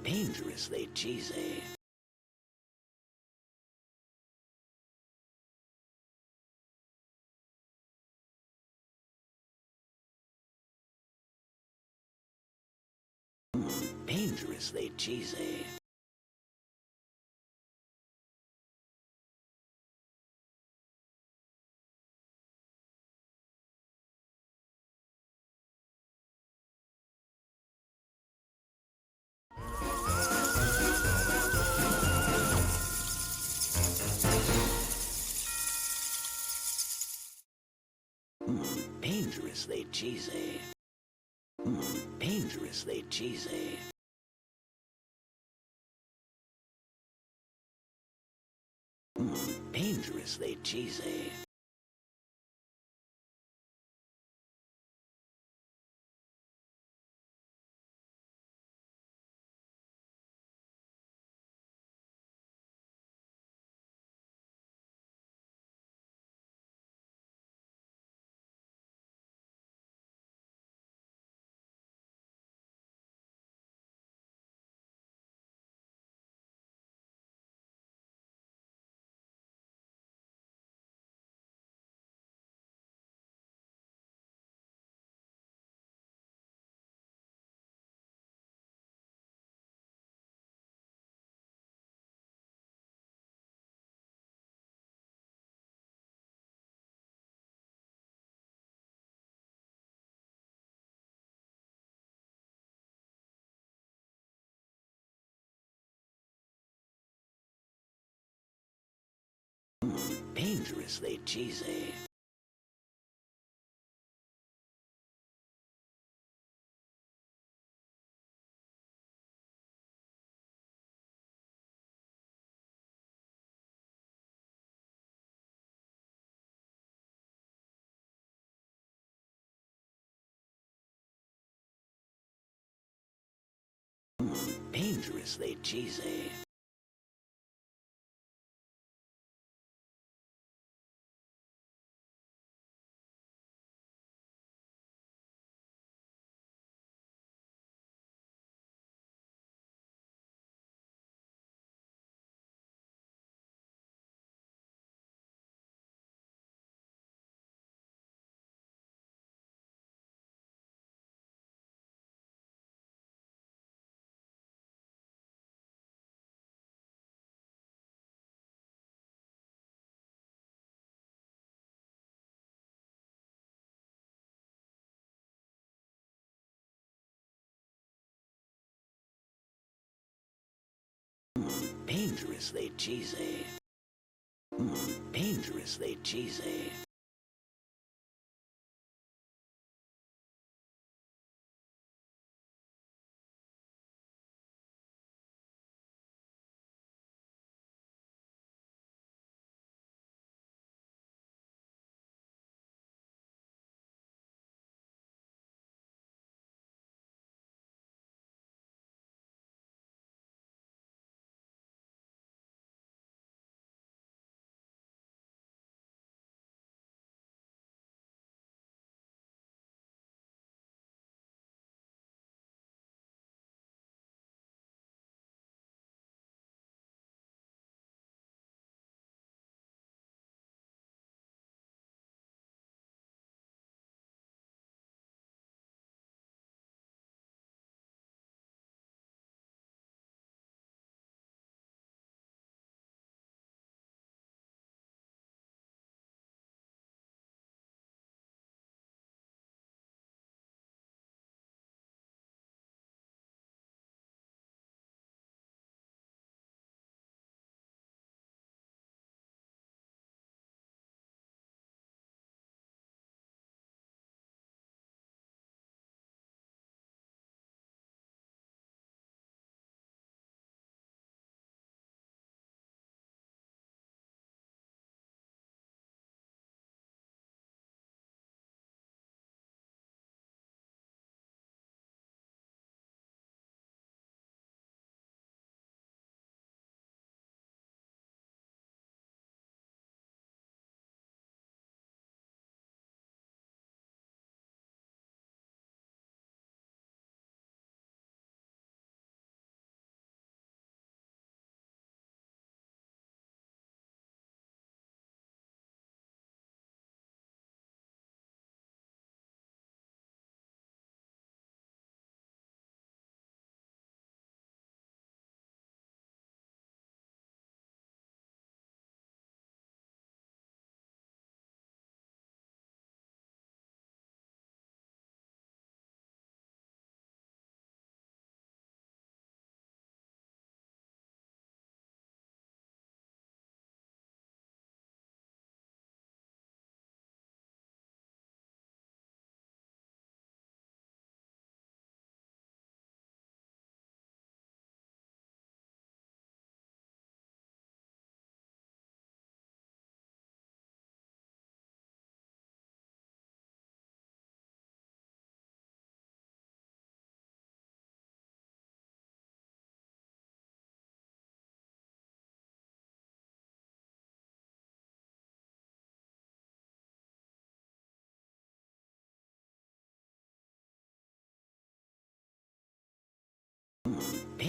Dangerously cheesy. Dangerously cheesy. Dangerously cheesy. Dangerously cheesy. Dangerously cheesy. Dangerously cheesy. Dangerously cheesy. Dangerously cheesy. Dangerously cheesy.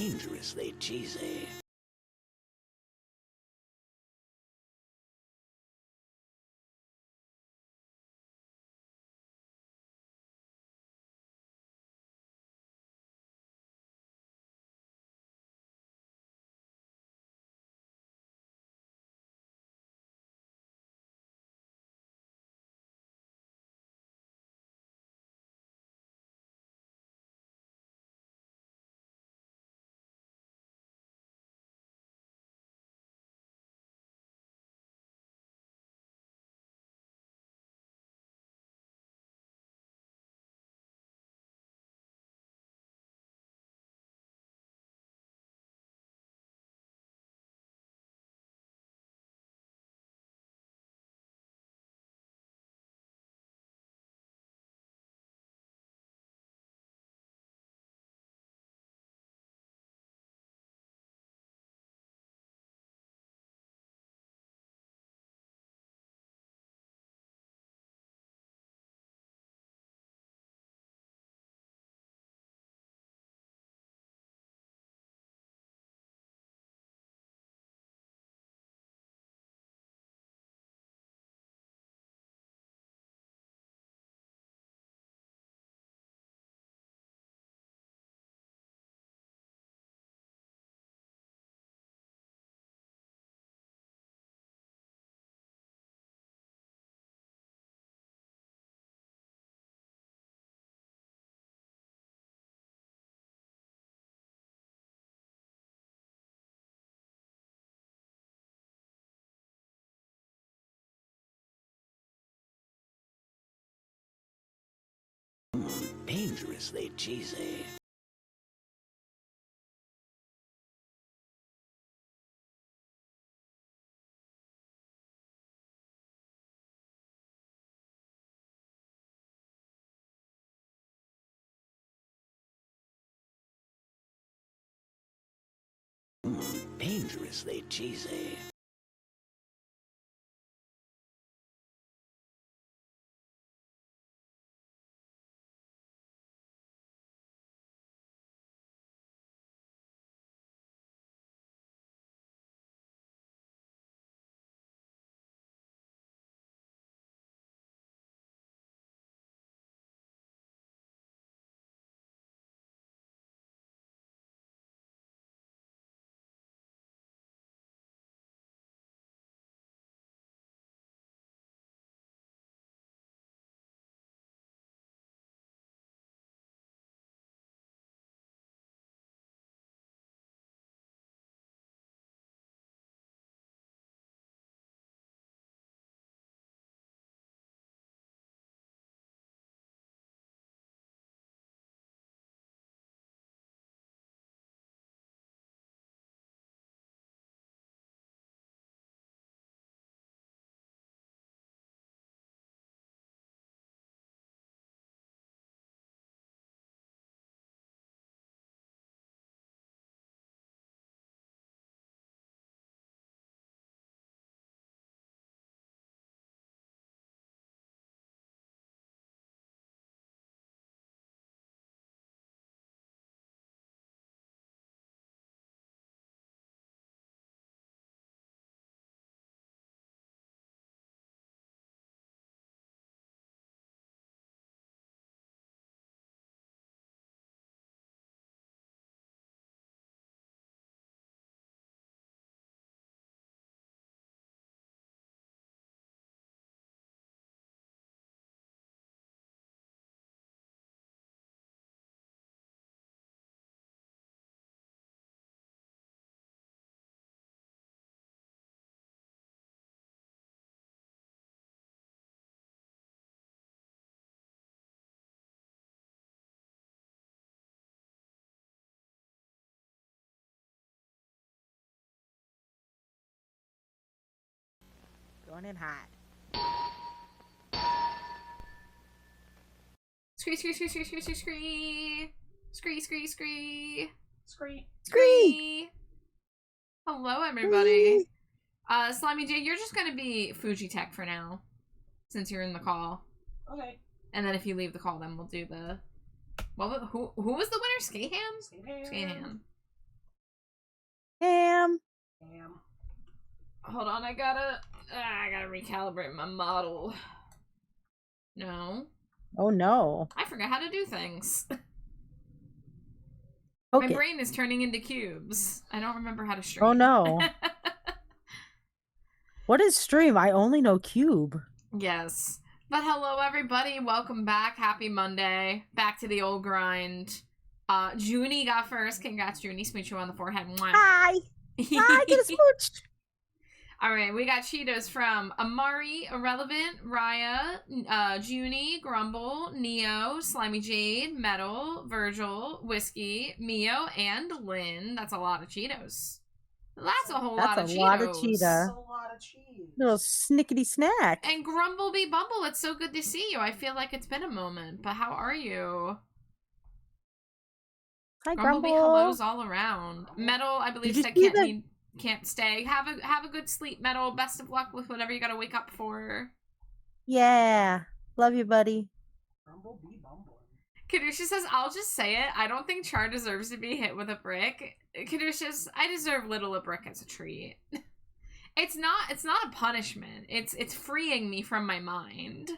dangerously cheesy. Dangerously cheesy. Dangerously cheesy. Going in hot. Scree, scree, scree, scree, scree, scree, scree. Scree, scree, scree. Scree. Scree. Hello, everybody. Slimy J, you're just gonna be Fuji Tech for now, since you're in the call. Okay. And then if you leave the call, then we'll do the... Who was the winner? Skatham? Skatham. Skatham. Ham. Ham. Hold on, I gotta recalibrate my model. No. Oh no. I forgot how to do things. Okay. My brain is turning into cubes. I don't remember how to stream. Oh no. What is stream? I only know cube. Yes. But hello everybody, welcome back. Happy Monday. Back to the old grind. Junie got first. Congrats, Junie. Smooch you on the forehead. Mwah. Hi. Hi, get a smooch. Alright, we got Cheetos from Amari, Irrelevant, Raya, Junie, Grumble, Neo, Slimy Jade, Metal, Virgil, Whiskey, Mio, and Lynn. That's a lot of Cheetos. That's a whole lot of Cheetos. That's a lot of cheetah. That's a lot of cheese. Little snickety snack. And Grumblebee Bumble, it's so good to see you. I feel like it's been a moment, but how are you? Hi, Grumblebee Grumble. hellos all around. Metal, I believe, Did said you see can't stay. Have a good sleep, Metal. Best of luck with whatever you gotta wake up for. Yeah. Love you, buddy. Bumblebee bumbling. Kadusha says, I'll just say it. I don't think Char deserves to be hit with a brick. Kadusha, I deserve little a brick as a treat. It's not a punishment. It's freeing me from my mind.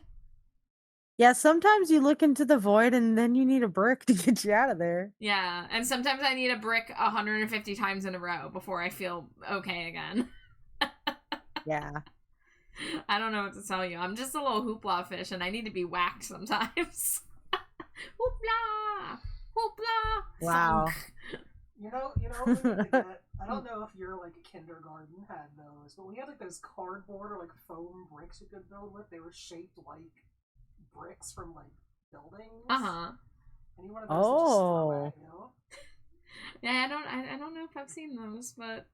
Yeah, sometimes you look into the void and then you need a brick to get you out of there. Yeah, and sometimes I need a brick 150 times in a row before I feel okay again. Yeah. I don't know what to tell you. I'm just a little hoopla fish and I need to be whacked sometimes. Hoopla! Hoopla! Wow. Thunk. You know, like that, I don't know if your like kindergarten had those, but we had like those cardboard or like foam bricks you could build with. They were shaped like bricks from like buildings. Uh-huh. And you wanted those to just throw Oh. at you. Yeah, I don't know if I've seen those, but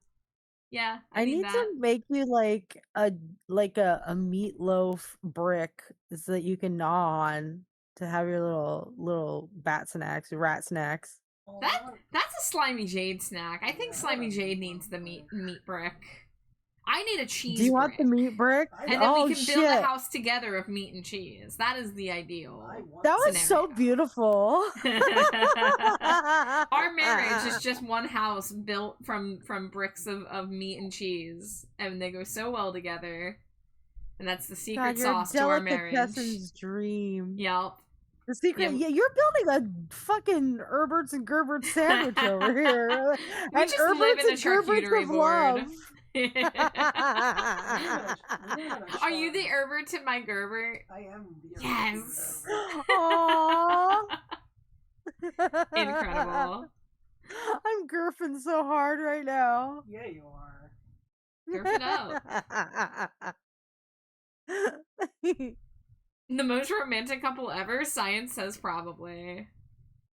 yeah, I need that. to make you like a meatloaf brick so that you can gnaw on to have your little bat snacks, your rat snacks. Oh, That's a Slimy Jade snack. I think Yeah, Slimy I Jade don't needs know. the meat brick. I need a cheese Do you want brick. the meat brick? I- And then Oh we can shit. build a house together of meat and cheese. That is the ideal. I want That was so scenario. beautiful. Our marriage is just one house built from bricks of meat and cheese, and they go so well together. And that's the secret God, you're sauce to our marriage. delicatessen's dream. Yep. The secret, Yeah. yeah, you're building a fucking Herberts and Gerberts sandwich over here. We And just live Herberts in a and Gerberts charcuterie of board. love. Are you the Herbert to my Gerber? I am the Yes. Aww. Incredible. I'm gurfing so hard right now. Yeah, you are. Gurf it up. The most romantic couple ever? Science says probably.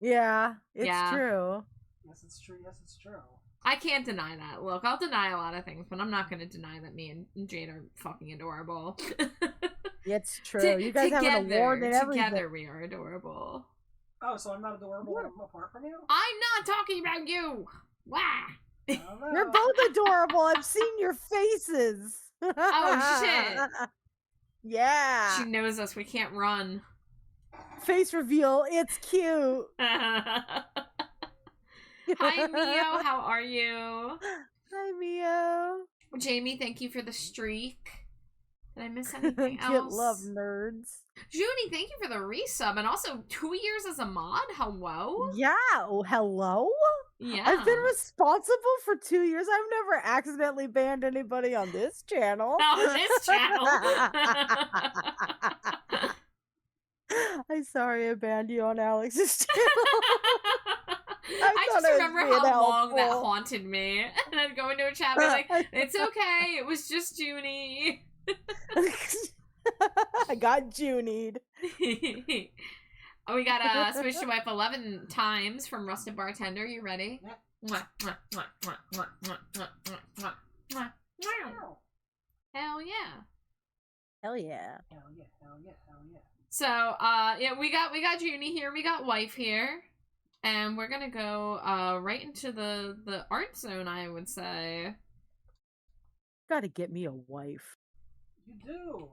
Yeah, it's Yeah. true. Yes, it's true. Yes, it's true. I can't deny that. Look, I'll deny a lot of things, but I'm not going to deny that me and Jade are fucking adorable. It's true. You guys have an award and everything. Together we are adorable. Oh, so I'm not adorable when I'm apart from you? I'm not talking about you! Wah! I don't know. You're both adorable. I've seen your faces. Oh, shit. Yeah. She knows us. We can't run. Face reveal. It's cute. Hi, Mio. How are you? Hi, Mio. Jamie, thank you for the streak. Did I miss anything else? Get love, nerds. Junie, thank you for the resub. And also, 2 years as a mod? Hello? Yeah. Oh, hello? Yeah. I've been responsible for 2 years. I've never accidentally banned anybody on this channel. On this channel. I'm sorry I banned you on Alex's channel. I thought just I was remember being how long that helpful. haunted me. And I'd go into a chat and be like, it's okay, it was just Junie. I got Junied. Oh, we got Switch to Wipe 11 times from Rusted Bartender. You ready? Yeah. Mwah, mwah, mwah, mwah, mwah, mwah, mwah, mwah, mwah, mwah. Ow. Hell yeah. Hell yeah. Hell yeah, hell yeah, hell yeah. So, yeah, we got Junie here, we got Wife here, and we're gonna go right into the art zone, I would say. Gotta get me a wife. You do.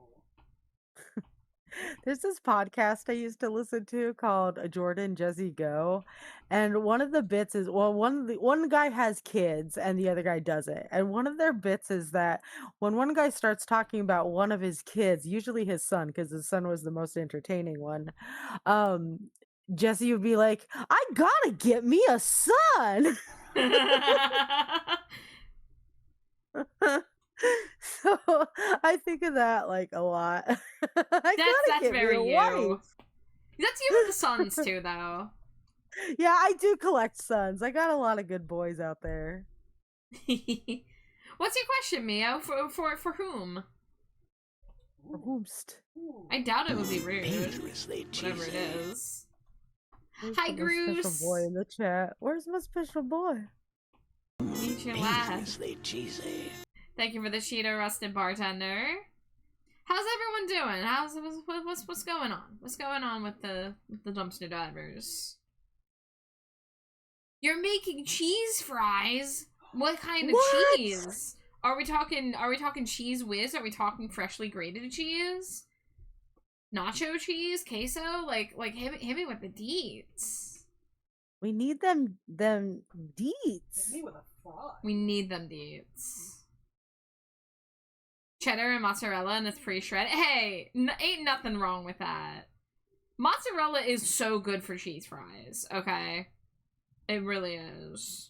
There's this podcast I used to listen to called Jordan Jesse Go, and one of the bits is one guy has kids and the other guy doesn't, and one of their bits is that when one guy starts talking about one of his kids, usually his son, because his son was the most entertaining one, um, Jesse would be like, "I gotta get me a son." So I think of that like a lot. I gotta That's get me very a you. wife. That's you with the sons too, though. Yeah, I do collect sons. I got a lot of good boys out there. What's your question, Mio? For whom? For whomst. I doubt it would be rude. Dangerously Whatever it cheesy. is. Where's Hi, my special boy Groose. in the chat? Where's my special boy? Meet your lad. Dangerously cheesy. Thank you for the Cheeto Rusted Bartender. How's everyone doing? What's going on? What's going on with the dumpster divers? You're making cheese fries? What kind of What? cheese? Are we talking cheese whiz? Are we talking freshly grated cheese? Nacho cheese? Queso? Like hit me with the deets. We need them Hit deets. me with a fry. We need them deets. Cheddar and mozzarella and it's pre-shredded. Hey, ain't nothing wrong with that. Mozzarella is so good for cheese fries, okay? It really is.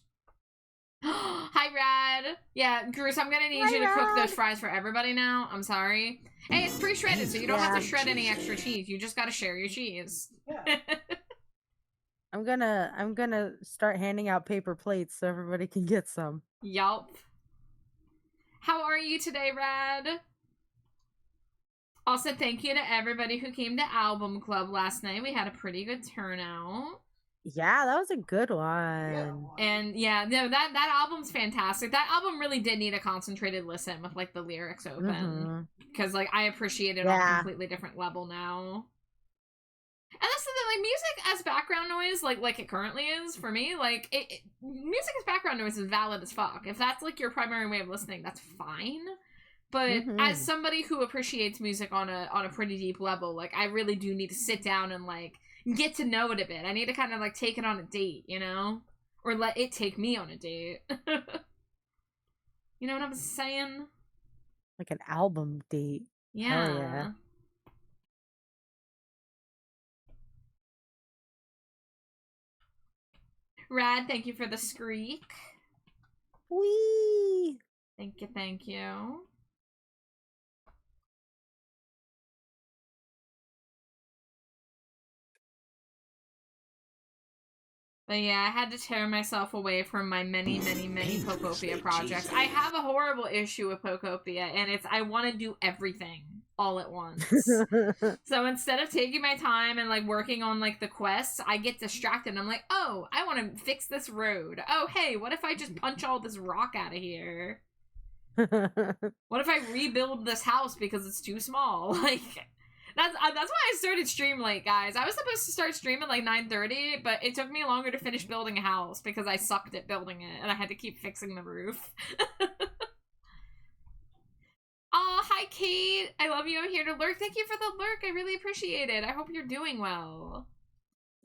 Hi, Rad. Yeah, Groose, I'm gonna need Hi, you to cook Rad. those fries for everybody now. I'm sorry. Hey, it's pre-shredded, so you don't have to Yeah. shred any extra cheese. You just gotta share your cheese. Yeah. I'm gonna start handing out paper plates so everybody can get some. Yup. How are you today, Rad? Also, thank you to everybody who came to Album Club last night. We had a pretty good turnout. Yeah, that was a good one. Yeah. And yeah, no, that album's fantastic. That album really did need a concentrated listen with like the lyrics open. Mhm. Because like I appreciate it on a Yeah. completely different level now. And that's the thing, like music as background noise, like it currently is for me, like music as background noise is valid as fuck. If that's like your primary way of listening, that's fine. But as Mhm. somebody who appreciates music on a pretty deep level, like I really do need to sit down and like get to know it a bit. I need to kind of like take it on a date, you know? Or let it take me on a date. You know what I'm saying? Like an album date. Yeah. Hell yeah. Rad, thank you for the screek. Wee. Thank you, thank you. But yeah, I had to tear myself away from my many Pokopia projects. I have a horrible issue with Pokopia, and it's I want to do everything all at once. So instead of taking my time and like working on like the quests, I get distracted. I'm like, oh, I want to fix this road. Oh, hey, what if I just punch all this rock out of here? What if I rebuild this house because it's too small? Like, that's why I started stream late, guys. I was supposed to start streaming like 9:30, but it took me longer to finish building a house because I sucked at building it, and I had to keep fixing the roof. Oh, hi, Kate. I love you. I'm here to lurk. Thank you for the lurk. I really appreciate it. I hope you're doing well.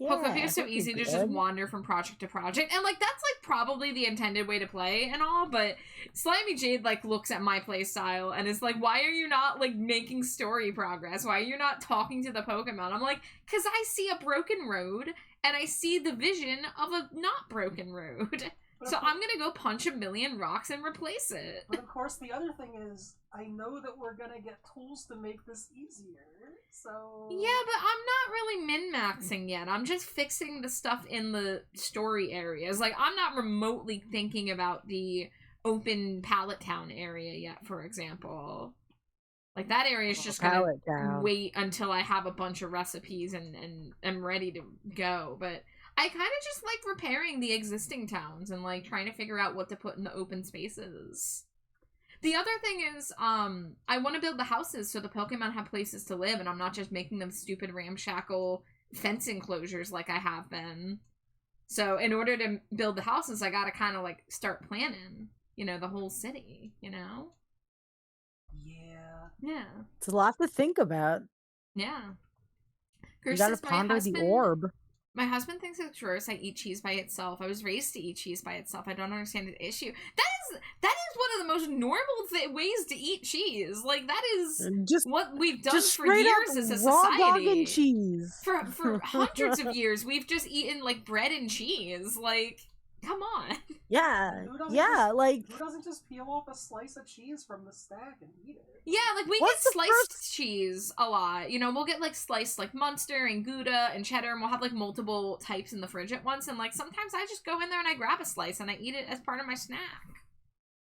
Pokopia is so hope you're easy to just good. wander from project to project, and like that's like probably the intended way to play and all, but Slimy Jade like looks at my play style and is like, why are you not like making story progress? Why are you not talking to the Pokemon? I'm like, because I see a broken road and I see the vision of a not broken road. But So of I'm gonna go punch a million rocks and replace it. But of course, the other thing is, I know that we're gonna get tools to make this easier. So Yeah, but I'm not really min-maxing yet. I'm just fixing the stuff in the story areas. Like, I'm not remotely thinking about the open Pallet Town area yet, for example. Like, that area is just gonna Pallet down. wait until I have a bunch of recipes and am ready to go. But I kind of just like repairing the existing towns and, like, trying to figure out what to put in the open spaces. The other thing is, I want to build the houses so the Pokemon have places to live, and I'm not just making them stupid ramshackle fence enclosures like I have been. So in order to build the houses, I gotta kind of, like, start planning, you know, the whole city, you know? Yeah. Yeah. It's a lot to think about. Yeah. You Gersh gotta says, ponder the orb. my husband thinks it's gross I eat cheese by itself. I was raised to eat cheese by itself. I don't understand the issue. That is one of the most normal ways to eat cheese. Like, that is Just what we've done just for straight years up as a raw society. dog and cheese. For hundreds of years, we've just eaten, like, bread and cheese. Like, come on. Yeah, Who doesn't yeah, just, like who doesn't just peel off a slice of cheese from the stack and eat it? Yeah, like, we What's get the sliced cheese a lot. You know, we'll get, like, sliced, like, Munster and Gouda and cheddar, and we'll have, like, multiple types in the fridge at once, and, like, sometimes I just go in there and I grab a slice and I eat it as part of my snack.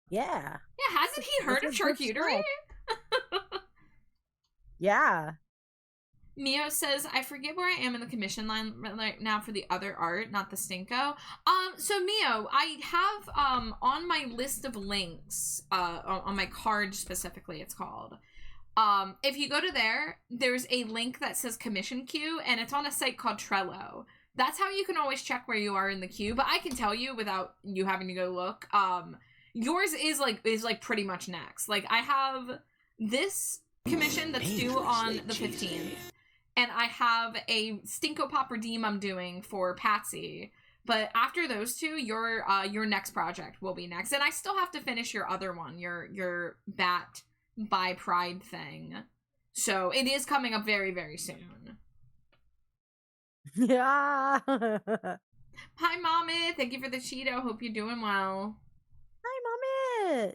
yeah. Yeah, hasn't he heard of It's a good charcuterie? snack. Yeah. Mio says, I forget where I am in the commission line right now for the other art, not the Stinko. So Mio, I have, on my list of links, on my card specifically, it's called, if you go to there, there's a link that says commission queue, and it's on a site called Trello. That's how you can always check where you are in the queue, but I can tell you without you having to go look, yours is like pretty much next. Like, I have this commission that's due on the 15th. And I have a Stinko Pop redeem I'm doing for Patsy. But after those two, your next project will be next. And I still have to finish your other one, your Bat by Pride thing. So it is coming up very, very soon. Yeah. Hi, Mommy. Thank you for the Cheeto. Hope you're doing well. Hi, Mommy.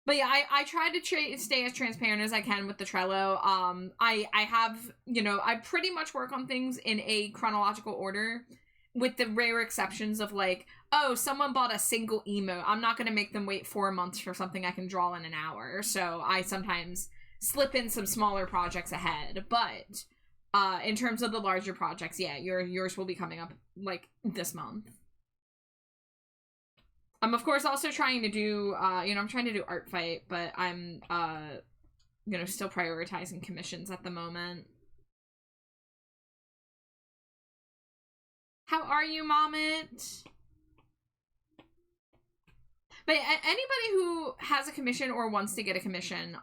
But yeah, I try to stay as transparent as I can with the Trello. I have, you know, I pretty much work on things in a chronological order, with the rare exceptions of, like, oh, someone bought a single emote. I'm not going to make them wait 4 months for something I can draw in an hour. So I sometimes slip in some smaller projects ahead. But in terms of the larger projects, yeah, yours will be coming up, like, this month. I'm, of course, also trying to do, I'm trying to do Art Fight, but I'm, still prioritizing commissions at the moment. How are you, Momit? But anybody who has a commission or wants to get a commission,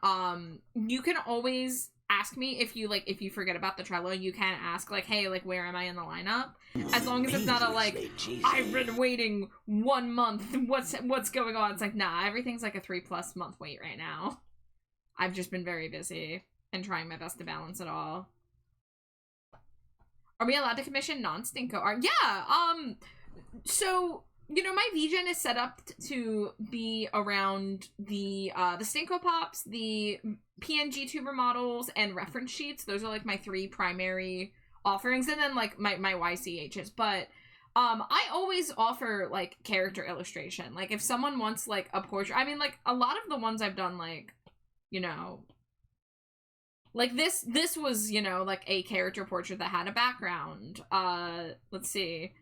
you can always ask me if you forget about the Trello. You can ask, like, hey, like, where am I in the lineup? As long as it's not a, like, I've been waiting 1 month, what's going on? It's like, nah, everything's like a 3+ month wait right now. I've just been very busy and trying my best to balance it all. Are we allowed to commission non-Stinko art? Yeah, so, you know, my VGen is set up to be around the Stinko Pops, the PNG tuber models, and reference sheets. Those are, like, my 3 primary offerings, and then, like, my YCHs. But I always offer, like, character illustration. Like, if someone wants, like, a portrait, I mean, like, a lot of the ones I've done, like, you know, like, this was, you know, like, a character portrait that had a background. Let's see.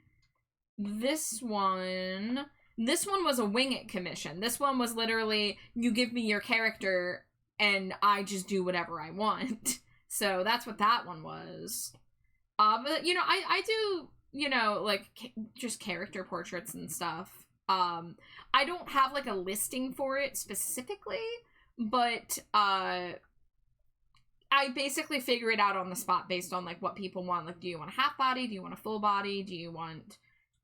This one was a wing it commission. This one was literally, you give me your character and I just do whatever I want. So that's what that one was. But, you know, I do, you know, like, just character portraits and stuff. I don't have, like, a listing for it specifically, but, I basically figure it out on the spot based on, like, what people want. Like, do you want a half body? Do you want a full body? Do you want,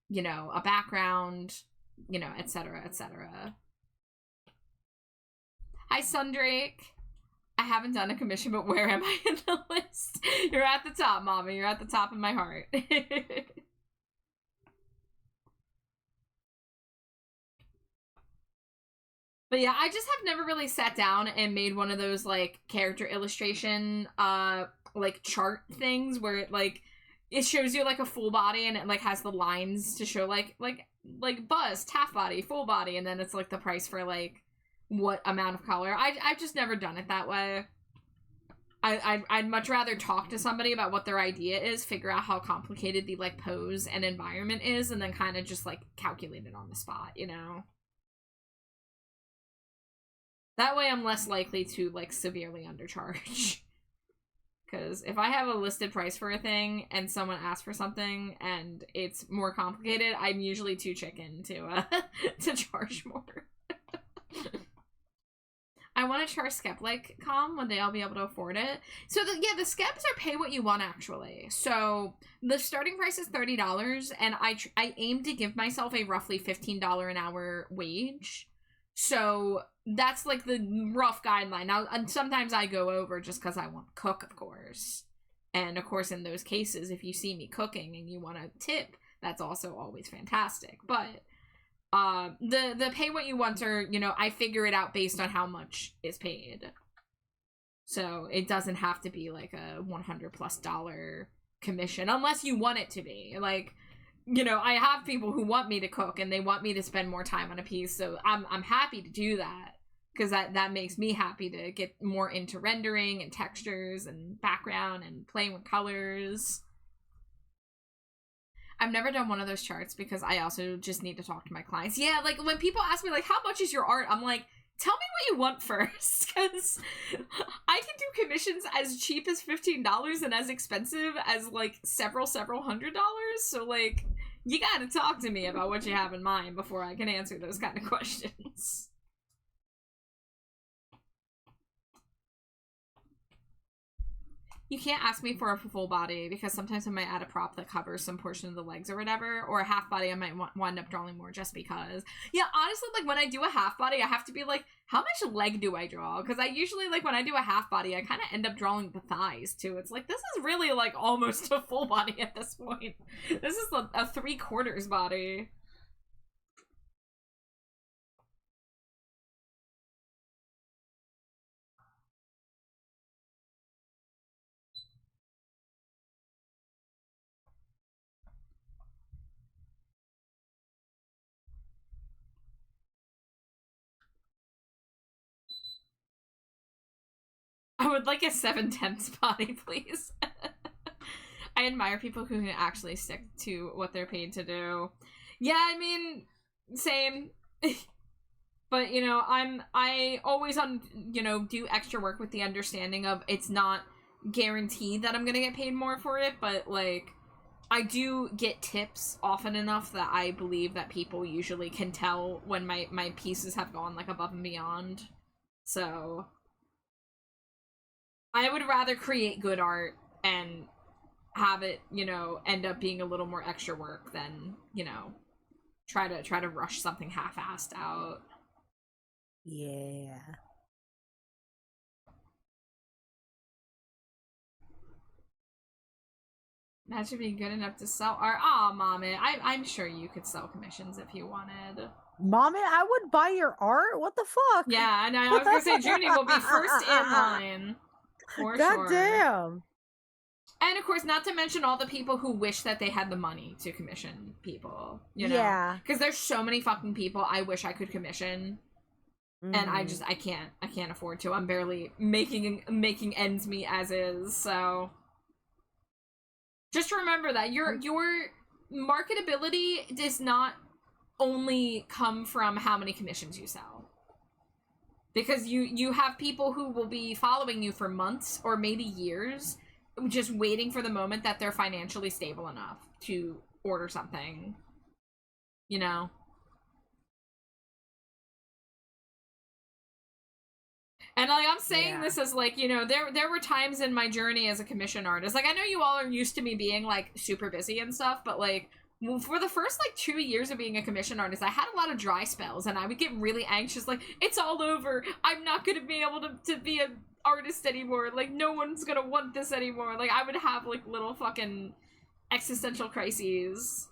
you know, a background? You know, etc., etc. Hi, Sundrake. I haven't done a commission, but where am I in the list? You're at the top, Mama. You're at the top of my heart. But yeah, I just have never really sat down and made one of those, like, character illustration, like, chart things where it, like, it shows you, like, a full body and it, like, has the lines to show, like bust, half body, full body, and then it's, like, the price for, like, what amount of color. I've just never done it that way. I'd much rather talk to somebody about what their idea is, figure out how complicated the, like, pose and environment is, and then kind of just, like, calculate it on the spot, you know? That way I'm less likely to, like, severely undercharge. Because if I have a listed price for a thing and someone asks for something and it's more complicated, I'm usually too chicken to charge more. I want a char skep like come when they all be able to afford it. So the skeps are pay what you want actually. So the starting price is $30, and I aim to give myself a roughly $15 an hour wage. So that's like the rough guideline. Now, and sometimes I go over just because I want to cook, of course. And of course, in those cases, if you see me cooking and you want to tip, that's also always fantastic. But the pay what you want are, you know, I figure it out based on how much is paid. So it doesn't have to be like a $100+ commission unless you want it to be. Like, you know, I have people who want me to cook and they want me to spend more time on a piece, so I'm happy to do that because that makes me happy to get more into rendering and textures and background and playing with colors. I've never done one of those charts because I also just need to talk to my clients. Yeah, like when people ask me like, how much is your art? I'm like, tell me what you want first, because I can do commissions as cheap as $15 and as expensive as like several $100. So like, you gotta talk to me about what you have in mind before I can answer those kind of questions. You can't ask me for a full body because sometimes I might add a prop that covers some portion of the legs or whatever, or a half body I might wind up drawing more just because. Yeah, honestly, like when I do a half body, I have to be like, how much leg do I draw? Because I usually, like when I do a half body, I kind of end up drawing the thighs too. It's like, this is really like almost a full body at this point. This is a 3/4 body. I would like a 7/10 body, please. I admire people who can actually stick to what they're paid to do. Yeah, I mean, same. But, you know, I always, you know, do extra work with the understanding of it's not guaranteed that I'm gonna get paid more for it, but, like, I do get tips often enough that I believe that people usually can tell when my pieces have gone, like, above and beyond. So I would rather create good art and have it, you know, end up being a little more extra work than, you know, try to rush something half-assed out. Yeah. That should be good enough to sell art. Aw, Mommy, I'm sure you could sell commissions if you wanted. Mommy, I would buy your art? What the fuck? Yeah, and I was gonna say Junie will be first in line. For God sure. damn. And of course, not to mention all the people who wish that they had the money to commission people, you know? Yeah. Because there's so many fucking people I wish I could commission. And I can't afford to. I'm barely making ends meet as is, so just remember that your marketability does not only come from how many commissions you sell. Because you have people who will be following you for months or maybe years, just waiting for the moment that they're financially stable enough to order something. You know? And like I'm saying this as like, you know, there were times in my journey as a commission artist. Like I know you all are used to me being like super busy and stuff, but like for the first like 2 years of being a commission artist, I had a lot of dry spells and I would get really anxious, like, it's all over. I'm not gonna be able to be an artist anymore. Like no one's gonna want this anymore. Like I would have like little fucking existential crises.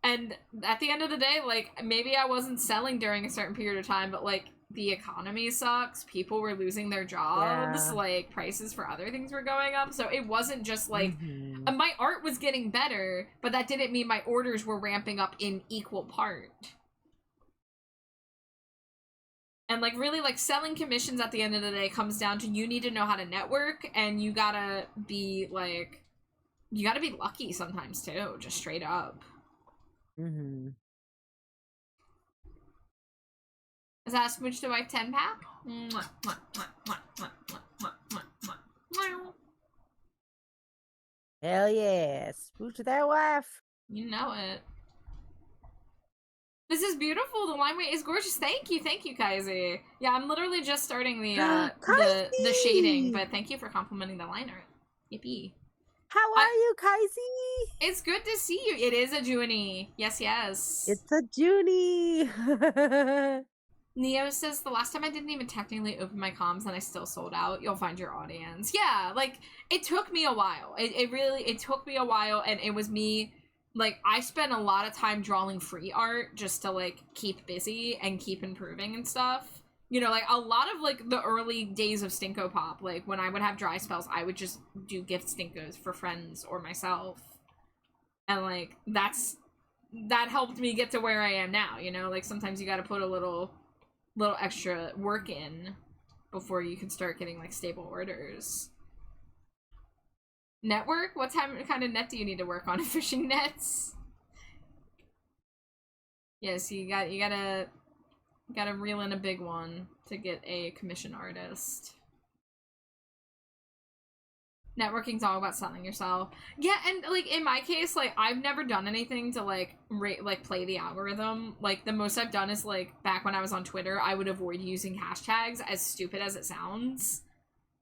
And at the end of the day, like maybe I wasn't selling during a certain period of time, but like the economy sucks, people were losing their jobs, like prices for other things were going up, so it wasn't just like my art was getting better, but that didn't mean my orders were ramping up in equal part. And like really like selling commissions at the end of the day comes down to you need to know how to network, and you gotta be like, you gotta be lucky sometimes too, just straight up. Is that a Smooch to Wife 10-pack? Hell yeah. Smooch to that wife. You know it. This is beautiful. The line weight is gorgeous. Thank you, Kaiser. Yeah, I'm literally just starting the shading, Kaisi! but thank you for complimenting the line art. Yippee. How are you, Kaisi? It's good to see you. It is a Junie. Yes, yes. It's a Junie. Neo says, the last time I didn't even technically open my comms and I still sold out. You'll find your audience. Yeah, like, it took me a while. It took me a while, and it was me, like, I spent a lot of time drawing free art just to, like, keep busy and keep improving and stuff. You know, like, a lot of, like, the early days of Stinko Pop, like, when I would have dry spells, I would just do gift Stinkos for friends or myself. And, like, that helped me get to where I am now, you know? Like, sometimes you gotta put a little extra work in before you can start getting, like, stable orders. Network? What kind of net do you need to work on? Fishing nets? Yes, you gotta reel in a big one to get a commission artist. Networking's all about selling yourself. Yeah, and, like, in my case, like, I've never done anything to, like, play the algorithm. Like, the most I've done is, like, back when I was on Twitter, I would avoid using hashtags, as stupid as it sounds.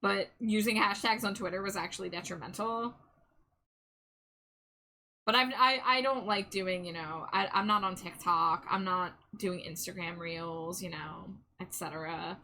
But using hashtags on Twitter was actually detrimental. But I don't like doing, you know, I'm not on TikTok, I'm not doing Instagram Reels, you know, etc.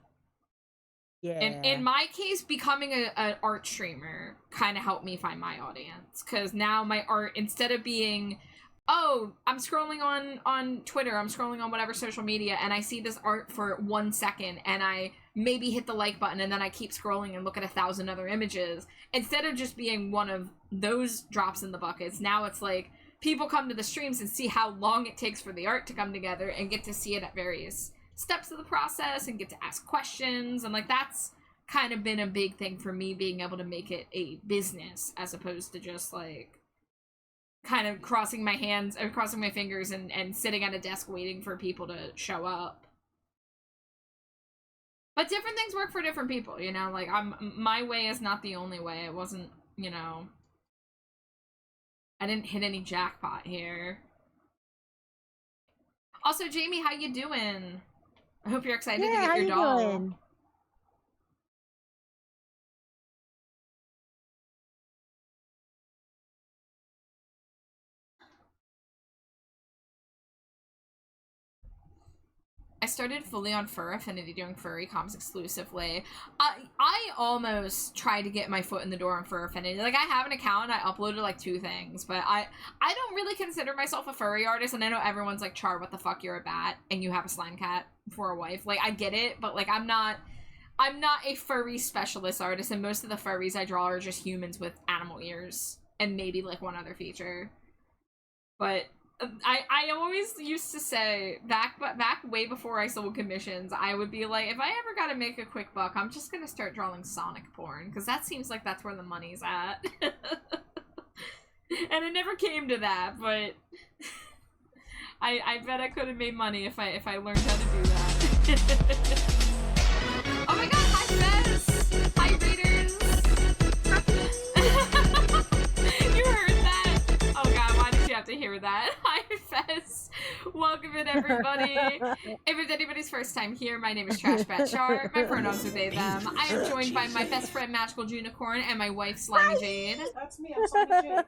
Yeah. And in my case, becoming an art streamer kind of helped me find my audience. Because now my art, instead of being, oh, I'm scrolling on Twitter, I'm scrolling on whatever social media, and I see this art for 1 second, and I maybe hit the like button, and then I keep scrolling and look at 1,000 other images. Instead of just being one of those drops in the buckets, now it's like, people come to the streams and see how long it takes for the art to come together and get to see it at various steps of the process and get to ask questions, and, like, that's kind of been a big thing for me, being able to make it a business as opposed to just, like, kind of crossing my fingers and sitting at a desk waiting for people to show up. But different things work for different people, you know? Like, my way is not the only way. It wasn't, you know, I didn't hit any jackpot here. Also, Jamie, how you doing? I hope you're excited to get your doll. Doing? I started fully on Fur Affinity, doing furry comms exclusively. I almost tried to get my foot in the door on Fur Affinity. Like, I have an account, I uploaded, like, 2 things, but I don't really consider myself a furry artist, and I know everyone's like, Char, what the fuck, you're a bat, and you have a slime cat for a wife. Like, I get it, but, like, I'm not a furry specialist artist, and most of the furries I draw are just humans with animal ears, and maybe, like, one other feature. But I always used to say, back way before I sold commissions, I would be like, if I ever gotta make a quick buck, I'm just gonna start drawing Sonic porn, because that seems like that's where the money's at. And it never came to that, but I bet I could have made money if I learned how to do that. Oh my god, hi Fez! Hi Raiders! You heard that? Oh god, why did you have to hear that? Hi Fez! Welcome in, everybody! If it's anybody's first time here, my name is Trash Bat Char. My pronouns are they, them. I am joined by my best friend Magical Junicorn and my wife Slimy Jade. That's me, I'm Slimy Jade.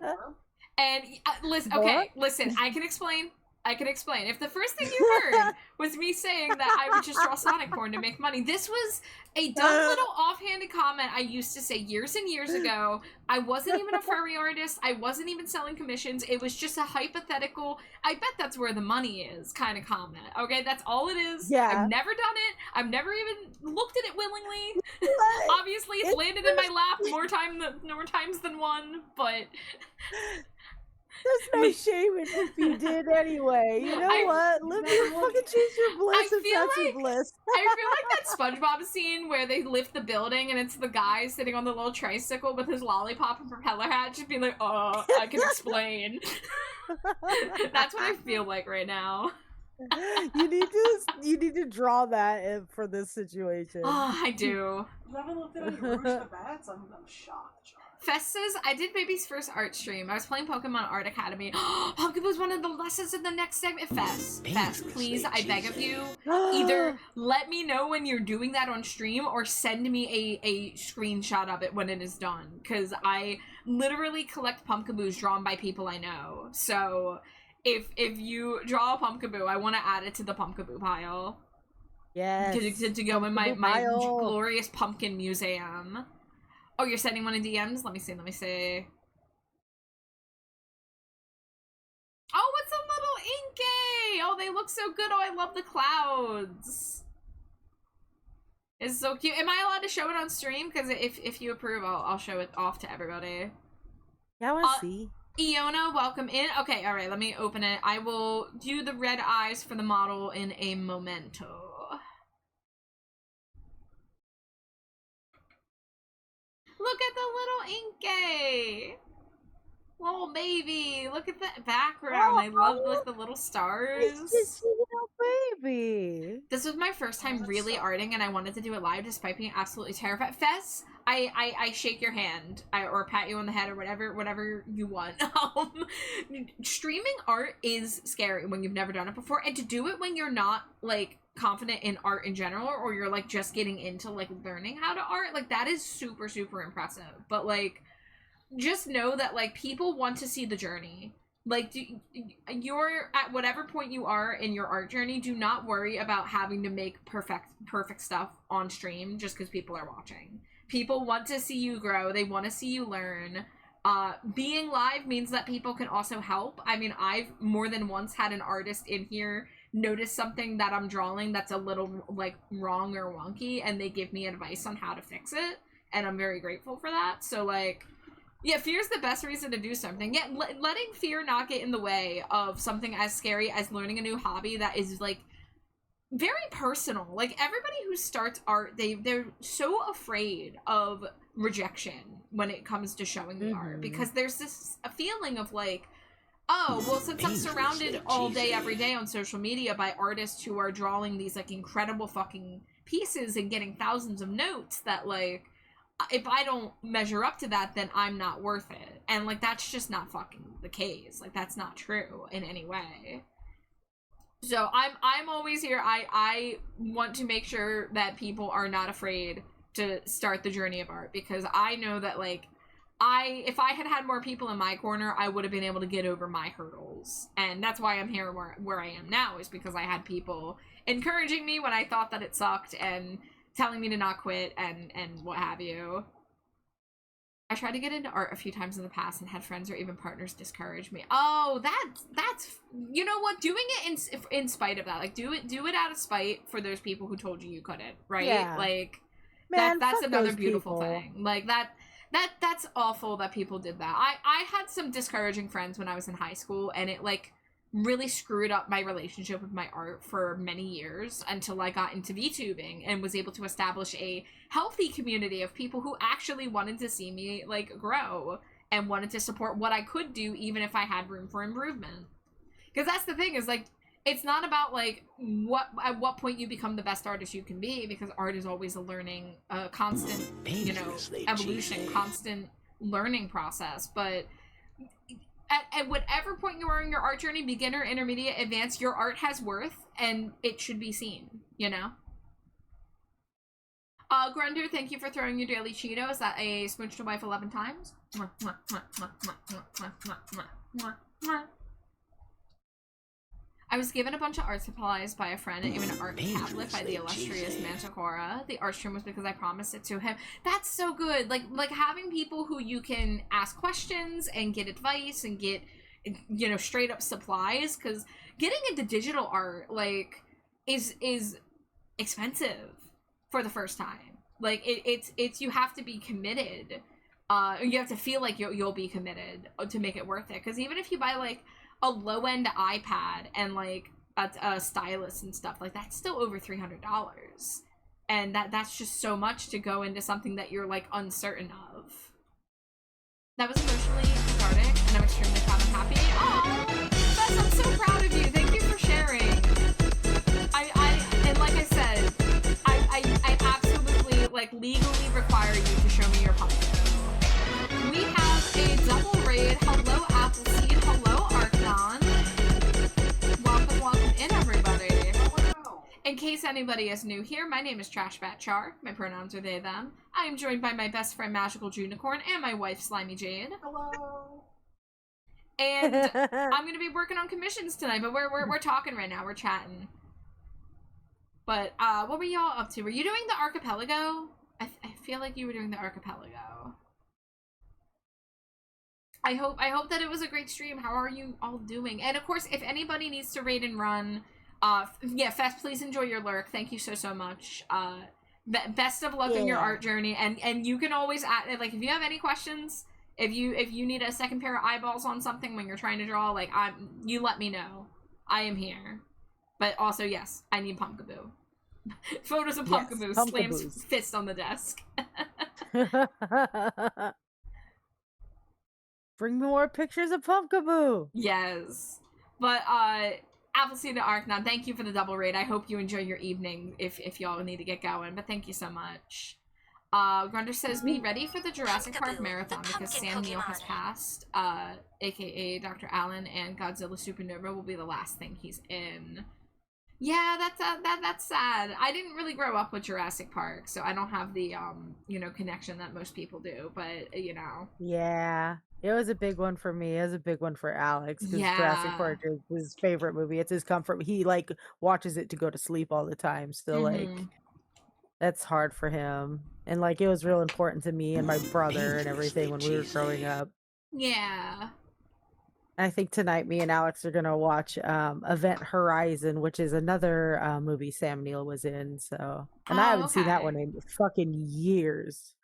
And listen, I can explain. If the first thing you heard was me saying that I would just draw Sonic porn to make money, this was a dumb little offhanded comment I used to say years and years ago. I wasn't even a furry artist. I wasn't even selling commissions. It was just a hypothetical, I bet that's where the money is kind of comment. Okay, that's all it is. Yeah. I've never done it. I've never even looked at it willingly. Obviously, it's landed in my lap more times than one, but... There's no shame in if you did anyway. You know what? Live your fucking choose your bliss if that's your bliss. I feel like that SpongeBob scene where they lift the building and it's the guy sitting on the little tricycle with his lollipop and propeller hat, just being like, oh, I can explain. That's what I feel like right now. You need to draw that for this situation. Oh, I do. You haven't looked at any Rouge the Bats? I'm shocked, Char. Fest says, I did baby's first art stream. I was playing Pokemon Art Academy. Pumpkin was one of the lessons in the next segment. Fest, please, I beg of you. Either let me know when you're doing that on stream or send me a screenshot of it when it is done. Because I literally collect Pumpkaboos drawn by people I know. So if you draw a Pumpkaboo, I want to add it to the Pumpkaboo pile. Yes. To go in my glorious pumpkin museum. Oh, you're sending one in DMs? Let me see. Oh, it's a little Inkay! Oh, they look so good. Oh, I love the clouds. It's so cute. Am I allowed to show it on stream? Because if you approve, I'll show it off to everybody. Yeah, I want to see. Iona, welcome in. Okay, all right, let me open it. I will do the red eyes for the model in a momento. Look at the little Inkay! Little baby! Look at that background. I love like the little stars. It's just a little baby. This was my first time really arting, and I wanted to do it live despite being absolutely terrified. Fess, I shake your hand, or pat you on the head, or whatever you want. Streaming art is scary when you've never done it before, and to do it when you're not like confident in art in general, or you're like just getting into like learning how to art, like that is super impressive. But like, just know that like people want to see the journey. Like, you're at whatever point you are in your art journey, do not worry about having to make perfect stuff on stream just because people are watching. People want to see you grow. They want to see you learn. Being live means that people can also help. I mean, I've more than once had an artist in here notice something that I'm drawing that's a little like wrong or wonky, and they give me advice on how to fix it, and I'm very grateful for that. So like, yeah, fear's the best reason to do something. Yeah, letting fear not get in the way of something as scary as learning a new hobby that is like very personal. Like, everybody who starts art, they're so afraid of rejection when it comes to showing the art, because there's this a feeling of like, oh, well, since I'm surrounded all day every day on social media by artists who are drawing these like incredible fucking pieces and getting thousands of notes, that like, if I don't measure up to that, then I'm not worth it. And like, that's just not fucking the case. Like, that's not true in any way. So I'm always here. I want to make sure that people are not afraid to start the journey of art, because I know that like, if I had more people in my corner, I would have been able to get over my hurdles. And that's why I'm here where I am now, is because I had people encouraging me when I thought that it sucked, and telling me to not quit, and what have you. I tried to get into art a few times in the past and had friends or even partners discourage me. Oh, that's you know what? Doing it in spite of that, like do it out of spite for those people who told you couldn't, right? Yeah. Like, Man, that's another those beautiful people. thing. Like that's awful that people did that. I had some discouraging friends when I was in high school, and it like really screwed up my relationship with my art for many years, until I got into VTubing and was able to establish a healthy community of people who actually wanted to see me like grow and wanted to support what I could do, even if I had room for improvement. Because that's the thing, is like, it's not about like at what point you become the best artist you can be, because art is always a learning, constant, you know, evolution, constant learning process. But at whatever point you are in your art journey, beginner, intermediate, advanced, your art has worth, and it should be seen, you know? Grunder, thank you for throwing your daily Cheeto. Is that a smooch to wife 11 times? I was given a bunch of art supplies by a friend and even an art tablet by the illustrious Manticora. The art stream was because I promised it to him. That's so good. Like having people who you can ask questions and get advice and get, you know, straight up supplies, because getting into digital art like is expensive for the first time. Like it's you have to be committed. You have to feel like you'll be committed to make it worth it. Because even if you buy like a low-end iPad and like a stylus and stuff, like that's still over $300, and that's just so much to go into something that you're like uncertain of. That was emotionally cathartic, and I'm extremely proud and happy. Oh, Bess, I'm so proud of you. Thank you for sharing. And like I said, I absolutely like legally require you to show me your pumpkin. We case anybody is new here, my name is Trashbat Char. My pronouns are they, them. I am joined by my best friend Magical Junicorn and my wife Slimy Jade. Hello. And I'm gonna be working on commissions tonight, but we're talking right now. We're chatting. But what were y'all up to? Were you doing the archipelago? I feel like you were doing the archipelago. I hope that it was a great stream. How are you all doing? And of course, if anybody needs to raid and run, yeah, Fest, please enjoy your lurk. Thank you so much. Best of luck in your art journey, and you can always add, like, if you have any questions, if you need a second pair of eyeballs on something when you're trying to draw, like, you let me know. I am here. But also, yes, I need Pumpkaboo. Photos of Pumpkaboo. Yes, slams fist on the desk. Bring me more pictures of Pumpkaboo. Yes. But Appleseed and Arknon, thank you for the double raid. I hope you enjoy your evening if y'all need to get going. But thank you so much. Grunder says, be ready for the Jurassic Park marathon because Sam Neill has passed. AKA Dr. Allen, and Godzilla Supernova will be the last thing he's in. Yeah, that's sad. I didn't really grow up with Jurassic Park, so I don't have the connection that most people do, but Yeah. It was a big one for me. It was a big one for Alex because Jurassic Park is his favorite movie. It's his comfort. He like watches it to go to sleep all the time. So like that's hard for him. And like it was real important to me and my brother and everything when we were growing up. Yeah. I think tonight me and Alex are gonna watch Event Horizon, which is another movie Sam Neill was in. So, and I haven't seen that one in fucking years.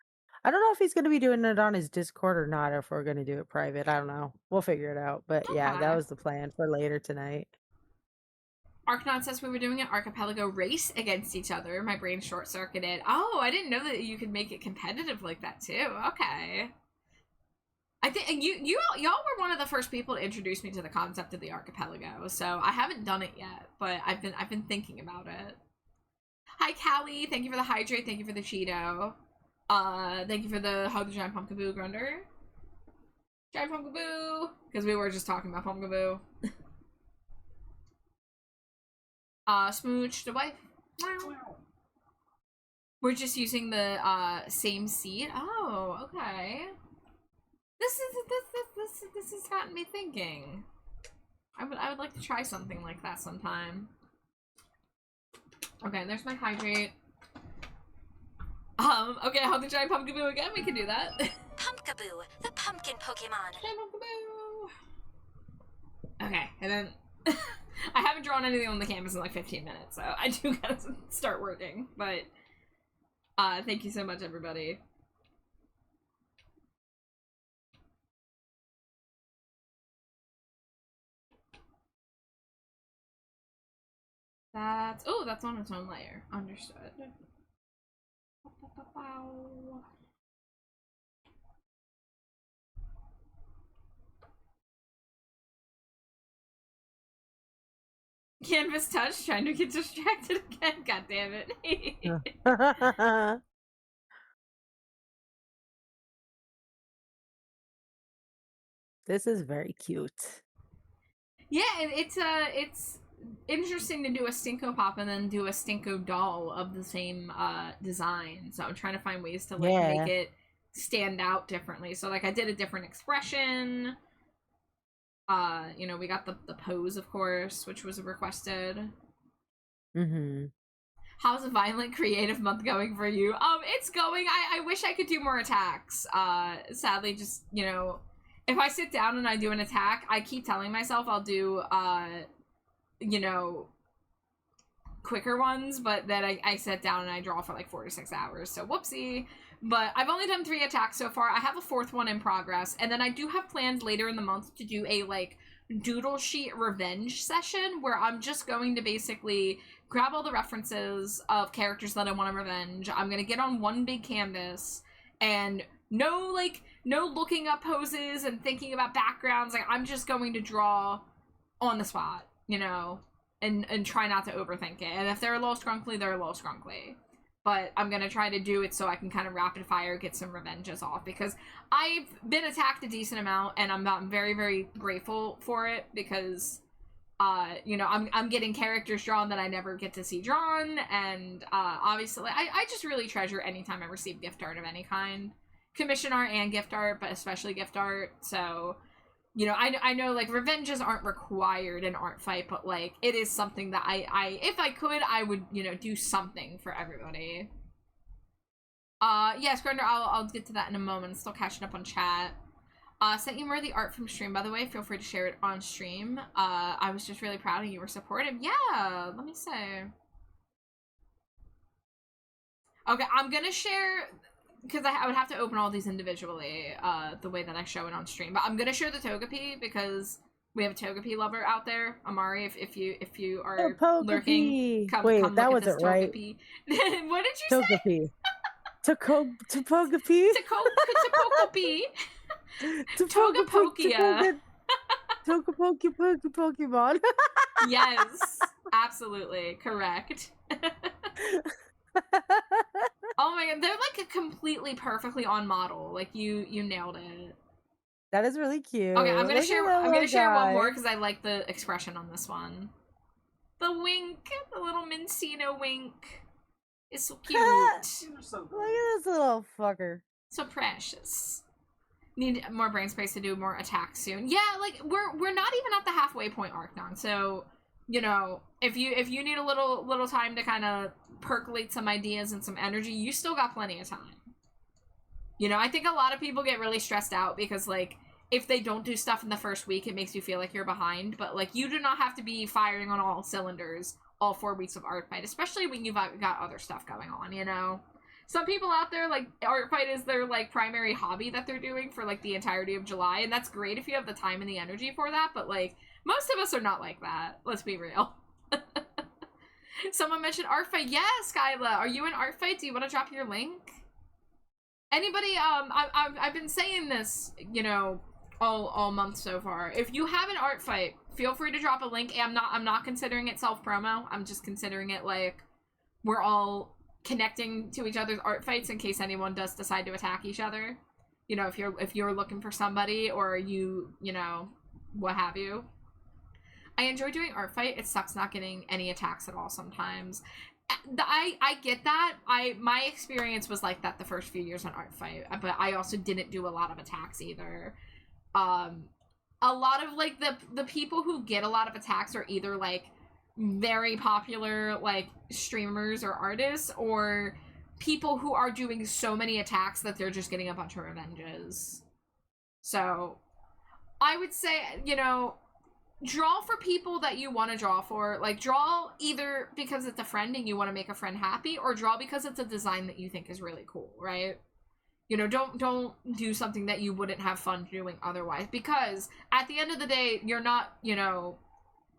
I don't know if he's gonna be doing it on his Discord or not. If we're gonna do it private, I don't know. We'll figure it out. But yeah, that was the plan for later tonight. Arknon says we were doing an archipelago race against each other. My brain short-circuited. Oh, I didn't know that you could make it competitive like that too. Okay. I think y'all were one of the first people to introduce me to the concept of the archipelago, so I haven't done it yet, but I've been thinking about it. Hi Callie, thank you for the hydrate, thank you for the Cheeto. Thank you for the hug the giant Pumpkaboo, Grunder. Giant Pumpkaboo! Because we were just talking about Pumpkaboo. Smooch the wife. We're just using the same seat. Oh, okay. This has gotten me thinking. I would like to try something like that sometime. Okay, there's my hydrate. Okay, how the giant Pumpkaboo again? We can do that. Pumpkaboo, the pumpkin Pokemon. Giant Pumpkaboo. Okay, and then I haven't drawn anything on the canvas in like 15 minutes, so I do gotta start working. But thank you so much, everybody. That's on its own layer. Understood. Canvas touch, trying to get distracted again. God damn it. This is very cute. Yeah, it's interesting to do a Stinko Pop and then do a Stinko doll of the same design. So I'm trying to find ways to like make it stand out differently. So like I did a different expression. We got the pose, of course, which was requested. How's a violent creative month going for you? It's going. I wish I could do more attacks. Sadly, just if I sit down and I do an attack, I keep telling myself I'll do quicker ones, but then I sit down and I draw for like 4 to 6 hours, so whoopsie. But I've only done 3 attacks so far. I have a 4th one in progress, and then I do have plans later in the month to do a like doodle sheet revenge session where I'm just going to basically grab all the references of characters that I want to revenge. I'm gonna get on one big canvas and no looking up poses and thinking about backgrounds. Like I'm just going to draw on the spot, and try not to overthink it. And if they're a little scrunkly, they're a little scrunkly. But I'm gonna try to do it so I can kind of rapid fire get some revenges off, because I've been attacked a decent amount and I'm very, very grateful for it, because you know, I'm getting characters drawn that I never get to see drawn, and obviously I just really treasure anytime I receive gift art of any kind, commission art and gift art, but especially gift art. So, you know, I know like revenges aren't required in art fight, but like it is something that I if I could, I would, you know, do something for everybody. Yes, Grinder, I'll get to that in a moment. Still catching up on chat. Sent you more of the art from stream, by the way. Feel free to share it on stream. I was just really proud of you were supportive. Yeah, let me say. Okay, I'm gonna share, because I would have to open all these individually, the way that I show it on stream. But I'm gonna share the Togepi, because we have a Togepi lover out there. Amari, if you are lurking, come Wait, look that at this wasn't right. Togepi. What did you say? Togepi. Togepi. Togepi. Togepokia. Pokemon. Yes, absolutely correct. Oh my god, they're like a completely perfectly on model. Like you nailed it. That is really cute. Okay, I'm gonna share one more guy. because I like the expression on this one. The wink, the little Mincino wink, is so cute. They're so Look good. at this little fucker. So precious. Need more brain space to do more attacks soon. Yeah, like we're not even at the halfway point, Arcnon. So, you know, if you need a little time to kind of percolate some ideas and some energy, you still got plenty of time. You know, I think a lot of people get really stressed out because like if they don't do stuff in the first week, it makes you feel like you're behind. But like you do not have to be firing on all cylinders all 4 weeks of art fight, especially when you've got other stuff going on, you know? Some people out there, like, art fight is their, like, primary hobby that they're doing for, like, the entirety of July, and that's great if you have the time and the energy for that, but, like, most of us are not like that. Let's be real. Someone mentioned art fight. Yes, Skyla, are you in art fight? Do you want to drop your link? Anybody, I've been saying this, you know, all month so far. If you have an art fight, feel free to drop a link. I'm not considering it self-promo. I'm just considering it, like, we're all connecting to each other's art fights in case anyone does decide to attack each other. You know, if you're looking for somebody or you know, what have you. I enjoy doing art fight. It sucks not getting any attacks at all sometimes. I get that. My experience was like that the first few years on art fight, but I also didn't do a lot of attacks either. A lot of like the people who get a lot of attacks are either like very popular like streamers or artists, or people who are doing so many attacks that they're just getting a bunch of revenges. So I would say, you know, draw for people that you want to draw for. Like, draw either because it's a friend and you want to make a friend happy, or draw because it's a design that you think is really cool, right? You know, don't do something that you wouldn't have fun doing otherwise, because at the end of the day, you're not, you know,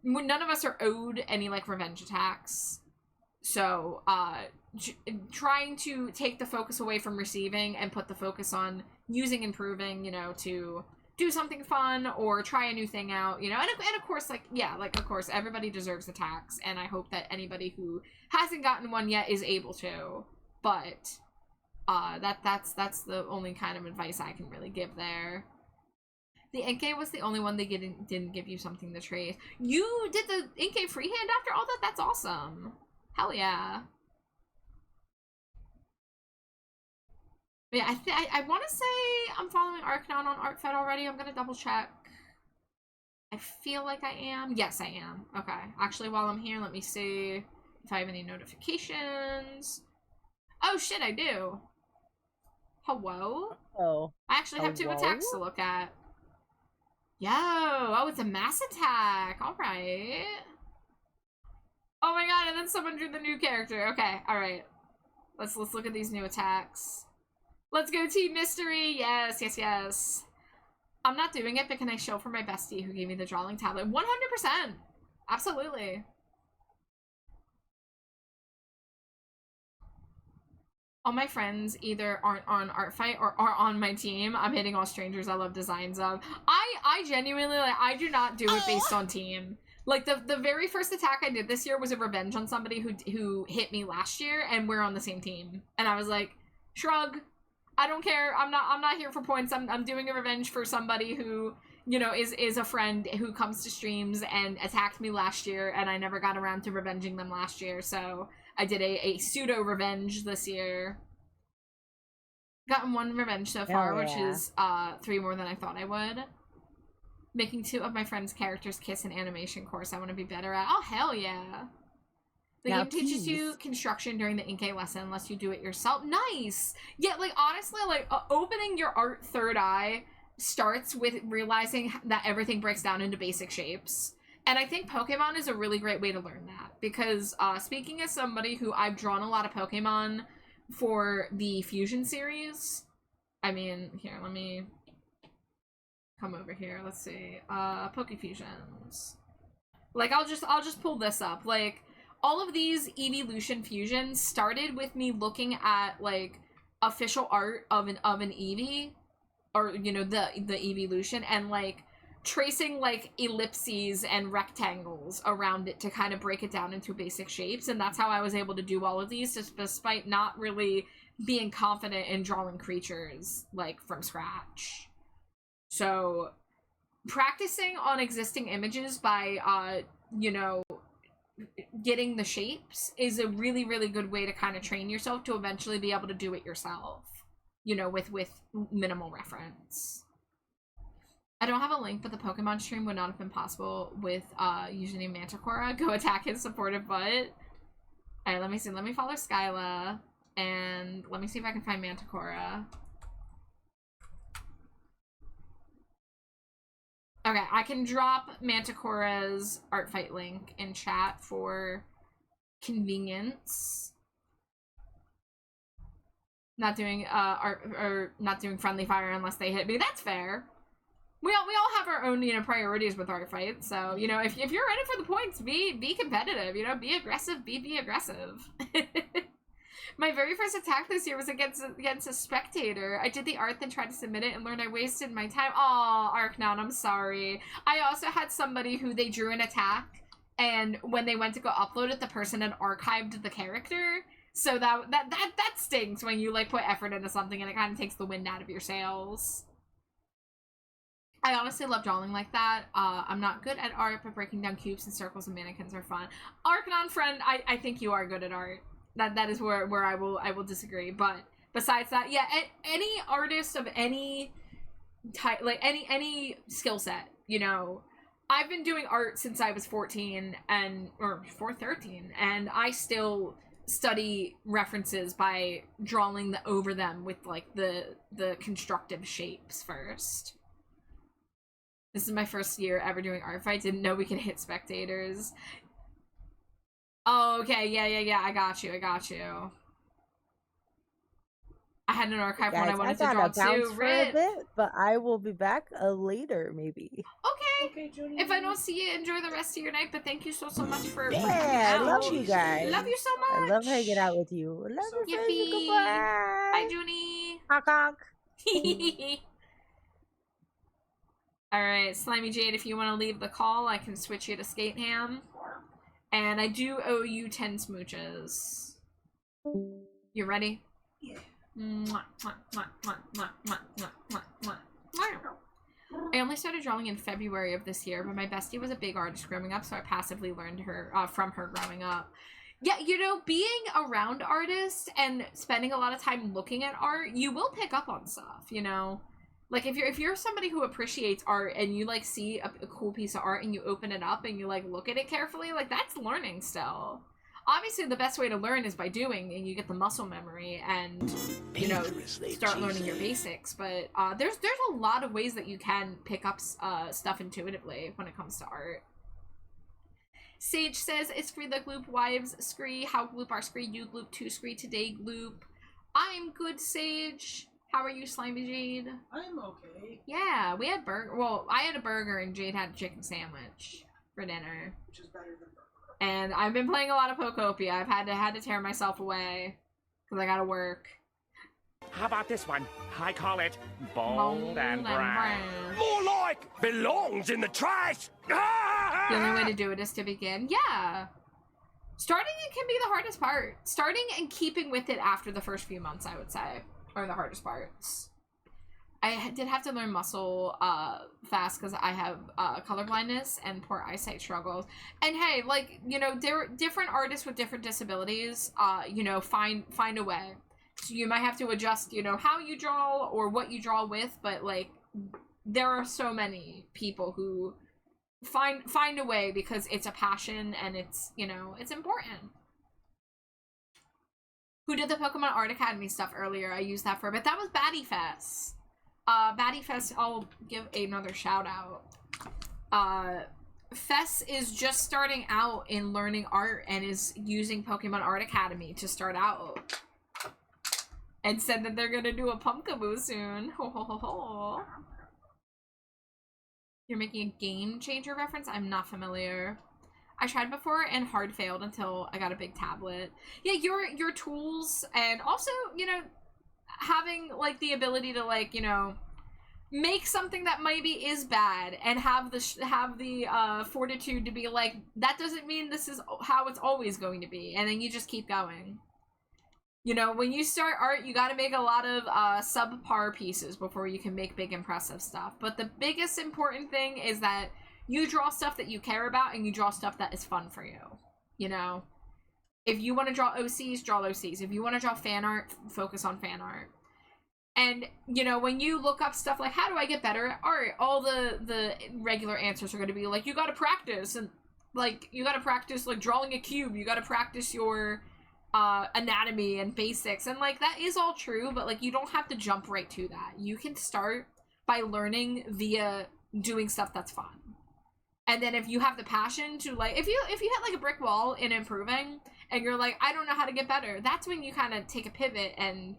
none of us are owed any, like, revenge attacks. So, trying to take the focus away from receiving and put the focus on using and proving, you know, to do something fun or try a new thing out, you know, and of course, like, yeah, like, of course, everybody deserves attacks, and I hope that anybody who hasn't gotten one yet is able to, but, that's the only kind of advice I can really give there. The Inkay was the only one they didn't give you something to trade. You did the Inkay freehand after all that? That's awesome. Hell yeah. Yeah, I want to say I'm following Arcnon on ArtFed already. I'm gonna double check. I feel like I am. Yes, I am. Okay. Actually, while I'm here, let me see if I have any notifications. Oh shit, I do. Hello? Oh. I actually have 2 attacks to look at. Yo, oh, it's a mass attack. All right. Oh my god, and then someone drew the new character. Okay, all right. Let's look at these new attacks. Let's go Team Mystery. Yes, yes, yes. I'm not doing it, but can I show for my bestie who gave me the drawing tablet? 100%. Absolutely. All my friends either aren't on art fight or are on my team. I'm hitting all strangers I love designs of. I genuinely, like, I do not do it based on team. Like, the very first attack I did this year was a revenge on somebody who hit me last year, and we're on the same team. And I was like, shrug. I don't care. I'm not here for points. I'm doing a revenge for somebody who, you know, is a friend who comes to streams and attacked me last year, and I never got around to revenging them last year, so I did a pseudo revenge this year. Gotten 1 revenge so far, which is 3 more than I thought I would. Making 2 of my friends' characters kiss an animation course I want to be better at. Oh, hell yeah. The game teaches you construction during the Inkay lesson unless you do it yourself. Nice! Yeah, like, honestly, like, opening your art third eye starts with realizing that everything breaks down into basic shapes. And I think Pokemon is a really great way to learn that. Because, speaking as somebody who I've drawn a lot of Pokemon for the Fusion series, I mean, here, let me come over here. Let's see. Pokefusions. Like, I'll just pull this up. Like, all of these Eeveelution fusions started with me looking at, like, official art of an Eevee, or, you know, the Eeveelution, and, like, tracing, like, ellipses and rectangles around it to kind of break it down into basic shapes, and that's how I was able to do all of these, just despite not really being confident in drawing creatures, like, from scratch. So, practicing on existing images by, you know, getting the shapes is a really, really good way to kind of train yourself to eventually be able to do it yourself, you know, with minimal reference. I don't have a link, but the Pokemon stream would not have been possible with username Manticora. Go attack his supportive butt. Alright, let me see. Let me follow Skyla, and let me see if I can find Manticora. Okay, I can drop Manticora's art fight link in chat for convenience. Not doing art, or not doing friendly fire unless they hit me. That's fair. We all have our own, you know, priorities with art fights. So, you know, if you're in it for the points, be competitive. You know, be aggressive. Be aggressive. My very first attack this year was against a spectator. I did the art, then tried to submit it, and learned I wasted my time. Aw, Arknown, I'm sorry. I also had somebody who they drew an attack, and when they went to go upload it, the person had archived the character. So that stings when you, like, put effort into something and it kind of takes the wind out of your sails. I honestly love drawing like that. I'm not good at art, but breaking down cubes and circles and mannequins are fun. Arknown friend, I think you are good at art. That is where I will disagree. But besides that, yeah, any artist of any type, like any skill set, you know, I've been doing art since I was 14 or 13, and I still study references by drawing over them with, like, the constructive shapes first. This is my first year ever doing art fights. Didn't know we could hit spectators. Oh, okay, yeah, I got you. I had an archive one I wanted to draw too. For a bit, but I will be back later, maybe. Okay, Judy. If I don't see you, enjoy the rest of your night, but thank you so much for I love you guys. Love you so much. I love hanging out with you. Love you, Fizzy. Goodbye. Bye, Junie. Honk, honk. Alright, Slimy Jade, if you want to leave the call, I can switch you to Skateham. And I do owe you 10 smooches. You ready? Yeah. I only started drawing in February of this year, but my bestie was a big artist growing up, so I passively learned from her growing up. Yeah, you know, being around artists and spending a lot of time looking at art, you will pick up on stuff, you know? Like, if you're somebody who appreciates art and you, like, see a cool piece of art and you open it up and you, like, look at it carefully, like, that's learning still. Obviously, the best way to learn is by doing, and you get the muscle memory and, you know, start learning your basics. But there's a lot of ways that you can pick up stuff intuitively when it comes to art. Sage says, it's free the gloop wives scree. How gloop are scree? You gloop 2 scree today gloop. I'm good, Sage. How are you, Slimy Jade? I'm okay. Yeah, we had burger. Well, I had a burger and Jade had a chicken sandwich for dinner. Which is better than burger. And I've been playing a lot of Pokopia. I've had to tear myself away because I gotta work. How about this one? I call it bold and brown. brown. More like belongs in the trash. The only way to do it is to begin. Yeah. Starting it can be the hardest part. Starting and keeping with it after the first few months, I would say. are the hardest parts. I did have to learn muscle fast because I have color blindness and poor eyesight struggles. And hey, like, you know, there are different artists with different disabilities, you know, find a way. So you might have to adjust, you know, how you draw or what you draw with, but like there are so many people who find a way because it's a passion and it's, you know, it's important. Who did the Pokemon Art Academy stuff earlier? I used that for a bit. That was Batty Fest. Batty Fest, I'll give another shout out. Fess is just starting out in learning art and is using Pokemon Art Academy to start out. And said that they're gonna do a Pumpkaboo soon. Ho ho ho ho. You're making a Game Changer reference? I'm not familiar. I tried before and hard failed until I got a big tablet. Yeah, your tools and also, you know, having like the ability to like, you know, make something that maybe is bad and have the fortitude to be like, that doesn't mean this is how it's always going to be, and then you just keep going. You know, when you start art, you got to make a lot of subpar pieces before you can make big impressive stuff. But the biggest important thing is that you draw stuff that you care about and you draw stuff that is fun for you. You know, if you want to draw OCs, draw OCs. If you want to draw fan art, focus on fan art. And, you know, when you look up stuff like, how do I get better at art? All the regular answers are going to be like, you got to practice. And, like, you got to practice, like, drawing a cube. You got to practice your anatomy and basics. And, like, that is all true. But, like, you don't have to jump right to that. You can start by learning via doing stuff that's fun. And then if you have the passion to, like, if you hit, like, a brick wall in improving and you're like, I don't know how to get better, that's when you kind of take a pivot and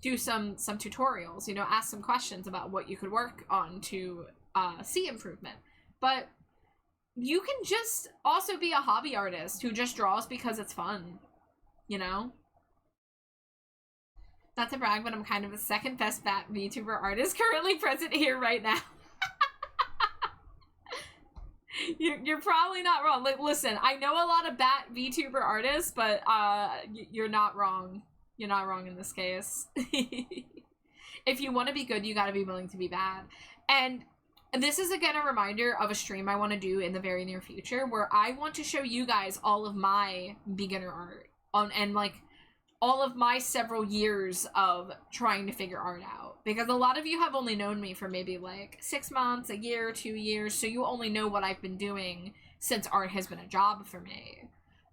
do some tutorials, you know, ask some questions about what you could work on to see improvement. But you can just also be a hobby artist who just draws because it's fun, you know? Not to brag, but I'm kind of the second best Bat VTuber artist currently present here right now. You're probably not wrong. Like, listen, I know a lot of Bat VTuber artists, but you're not wrong. You're not wrong in this case. If you want to be good, you got to be willing to be bad. And this is, again, a reminder of a stream I want to do in the very near future where I want to show you guys all of my beginner art and, like, all of my several years of trying to figure art out. Because a lot of you have only known me for maybe, like, 6 months, a year, 2 years, so you only know what I've been doing since art has been a job for me.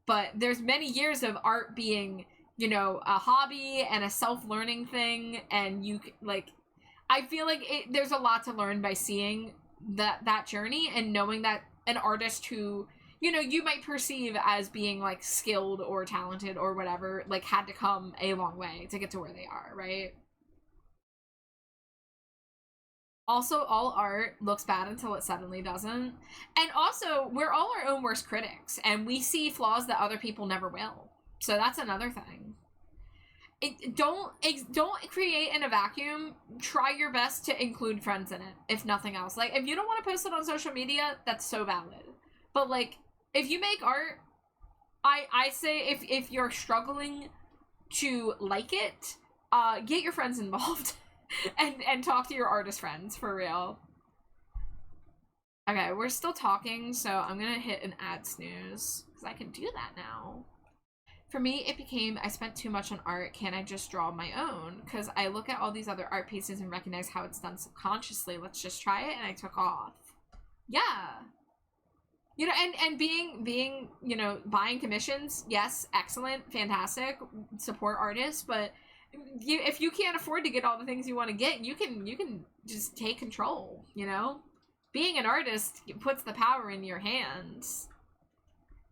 But there's many years of art being, you know, a hobby and a self-learning thing, and you, like, I feel like there's a lot to learn by seeing that journey and knowing that an artist who, you know, you might perceive as being, like, skilled or talented or whatever, like, had to come a long way to get to where they are, right? Also, all art looks bad until it suddenly doesn't. And also, we're all our own worst critics, and we see flaws that other people never will. So that's another thing. Don't create in a vacuum. Try your best to include friends in it, if nothing else. Like, if you don't want to post it on social media, that's so valid. But, like, if you make art, I say if you're struggling to like it, get your friends involved and talk to your artist friends, for real. Okay, we're still talking, so I'm gonna hit an ad snooze, because I can do that now. For me, it became, I spent too much on art, can't I just draw my own? Because I look at all these other art pieces and recognize how it's done subconsciously. Let's just try it, and I took off. Yeah. You know, and being, you know, buying commissions, yes, excellent, fantastic, support artists, but if you can't afford to get all the things you want to get, you can just take control, you know? Being an artist puts the power in your hands.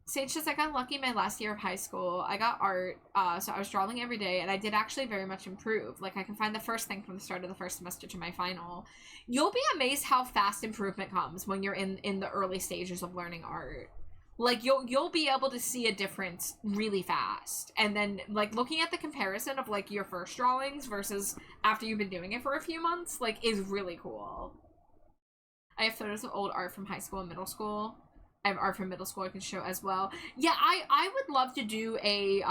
Sage says, I got lucky my last year of high school. I got art, so I was drawing every day, and I did actually very much improve. Like, I can find the first thing from the start of the first semester to my final. You'll be amazed how fast improvement comes when you're in the early stages of learning art. Like, you'll be able to see a difference really fast. And then, like, looking at the comparison of, like, your first drawings versus after you've been doing it for a few months, like, is really cool. I have photos of old art from high school and middle school. I have art from middle school I can show as well. Yeah, I would love to do a,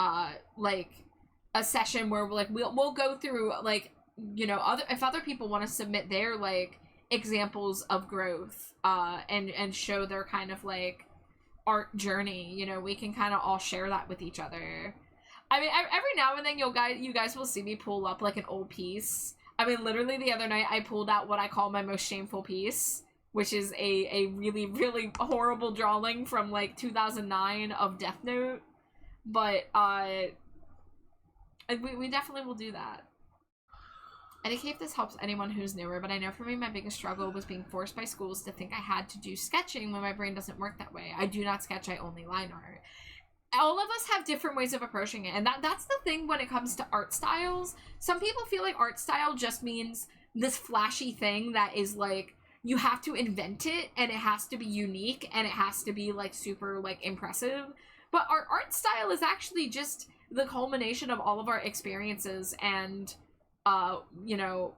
like, a session where we'll go through like, you know, if other people want to submit their like examples of growth and show their kind of like art journey, you know, we can kind of all share that with each other. I mean, every now and then you guys will see me pull up like an old piece. I mean, literally the other night I pulled out what I call my most shameful piece, which is a really, really horrible drawing from like 2009 of Death Note. But we definitely will do that. And if this helps anyone who's newer, but I know for me my biggest struggle was being forced by schools to think I had to do sketching when my brain doesn't work that way. I do not sketch, I only line art. All of us have different ways of approaching it, and that's the thing when it comes to art styles. Some people feel like art style just means this flashy thing that is like, you have to invent it, and it has to be unique, and it has to be like super like impressive. But our art style is actually just the culmination of all of our experiences and you know,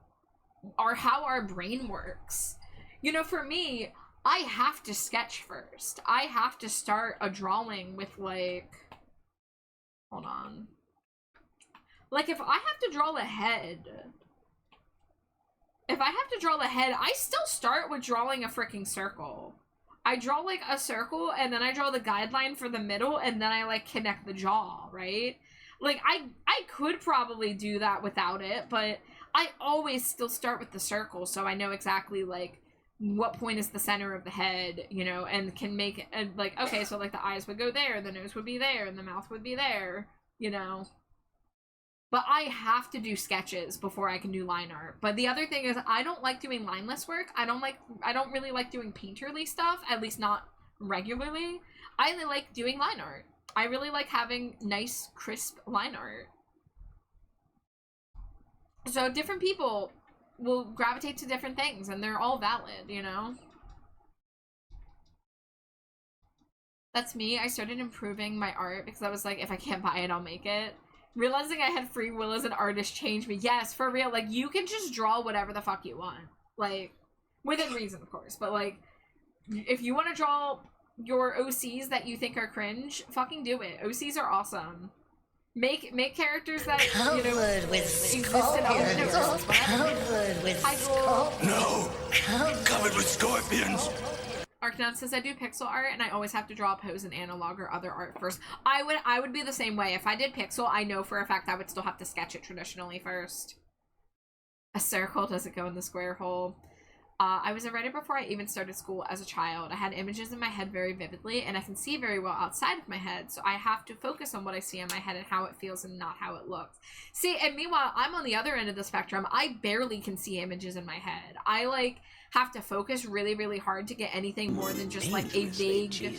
how our brain works. You know, for me, I have to sketch first. I have to start a drawing with like, hold on. Like if I have to draw a head, I still start with drawing a freaking circle. I draw like a circle and then I draw the guideline for the middle and then I like connect the jaw, right? Like I could probably do that without it, but I always still start with the circle so I know exactly like what point is the center of the head, you know, and can make it like, okay, so like the eyes would go there, the nose would be there, and the mouth would be there, you know. But I have to do sketches before I can do line art. But the other thing is I don't like doing lineless work. I don't really like doing painterly stuff, at least not regularly. I only like doing line art. I really like having nice, crisp line art. So different people will gravitate to different things, and they're all valid, you know? That's me. I started improving my art because I was like, if I can't buy it, I'll make it. Realizing I had free will as an artist changed me. Yes, for real. Like, you can just draw whatever the fuck you want. Like, within reason, of course. But, like, if you want to draw your OCs that you think are cringe, fucking do it. OCs are awesome. Make characters that, you know, exist in other universes. Covered with scorpions. No! Covered with scorpions! Arknaut says I do pixel art and I always have to draw a pose in analog or other art first. I would be the same way. If I did pixel, I know for a fact I would still have to sketch it traditionally first. A circle doesn't go in the square hole. I was a writer before I even started school as a child. I had images in my head very vividly, and I can see very well outside of my head, so I have to focus on what I see in my head and how it feels and not how it looks. See, and meanwhile, I'm on the other end of the spectrum. I barely can see images in my head. I, like, have to focus really, really hard to get anything more than just, like, a vague,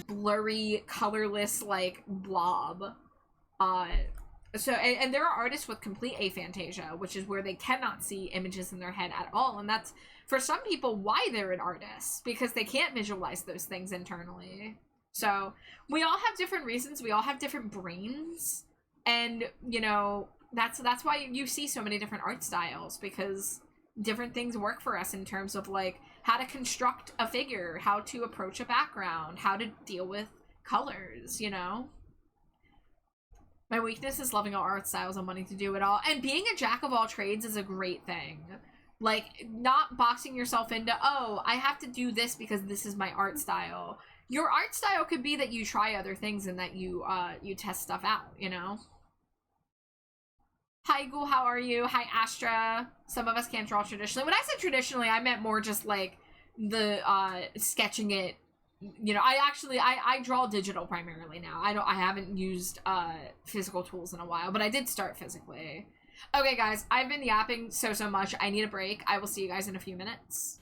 blurry, colorless, like, blob. So, and there are artists with complete aphantasia, which is where they cannot see images in their head at all, and that's, for some people, why they're an artist, because they can't visualize those things internally. So, we all have different reasons, we all have different brains, and, you know, that's why you see so many different art styles, because different things work for us in terms of, like, how to construct a figure, how to approach a background, how to deal with colors, you know? My weakness is loving all art styles and wanting to do it all. And being a jack of all trades is a great thing. Like, not boxing yourself into, oh, I have to do this because this is my art style. Your art style could be that you try other things and that you test stuff out, you know? Hi, Ghoul, how are you? Hi, Astra. Some of us can't draw traditionally. When I said traditionally, I meant more just, like, the, sketching it. You know, I draw digital primarily now. I haven't used physical tools in a while, but I did start physically. Okay, guys, I've been yapping so much. I need a break. I will see you guys in a few minutes.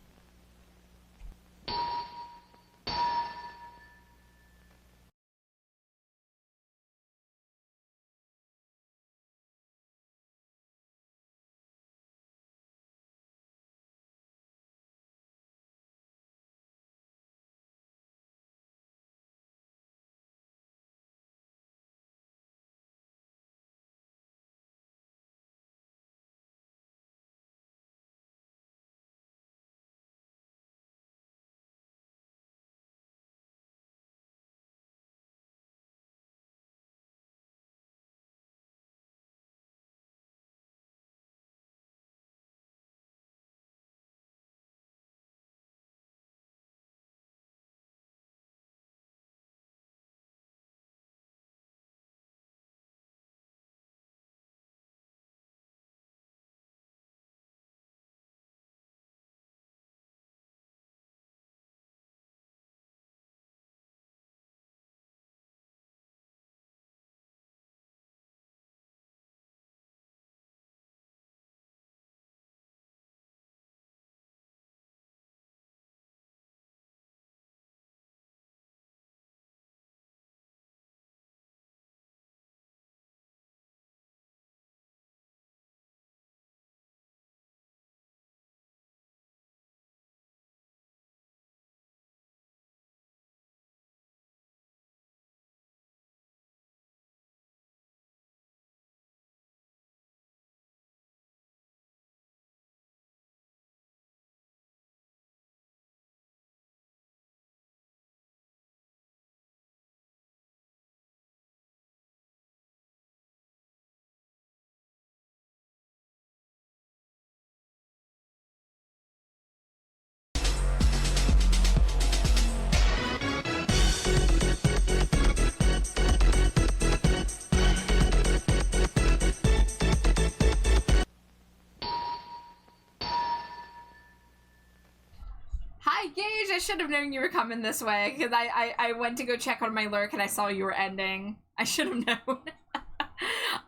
Hi, Gage! I should have known you were coming this way, because I went to go check on my lurk and I saw you were ending. I should have known.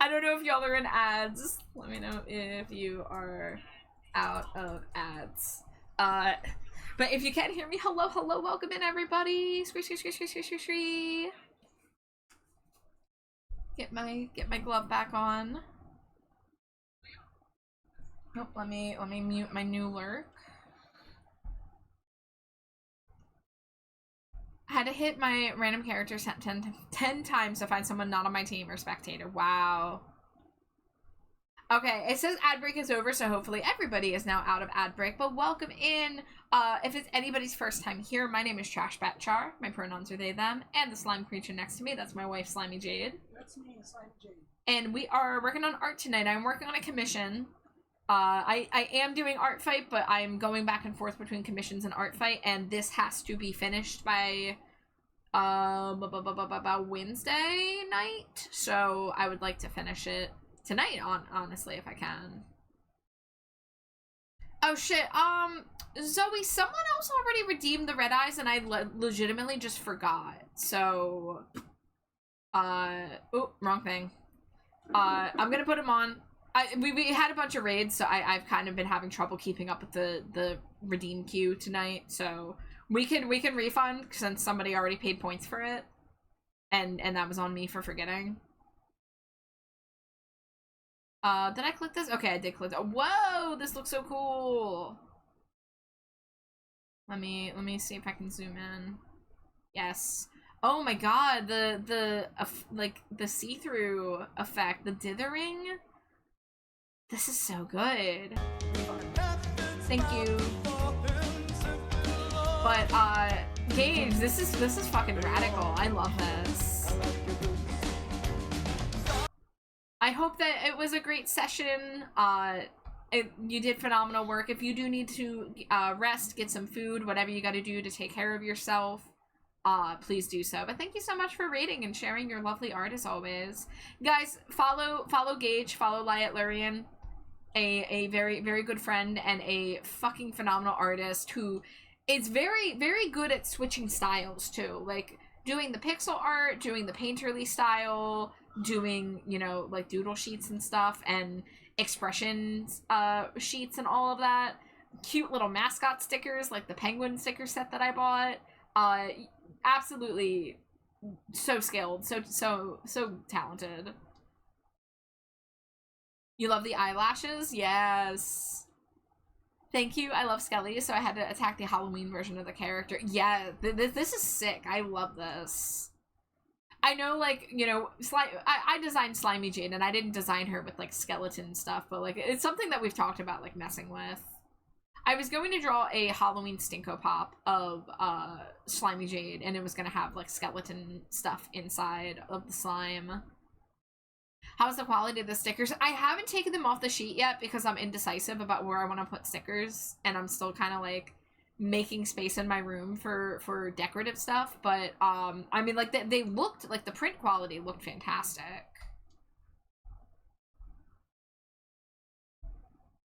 I don't know if y'all are in ads. Let me know if you are out of ads. But if you can't hear me, hello, hello, welcome in, everybody! Scree. Get my glove back on. Nope, let me mute my new lurk. I had to hit my random character 10 times to find someone not on my team or spectator. Wow. Okay, it says ad break is over, so hopefully everybody is now out of ad break, but welcome in. If it's anybody's first time here, my name is Trashbatchar. My pronouns are they, them, and the slime creature next to me, that's my wife, Slimy Jade. That's me, Slimy Jade. And we are working on art tonight. I'm working on a commission. I am doing art fight, but I'm going back and forth between commissions and art fight, and this has to be finished by about Wednesday night. So I would like to finish it tonight, honestly, if I can. Oh shit, Zoe, someone else already redeemed the red eyes and I legitimately just forgot. So oh, wrong thing. I'm gonna put him on. We had a bunch of raids, so I've kind of been having trouble keeping up with the redeem queue tonight, so we can refund since somebody already paid points for it. And that was on me for forgetting. Did I click this? Okay, I did click it. Whoa, this looks so cool. Let me see if I can zoom in. Yes. Oh my god, the see-through effect, the dithering. This is so good. Thank you. But Gage, this is fucking radical. I love this. I hope that it was a great session. You did phenomenal work. If you do need to rest, get some food, whatever you got to do to take care of yourself, please do so. But thank you so much for rating and sharing your lovely art as always. Guys, follow Gage, follow Lyat Lurian, a very, very good friend and a fucking phenomenal artist who is very, very good at switching styles too. Like doing the pixel art, doing the painterly style, doing, you know, like doodle sheets and stuff, and expressions sheets and all of that. Cute little mascot stickers like the penguin sticker set that I bought. Absolutely so skilled, so talented. You love the eyelashes? Yes. Thank you. I love Skelly, so I had to attack the Halloween version of the character. Yeah, this is sick. I love this. I know, like, you know, I designed Slimy Jade, and I didn't design her with, like, skeleton stuff, but, like, it's something that we've talked about, like, messing with. I was going to draw a Halloween Stinko Pop of Slimy Jade, and it was going to have, like, skeleton stuff inside of the slime. How's the quality of the stickers? I haven't taken them off the sheet yet because I'm indecisive about where I want to put stickers, and I'm still kind of, like, making space in my room for decorative stuff, but I mean, like, they looked, like, the print quality looked fantastic.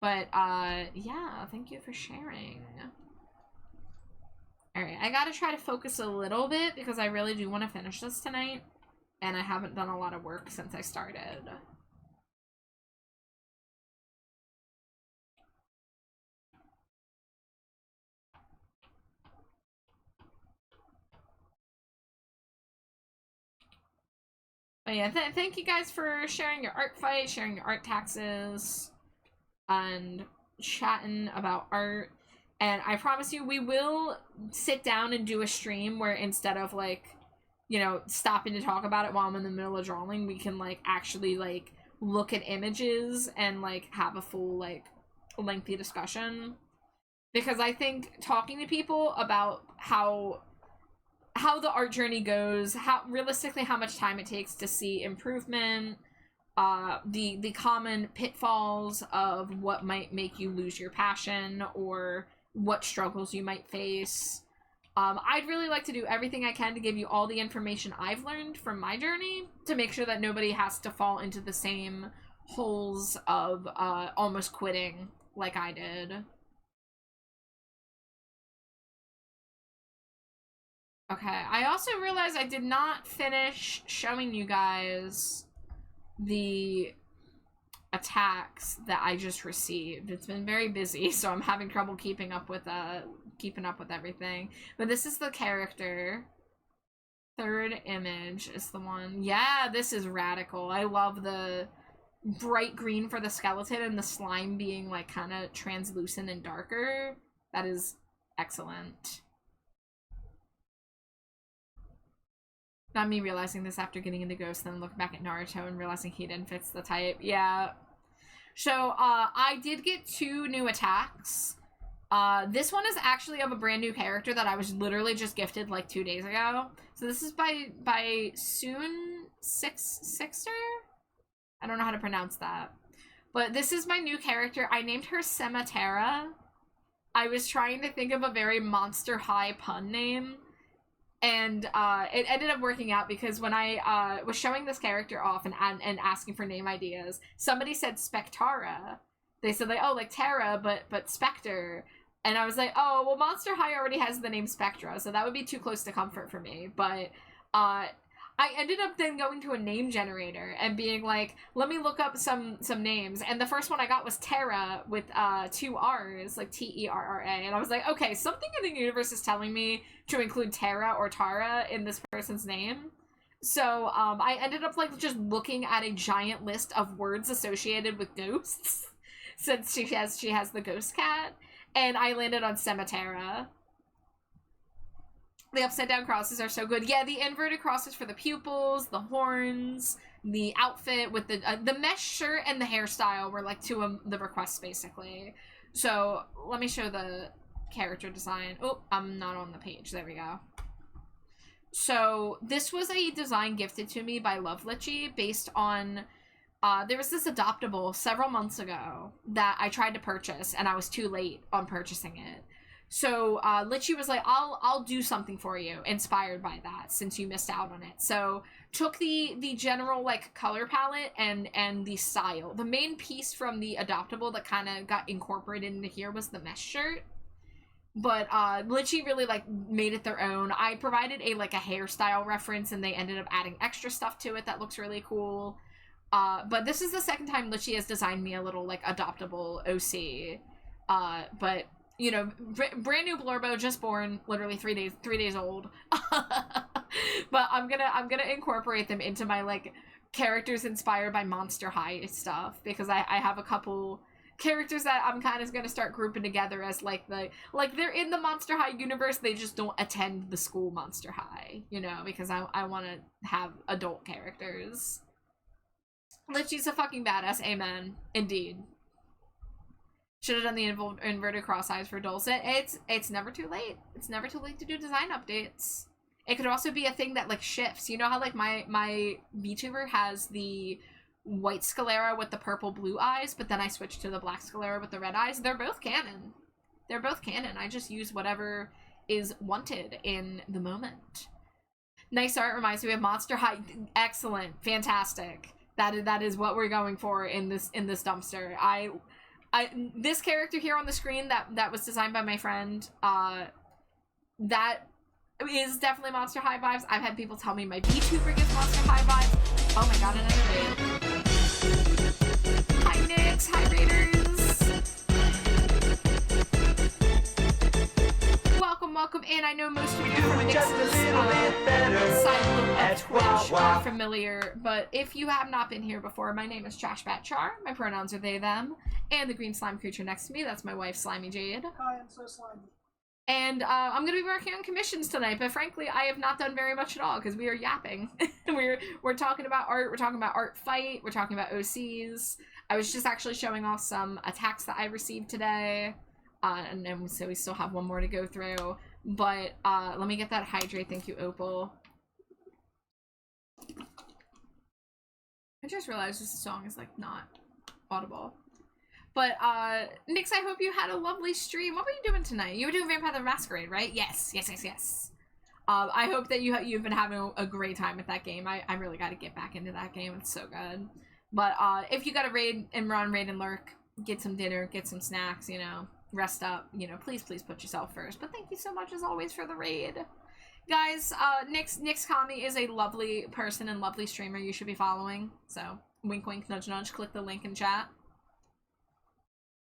But yeah, thank you for sharing. All right, I gotta try to focus a little bit because I really do want to finish this tonight, and I haven't done a lot of work since I started. But yeah, thank you guys for sharing your art fight, sharing your art taxes, and chatting about art. And I promise you, we will sit down and do a stream where instead of, like, you know, stopping to talk about it while I'm in the middle of drawing, we can, like, actually, like, look at images and, like, have a full, like, lengthy discussion. Because I think talking to people about how the art journey goes, how realistically how much time it takes to see improvement, the common pitfalls of what might make you lose your passion or what struggles you might face. I'd really like to do everything I can to give you all the information I've learned from my journey to make sure that nobody has to fall into the same holes of almost quitting like I did. Okay, I also realized I did not finish showing you guys the attacks that I just received. It's been very busy, so I'm having trouble keeping up with everything. But this is the character. Third image is the one. Yeah, this is radical. I love the bright green for the skeleton and the slime being like kind of translucent and darker. That is excellent. Not me realizing this after getting into Ghost, then look back at Naruto and realizing Hiden fits the type. Yeah. So, I did get 2 new attacks. This one is actually of a brand new character that I was literally just gifted like 2 days ago. So this is by Soon Sixter? I don't know how to pronounce that. But this is my new character. I named her Sematera. I was trying to think of a very Monster High pun name. And it ended up working out because when I was showing this character off and asking for name ideas, somebody said Spectara. They said like, oh, like Terra, but Spectre. And I was like, oh, well, Monster High already has the name Spectra, so that would be too close to comfort for me. But I ended up then going to a name generator and being like, let me look up some names. And the first one I got was Terra with 2 R's, like Terra. And I was like, okay, something in the universe is telling me to include Terra or Tara in this person's name. So I ended up like just looking at a giant list of words associated with ghosts since she has the ghost cat. And I landed on Sematera. The upside down crosses are so good. Yeah, the inverted crosses for the pupils, the horns, the outfit with the mesh shirt and the hairstyle were like 2 of the requests basically. So let me show the character design. Oh, I'm not on the page. There we go. So this was a design gifted to me by Love Litchi based on there was this adoptable several months ago that I tried to purchase and I was too late on purchasing it. So Litchi was like, I'll do something for you inspired by that since you missed out on it. So took the general like color palette and the style. The main piece from the adoptable that kind of got incorporated into here was the mesh shirt. But Litchi really like made it their own. I provided a hairstyle reference and they ended up adding extra stuff to it that looks really cool. But this is the second time Litchi has designed me a little like adoptable OC. But you know, brand new Blorbo, just born, literally 3 days old. But I'm gonna incorporate them into my like characters inspired by Monster High stuff because I have a couple characters that I'm kind of gonna start grouping together as like they're in the Monster High universe, they just don't attend the school Monster High, you know, because I want to have adult characters. Litchi's a fucking badass, amen. Indeed. Should have done the inverted cross eyes for Dulcet. It's never too late. It's never too late to do design updates. It could also be a thing that like shifts. You know how like my VTuber has the white sclera with the purple blue eyes, but then I switched to the black sclera with the red eyes? They're both canon. They're both canon. I just use whatever is wanted in the moment. Nice art, reminds me of Monster High. Excellent. Fantastic. That is what we're going for in this dumpster. This character here on the screen that was designed by my friend, that is definitely Monster High vibes. I've had people tell me my VTuber gives Monster High vibes. Oh my god, another raid. Hi Nyx, hi Raiders. Welcome in. I know most of you from Nyx's side loop of Twitch are familiar, but if you have not been here before, my name is Trashbat Char. My pronouns are they, them. And the green slime creature next to me, that's my wife, Slimy Jade. Hi, I'm so slimy. And I'm going to be working on commissions tonight, but frankly, I have not done very much at all because we are yapping. we're talking about art, we're talking about art fight, we're talking about OCs. I was just actually showing off some attacks that I received today, and then so we still have one more to go through. But let me get that hydrate. Thank you, Opal. I just realized this song is like not audible. But Nyx, I hope you had a lovely stream. What were you doing tonight? You were doing Vampire the Masquerade, right? Yes. I hope that you've been having a great time with that game. I really got to get back into that game. It's so good. But if you got to raid and run, raid and lurk, get some dinner, get some snacks, you know, rest up, you know, please put yourself first. But thank you so much as always for the raid. Guys, Nyx Kami is a lovely person and lovely streamer you should be following. So, wink wink, nudge nudge, click the link in chat.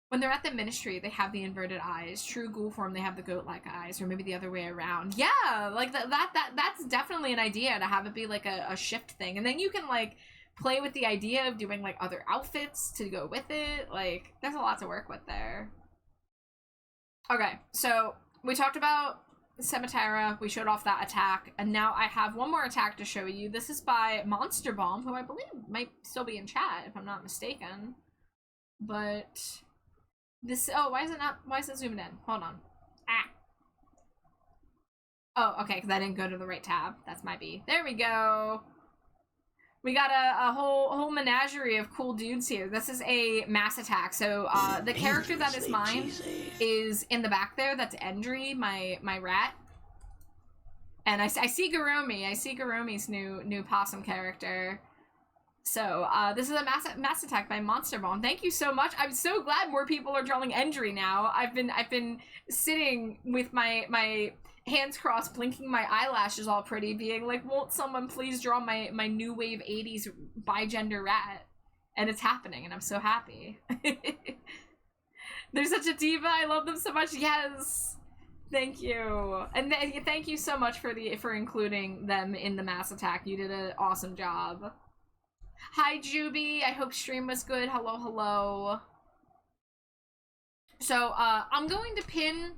When they're at the ministry, they have the inverted eyes. True ghoul form, they have the goat-like eyes, or maybe the other way around. Yeah, like that's definitely an idea, to have it be like a shift thing. And then you can like play with the idea of doing like other outfits to go with it. Like, there's a lot to work with there. Okay, so we talked about Cemeteira, we showed off that attack, and now I have one more attack to show you. This is by Monster Bomb, who I believe might still be in chat, if I'm not mistaken. But this, oh, why is it zoomed in? Hold on. Ah. Oh, okay, because I didn't go to the right tab. That's my B. There we go. We got a whole menagerie of cool dudes here. This is a mass attack. So the character that is mine is in the back there. That's Endry, my rat. And I see Garomi. I see Garomi's new possum character. So this is a mass attack by Monster Bomb. Thank you so much. I'm so glad more people are drawing Endry now. I've been sitting with my hands crossed, blinking my eyelashes all pretty, being like, won't someone please draw my new wave 80s bi-gender rat? And it's happening, and I'm so happy. They're such a diva. I love them so much. Yes. Thank you. And thank you so much for including them in the mass attack. You did an awesome job. Hi, Juby. I hope stream was good. Hello, hello. So, I'm going to pin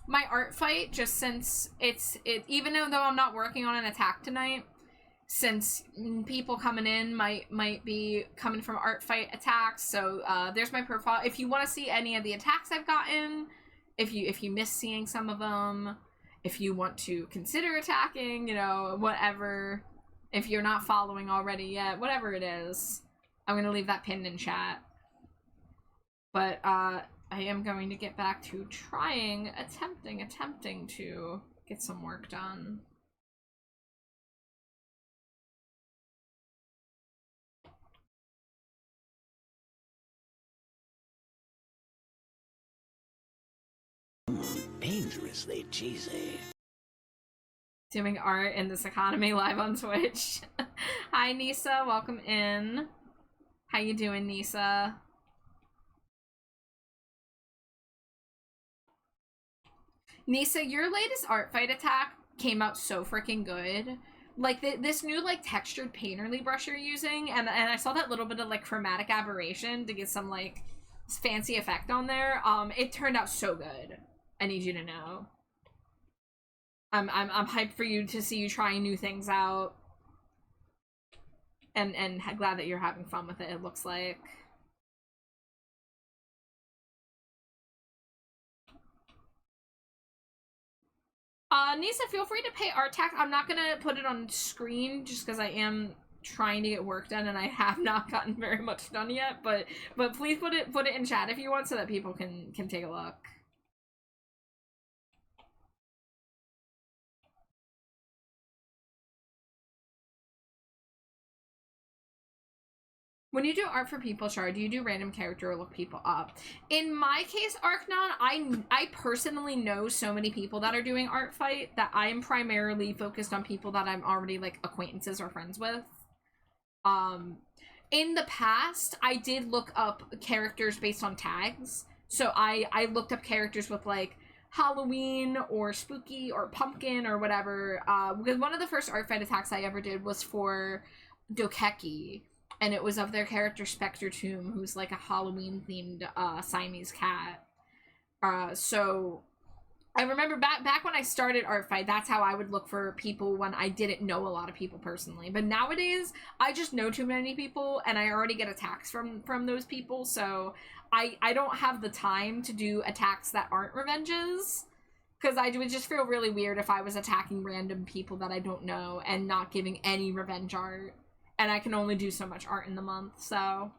my art fight, just since even though I'm not working on an attack tonight, since people coming in might be coming from art fight attacks. So there's my profile. If you want to see any of the attacks I've gotten, if you miss seeing some of them, if you want to consider attacking, you know, whatever, if you're not following already yet, whatever it is, I'm gonna leave that pinned in chat. But I am going to get back to attempting to get some work done. Dangerously cheesy. Doing art in this economy live on Twitch. Hi, Nisa. Welcome in. How you doing, Nisa? Nisa, your latest art fight attack came out so freaking good. Like, this new, like, textured painterly brush you're using, and I saw that little bit of, like, chromatic aberration to get some, like, fancy effect on there. It turned out so good. I need you to know. I'm hyped for you to see you trying new things out. And glad that you're having fun with it, it looks like. Nisa, feel free to pay art tax. I'm not gonna put it on screen just because I am trying to get work done and I have not gotten very much done yet. But please put it in chat if you want, so that people can take a look. When you do art for people, Char, do you do random character or look people up? In my case, Arknon, I personally know so many people that are doing art fight that I am primarily focused on people that I'm already, like, acquaintances or friends with. In the past, I did look up characters based on tags. So I looked up characters with, like, Halloween or spooky or pumpkin or whatever. Because one of the first art fight attacks I ever did was for Dokeki. And it was of their character Spectre Tomb, who's like a Halloween-themed Siamese cat. So I remember back when I started art fight, that's how I would look for people when I didn't know a lot of people personally. But nowadays, I just know too many people, and I already get attacks from those people. So I don't have the time to do attacks that aren't revenges. Because I would just feel really weird if I was attacking random people that I don't know and not giving any revenge art. And I can only do so much art in the month, so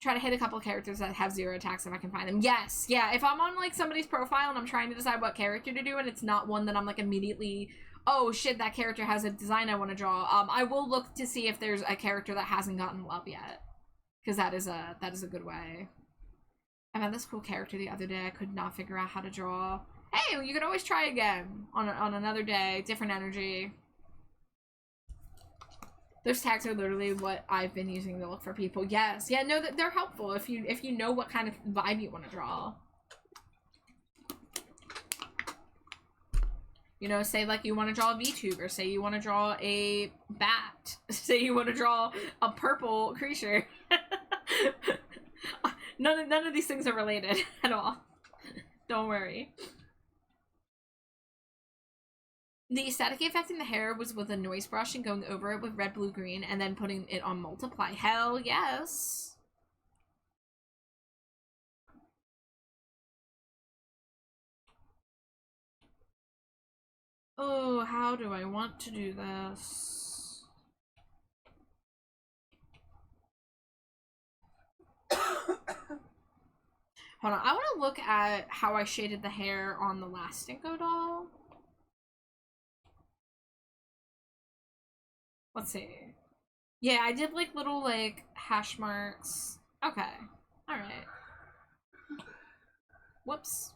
try to hit a couple characters that have 0 attacks if I can find them. Yes, yeah, if I'm on, like, somebody's profile and I'm trying to decide what character to do and it's not one that I'm, like, immediately, oh, shit, that character has a design I want to draw, I will look to see if there's a character that hasn't gotten love yet. Because that is a good way. I found this cool character the other day I could not figure out how to draw. Hey, you could always try again on another day, different energy. Those tags are literally what I've been using to look for people. Yes, yeah, no, they're helpful if you know what kind of vibe you want to draw. You know, say like you want to draw a VTuber, say you want to draw a bat, say you want to draw a purple creature. None of these things are related at all. Don't worry. The static affecting the hair was with a noise brush and going over it with red, blue, green, and then putting it on multiply. Hell yes. Oh, how do I want to do this? Hold on, I want to look at how I shaded the hair on the last Stinko doll. Let's see. Yeah, I did like little like hash marks. Okay. Alright. Whoops.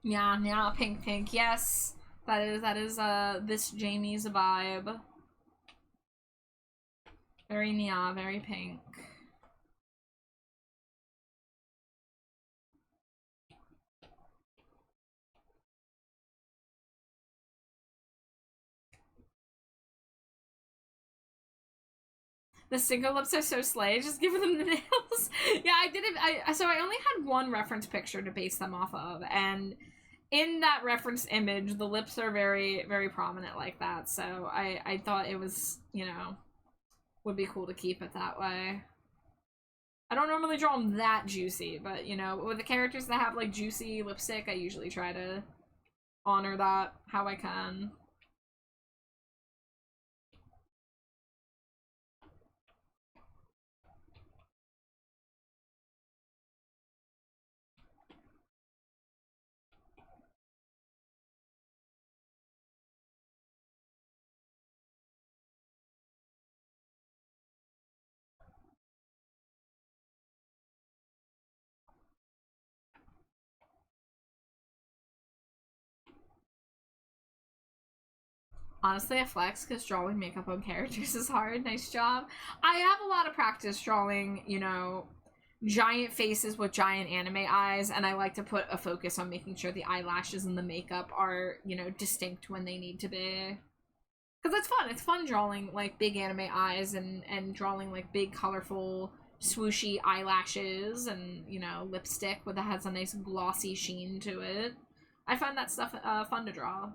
Yeah, pink. Yes. That is this Jamie's vibe. Very Nya, very pink. The single lips are so slay, just give them the nails. Yeah, I did it. So I only had one reference picture to base them off of, and in that reference image, the lips are very, very prominent like that. So I thought it was, you know, would be cool to keep it that way. I don't normally draw them that juicy, but, you know, with the characters that have, like, juicy lipstick, I usually try to honor that how I can. Honestly, a flex, because drawing makeup on characters is hard. Nice job. I have a lot of practice drawing, you know, giant faces with giant anime eyes, and I like to put a focus on making sure the eyelashes and the makeup are, you know, distinct when they need to be. Because it's fun. It's fun drawing, like, big anime eyes and drawing, like, big, colorful, swooshy eyelashes and, you know, lipstick that has a nice glossy sheen to it. I find that stuff fun to draw.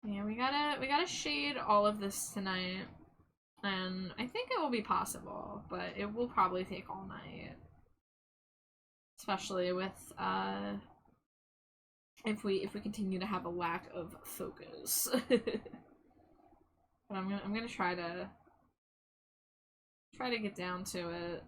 Yeah, we gotta shade all of this tonight. And I think it will be possible, but it will probably take all night. Especially with if we continue to have a lack of focus. But I'm gonna try to get down to it.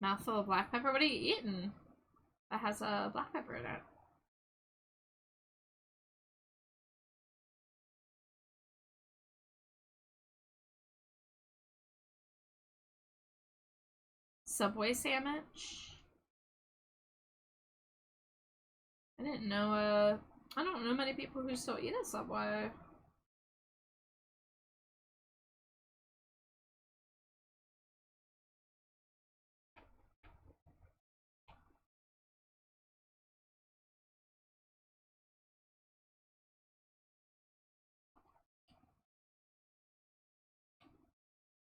Mouthful of black pepper. What are you eating? That has a black pepper in it. Subway sandwich. I didn't know, I don't know many people who still eat at Subway.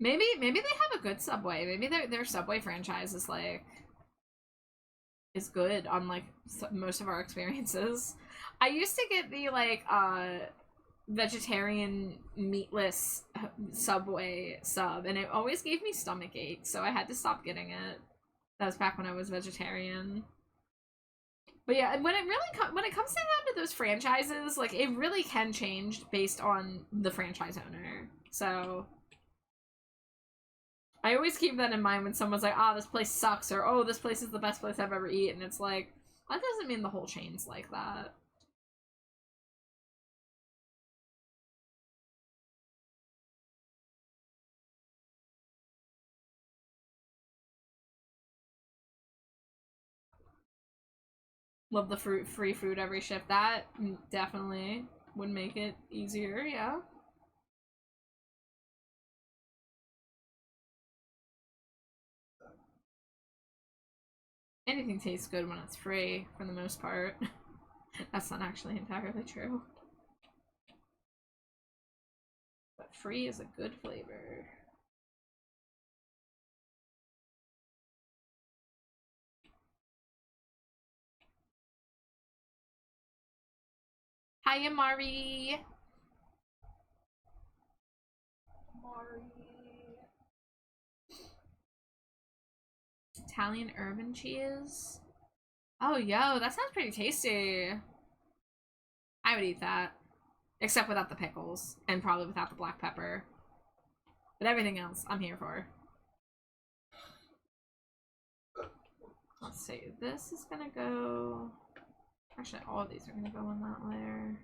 Maybe they have a good Subway. Maybe their Subway franchise is like is good on like most of our experiences. I used to get the like vegetarian meatless Subway sub, and it always gave me stomach ache, so I had to stop getting it. That was back when I was vegetarian. But yeah, when it comes down to those franchises, like it really can change based on the franchise owner. So I always keep that in mind when someone's like, "Ah, this place sucks," or "Oh, this place is the best place I've ever eaten." It's like, that doesn't mean the whole chain's like that. Love the free food every shift. That definitely would make it easier, yeah. Anything tastes good when it's free, for the most part. That's not actually entirely true. But free is a good flavor. Hiya, Mari! Italian urban cheese? Oh, yo, that sounds pretty tasty. I would eat that. Except without the pickles. And probably without the black pepper. But everything else, I'm here for. Let's see. This is gonna go... Actually, all of these are gonna go in that layer.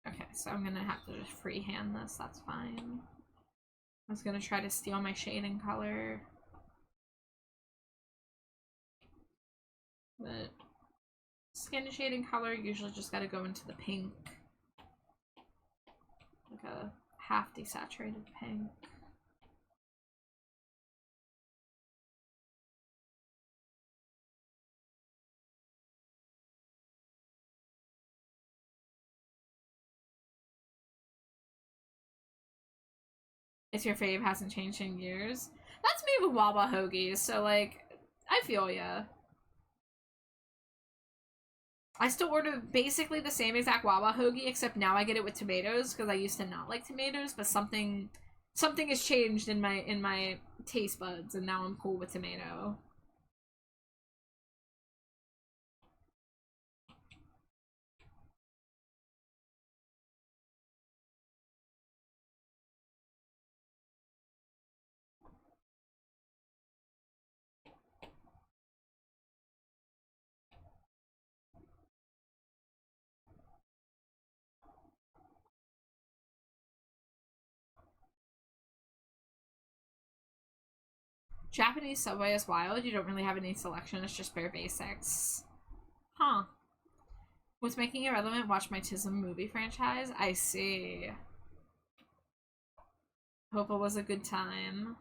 Okay, so I'm gonna have to just freehand this, that's fine. I was gonna try to steal my shading color. But skin shading color usually just gotta go into the pink. Like a half desaturated pink. It's your fave, hasn't changed in years. That's me with Wawa hoagies, so like, I feel ya. I still order basically the same exact Wawa hoagie, except now I get it with tomatoes because I used to not like tomatoes, but something has changed in my taste buds, and now I'm cool with tomato. Japanese Subway is wild. You don't really have any selection. It's just bare basics. Huh. What's making it relevant? Watch my Tism movie franchise. I see. Hope it was a good time.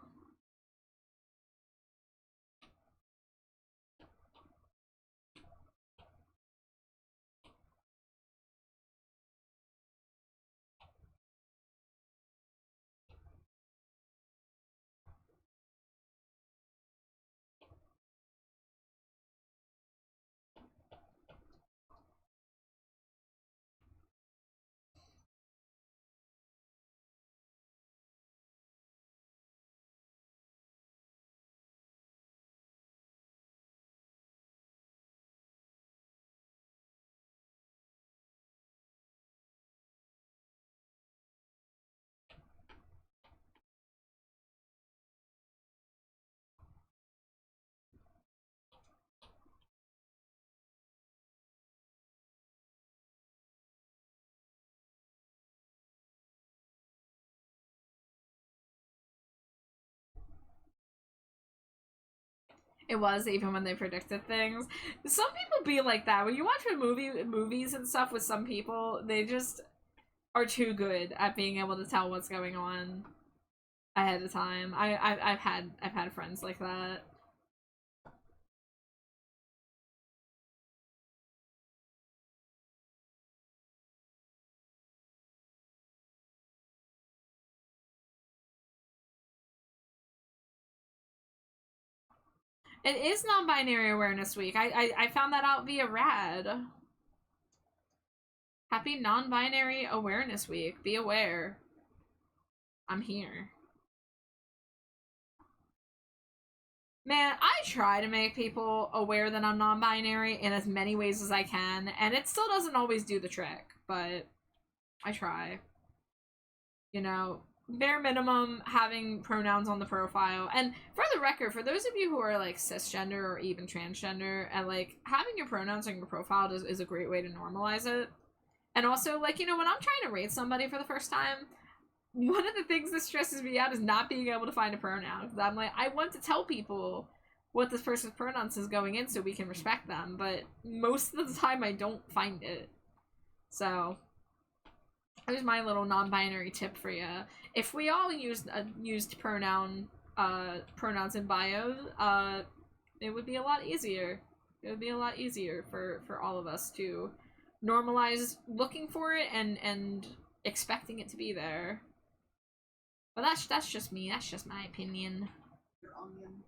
It was, even when they predicted things. Some people be like that. When you watch movies and stuff with some people, they just are too good at being able to tell what's going on ahead of time. I've had friends like that. It is non-binary awareness week. I found that out via Rad. Happy non-binary awareness week. Be aware. I'm here. Man, I try to make people aware that I'm non-binary in as many ways as I can, and it still doesn't always do the trick, but I try. You know, bare minimum, having pronouns on the profile. And for the record, for those of you who are like cisgender or even transgender, and like having your pronouns on your profile is a great way to normalize it. And also, like, you know, when I'm trying to rate somebody for the first time, one of the things that stresses me out is not being able to find a pronoun. Because I'm like, I want to tell people what this person's pronouns is going in so we can respect them, but most of the time I don't find it. So here's my little non-binary tip for you. If we all used pronouns in bios, it would be a lot easier. It would be a lot easier for all of us to normalize looking for it and expecting it to be there. But that's just me. That's just my opinion. Your onion.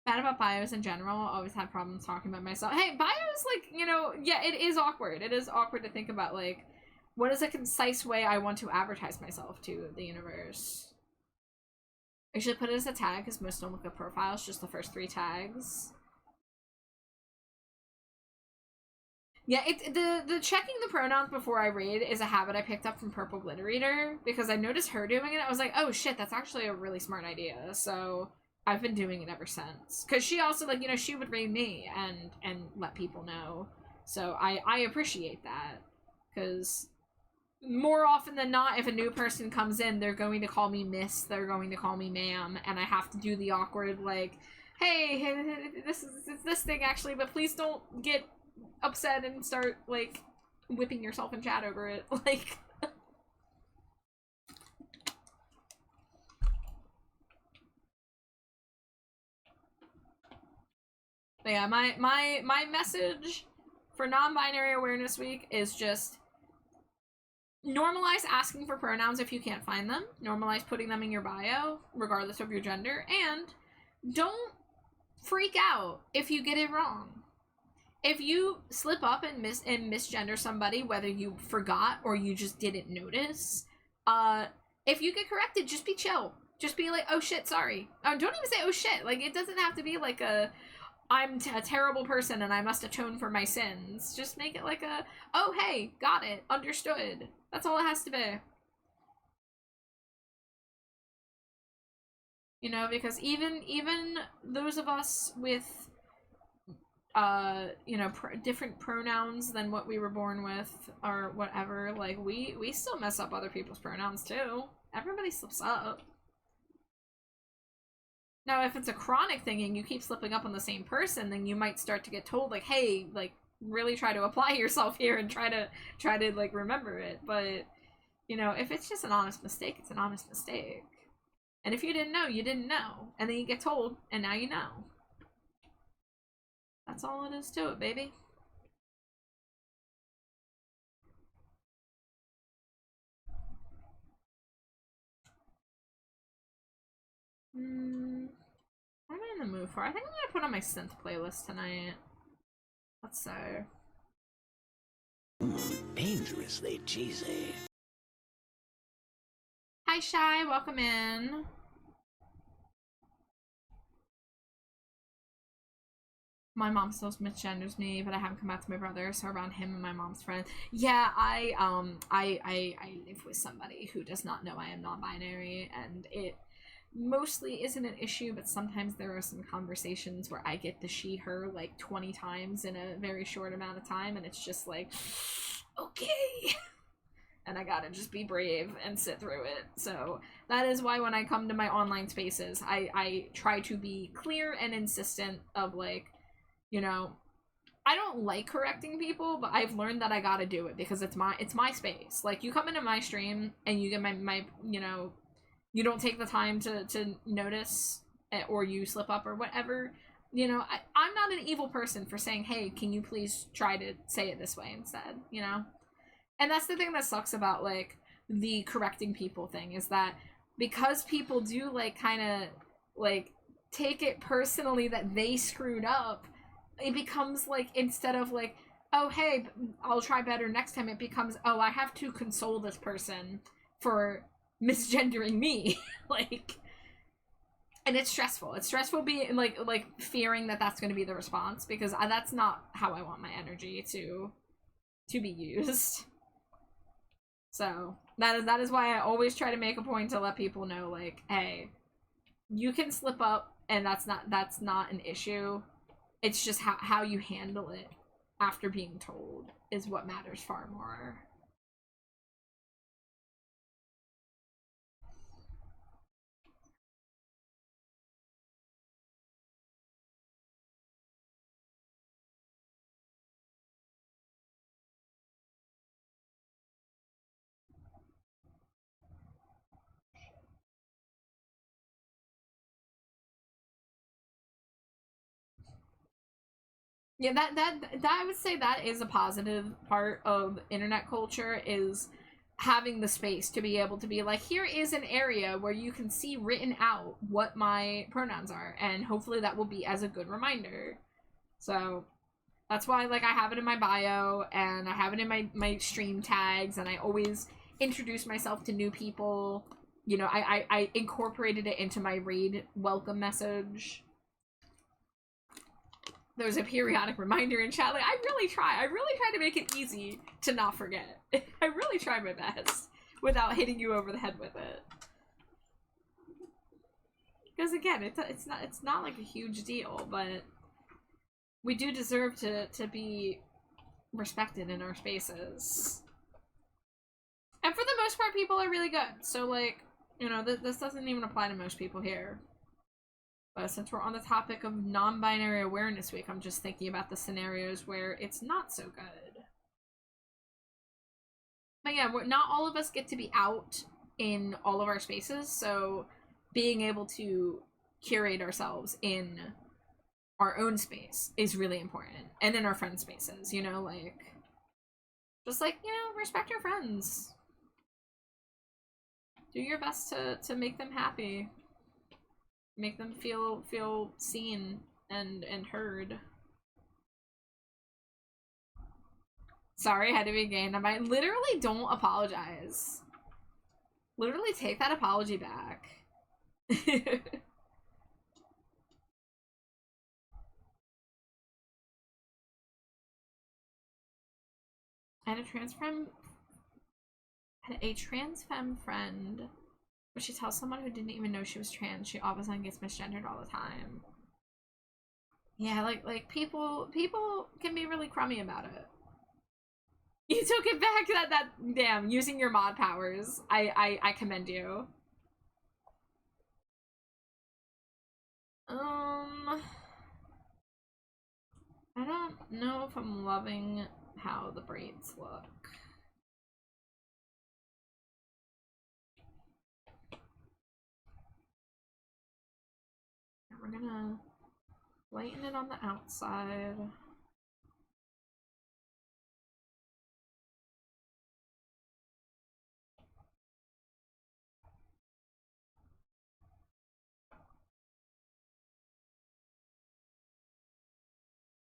Bad about bios in general. Always have problems talking about myself. Hey, bios, like, you know, yeah, it is awkward. It is awkward to think about, like, what is a concise way I want to advertise myself to the universe? I should put it as a tag, because most don't look at profiles, just the first 3 tags. Yeah, the checking the pronouns before I read is a habit I picked up from Purple Glitter Reader, because I noticed her doing it. I was like, oh shit, that's actually a really smart idea. So I've been doing it ever since. Because she also, like, you know, she would read me and let people know. So I appreciate that. Because more often than not, if a new person comes in, they're going to call me miss, they're going to call me ma'am, and I have to do the awkward, like, hey, this is this thing actually, but please don't get upset and start, like, whipping yourself in chat over it. Like, but yeah, my message for non-binary awareness week is just normalize asking for pronouns if you can't find them. Normalize putting them in your bio, regardless of your gender. And don't freak out if you get it wrong. If you slip up and misgender somebody, whether you forgot or you just didn't notice, if you get corrected, just be chill. Just be like, oh shit, sorry. Don't even say oh shit. Like, it doesn't have to be like I'm a terrible person and I must atone for my sins. Just make it like oh hey, got it, understood. That's all it has to be. You know, because even those of us with you know, different pronouns than what we were born with or whatever, like, we still mess up other people's pronouns too. Everybody slips up. Now, if it's a chronic thing and you keep slipping up on the same person, then you might start to get told, like, hey, like, really try to apply yourself here and try to like, remember it. But, you know, if it's just an honest mistake, it's an honest mistake. And if you didn't know, you didn't know. And then you get told, and now you know. That's all it is to it, baby. What am I in the mood for? I think I'm gonna put on my synth playlist tonight. Let's see. Dangerously cheesy. Hi, Shy. Welcome in. My mom still misgenders me, but I haven't come back to my brother, so around him and my mom's friends. Yeah, I live with somebody who does not know I am non-binary, and it mostly isn't an issue, but sometimes there are some conversations where I get the she, her like 20 times in a very short amount of time, and it's just like, okay. And I gotta just be brave and sit through it. So that is why when I come to my online spaces, I try to be clear and insistent of, like, you know, I don't like correcting people, but I've learned that I gotta do it because it's my space. Like, you come into my stream and you get my you know, you don't take the time to notice it, or you slip up or whatever. You know, I'm not an evil person for saying, hey, can you please try to say it this way instead, you know? And that's the thing that sucks about, like, the correcting people thing, is that because people do, like, kind of, like, take it personally that they screwed up, it becomes, like, instead of, like, oh, hey, I'll try better next time, it becomes, oh, I have to console this person for misgendering me. Like, and it's stressful. It's stressful being, like fearing that that's going to be the response, because that's not how I want my energy to be used. So that is why I always try to make a point to let people know, like, hey, you can slip up, and that's not an issue. It's just how you handle it after being told is what matters far more. Yeah, that I would say that is a positive part of internet culture, is having the space to be able to be like, here is an area where you can see written out what my pronouns are, and hopefully that will be as a good reminder. So that's why, like, I have it in my bio, and I have it in my stream tags, and I always introduce myself to new people. You know, I incorporated it into my raid welcome message. There's a periodic reminder in chat. Like, I really try to make it easy to not forget. I really try my best without hitting you over the head with it. Because again, it's not like a huge deal, but we do deserve to be respected in our spaces. And for the most part, people are really good. So, like, you know, this doesn't even apply to most people here. But since we're on the topic of non-binary awareness week, I'm just thinking about the scenarios where it's not so good. But yeah, not all of us get to be out in all of our spaces, so being able to curate ourselves in our own space is really important. And in our friend spaces, you know, like, just, like, you know, respect your friends. Do your best to make them happy. Make them feel seen and heard. Sorry, I had to be gay. I literally don't apologize. Literally take that apology back. I had a trans femme friend, but she tells someone who didn't even know she was trans she all of a sudden gets misgendered all the time. Yeah, like people can be really crummy about it. You took it back. That damn, using your mod powers. I commend you. I don't know if I'm loving how the braids look. We're gonna lighten it on the outside.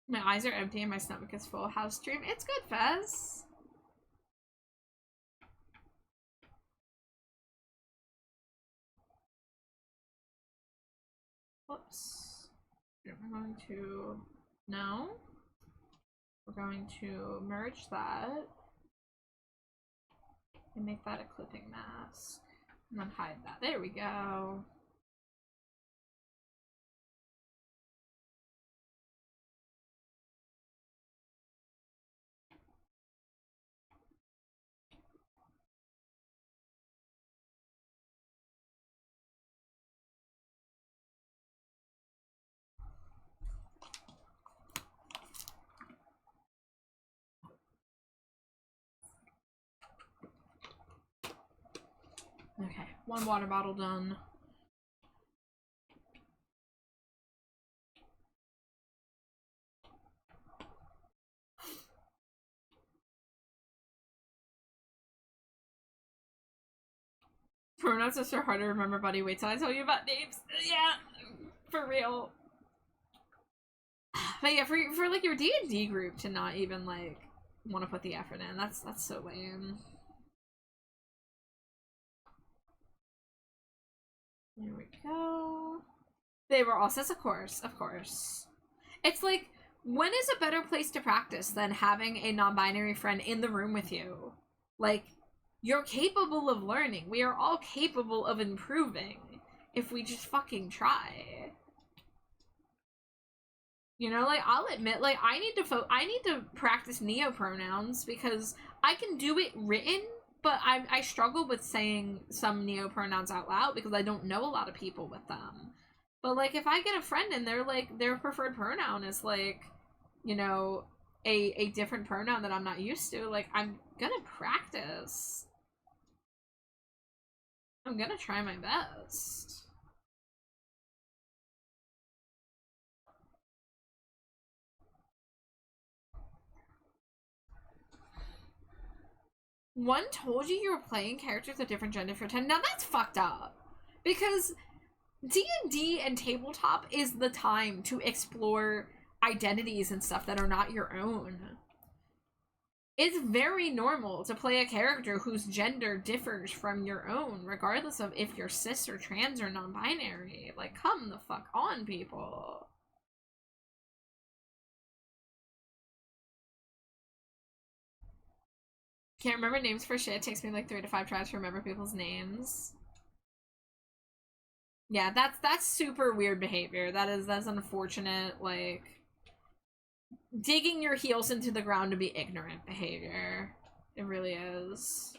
My eyes are empty and my stomach is full. How's stream? It's good, Fez. Whoops. We're going to... No. We're going to merge that. And make that a clipping mask. And then hide that. There we go. One water bottle done. Pronouns are so hard to remember, buddy. Wait till I tell you about names. Yeah, for real. But yeah, for like your D&D group to not even like want to put the effort in, that's so lame. Here we go. They were all sets, of course, of course. It's like, when is a better place to practice than having a non-binary friend in the room with you? Like, you're capable of learning. We are all capable of improving if we just fucking try. You know, like, I'll admit, like, I need to practice neo-pronouns because I can do it written, but I struggle with saying some neo-pronouns out loud because I don't know a lot of people with them. But, like, if I get a friend and they're, like, their preferred pronoun is, like, you know, a different pronoun that I'm not used to, like, I'm gonna practice. I'm gonna try my best. One told you were playing characters of different gender for 10. Now that's fucked up. Because D&D and tabletop is the time to explore identities and stuff that are not your own. It's very normal to play a character whose gender differs from your own, regardless of if you're cis or trans or non-binary. Like, come the fuck on, people. Can't remember names for shit. It takes me like 3 to 5 tries to remember people's names. Yeah, that's super weird behavior. That's unfortunate, like, digging your heels into the ground to be ignorant behavior. It really is.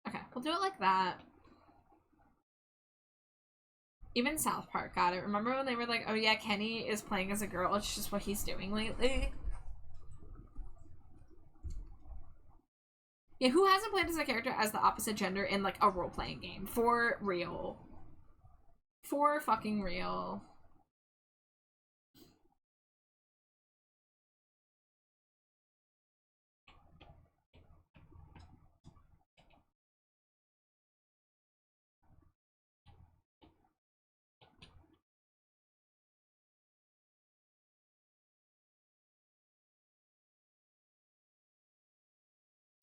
Okay, we'll do it like that. Even South Park got it. Remember when they were like, oh yeah, Kenny is playing as a girl, it's just what he's doing lately? Yeah, who hasn't played as a character as the opposite gender in like a role-playing game? For real. For fucking real.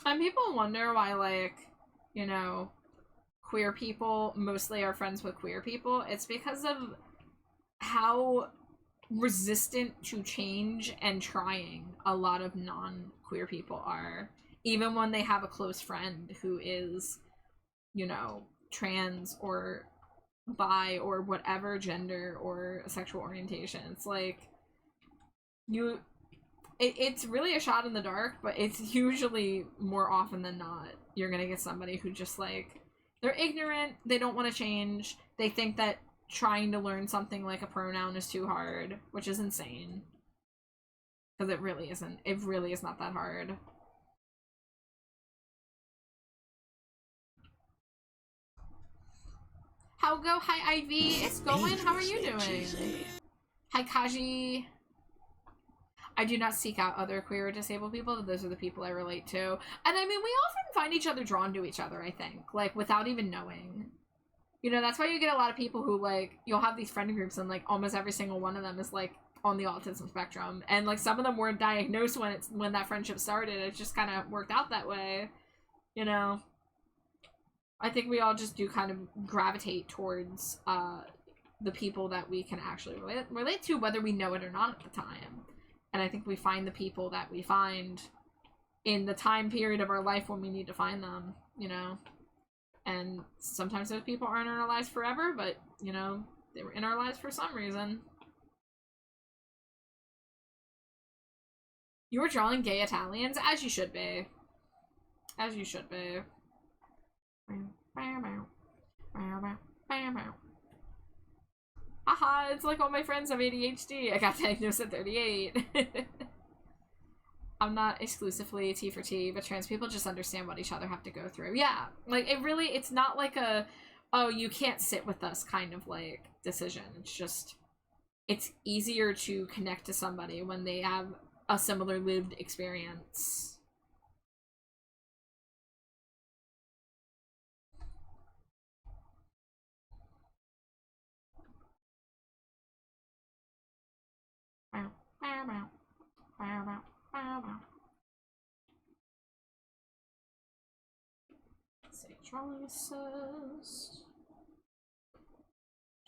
And people wonder why, like, you know, queer people mostly are friends with queer people. It's because of how resistant to change and trying a lot of non-queer people are. Even when they have a close friend who is, you know, trans or bi or whatever gender or sexual orientation. It's like, it's really a shot in the dark, but it's usually more often than not you're gonna get somebody who just like, they're ignorant, they don't want to change, they think that trying to learn something like a pronoun is too hard, which is insane. Because it really isn't. It really is not that hard. How go? Hi Ivy, it's going. How are you doing? Hi Kaji. I do not seek out other queer or disabled people. Those are the people I relate to. And I mean, we often find each other drawn to each other, I think. Like, without even knowing. You know, that's why you get a lot of people who, like, you'll have these friend groups and, like, almost every single one of them is, like, on the autism spectrum. And, like, some of them weren't diagnosed when that friendship started. It just kind of worked out that way. You know? I think we all just do kind of gravitate towards, the people that we can actually relate to, whether we know it or not at the time. And I think we find the people that we find in the time period of our life when we need to find them, you know? And sometimes those people aren't in our lives forever, but, you know, they were in our lives for some reason. You were drawing gay Italians? As you should be. As you should be. Haha, it's like all my friends have ADHD. I got diagnosed at 38. I'm not exclusively T for T, but trans people just understand what each other have to go through. Yeah, like it's not like a, oh, you can't sit with us kind of like decision. It's just, it's easier to connect to somebody when they have a similar lived experience. Trolley assist.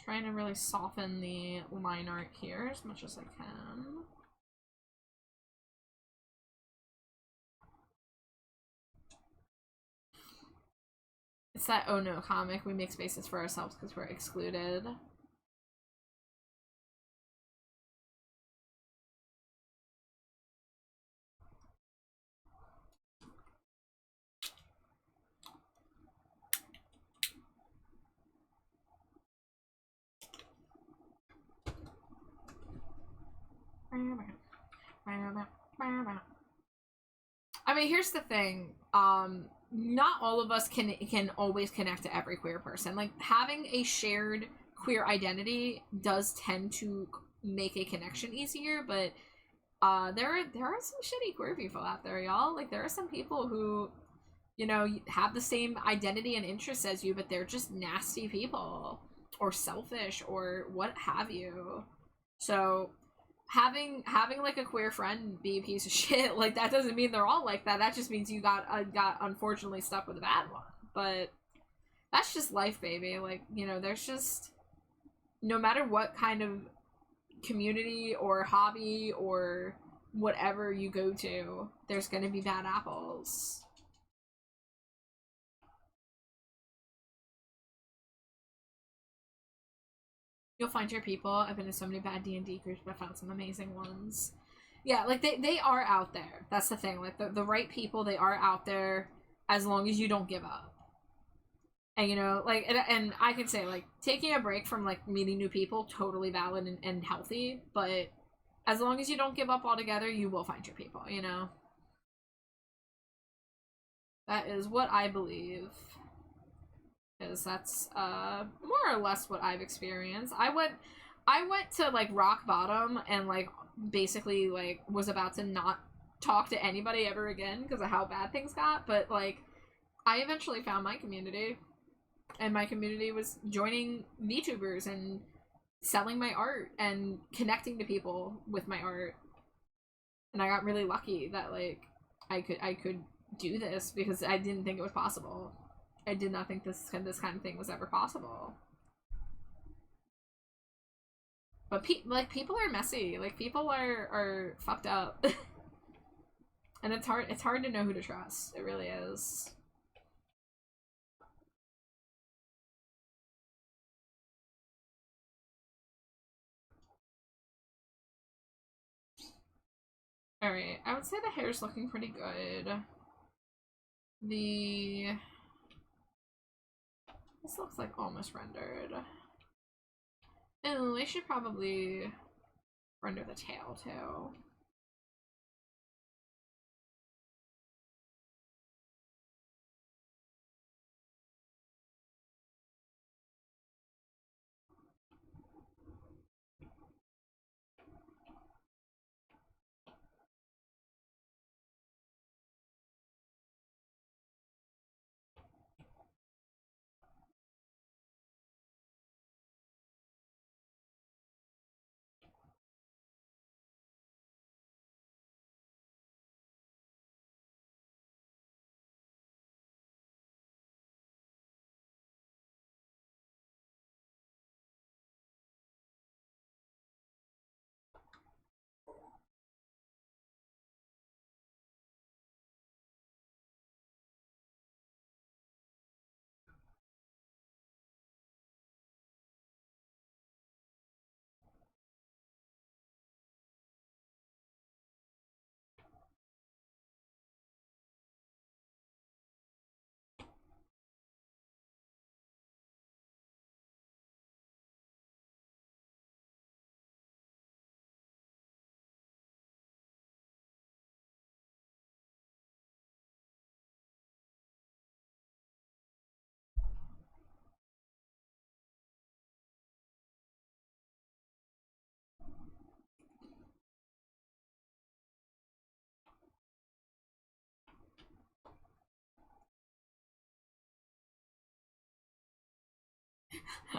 Trying to really soften the line art here as much as I can. It's that oh no comic. We make spaces for ourselves because we're excluded. I mean, here's the thing. Not all of us can always connect to every queer person. Like, having a shared queer identity does tend to make a connection easier, but there are some shitty queer people out there, y'all. Like, there are some people who, you know, have the same identity and interests as you, but they're just nasty people or selfish or what have you. So having like a queer friend be a piece of shit, like, that doesn't mean they're all like that. That just means you got unfortunately stuck with a bad one. But that's just life, baby. Like, you know, there's just, no matter what kind of community or hobby or whatever you go to, there's gonna be bad apples. You'll find your people. I've been to so many bad D&D groups, but I found some amazing ones. Yeah, like, they are out there. That's the thing. Like, the right people, they are out there as long as you don't give up. And, you know, like, and I can say, like, taking a break from, like, meeting new people, totally valid and healthy, but as long as you don't give up altogether, you will find your people, you know? That is what I believe. Because that's more or less what I've experienced. I went to like rock bottom and like basically like was about to not talk to anybody ever again because of how bad things got, but like I eventually found my community, and my community was joining VTubers and selling my art and connecting to people with my art. And I got really lucky that like I could do this because I didn't think it was possible. I did not think this kind of thing was ever possible. But people are messy. Like, people are fucked up. And it's hard to know who to trust. It really is. Alright, I would say the hair's looking pretty good. This looks like almost rendered. And they should probably render the tail too.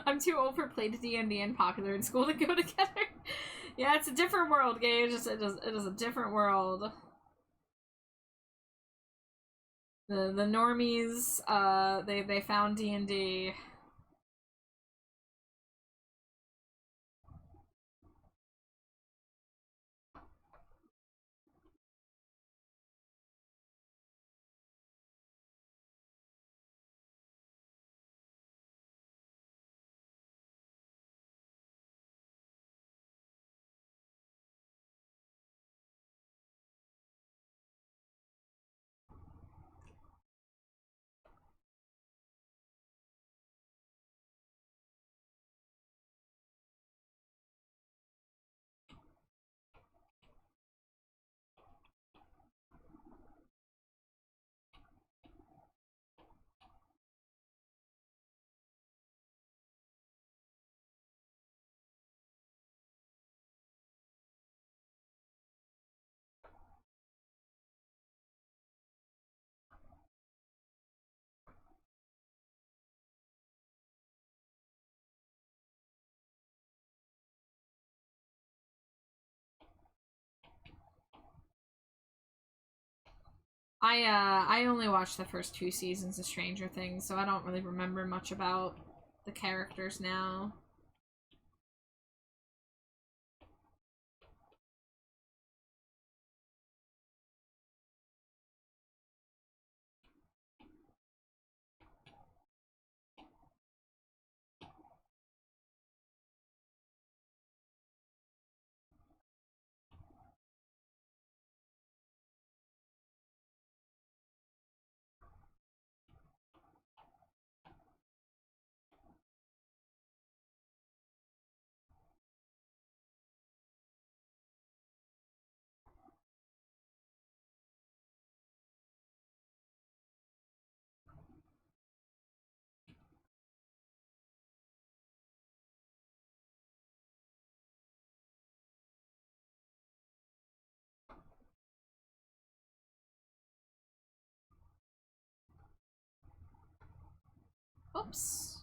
I'm too old for play to D&D and popular in school to go together. Yeah, it's a different world, Gage. It is a different world. The normies, they found D&D. I only watched the first 2 seasons of Stranger Things, so I don't really remember much about the characters now. Oops.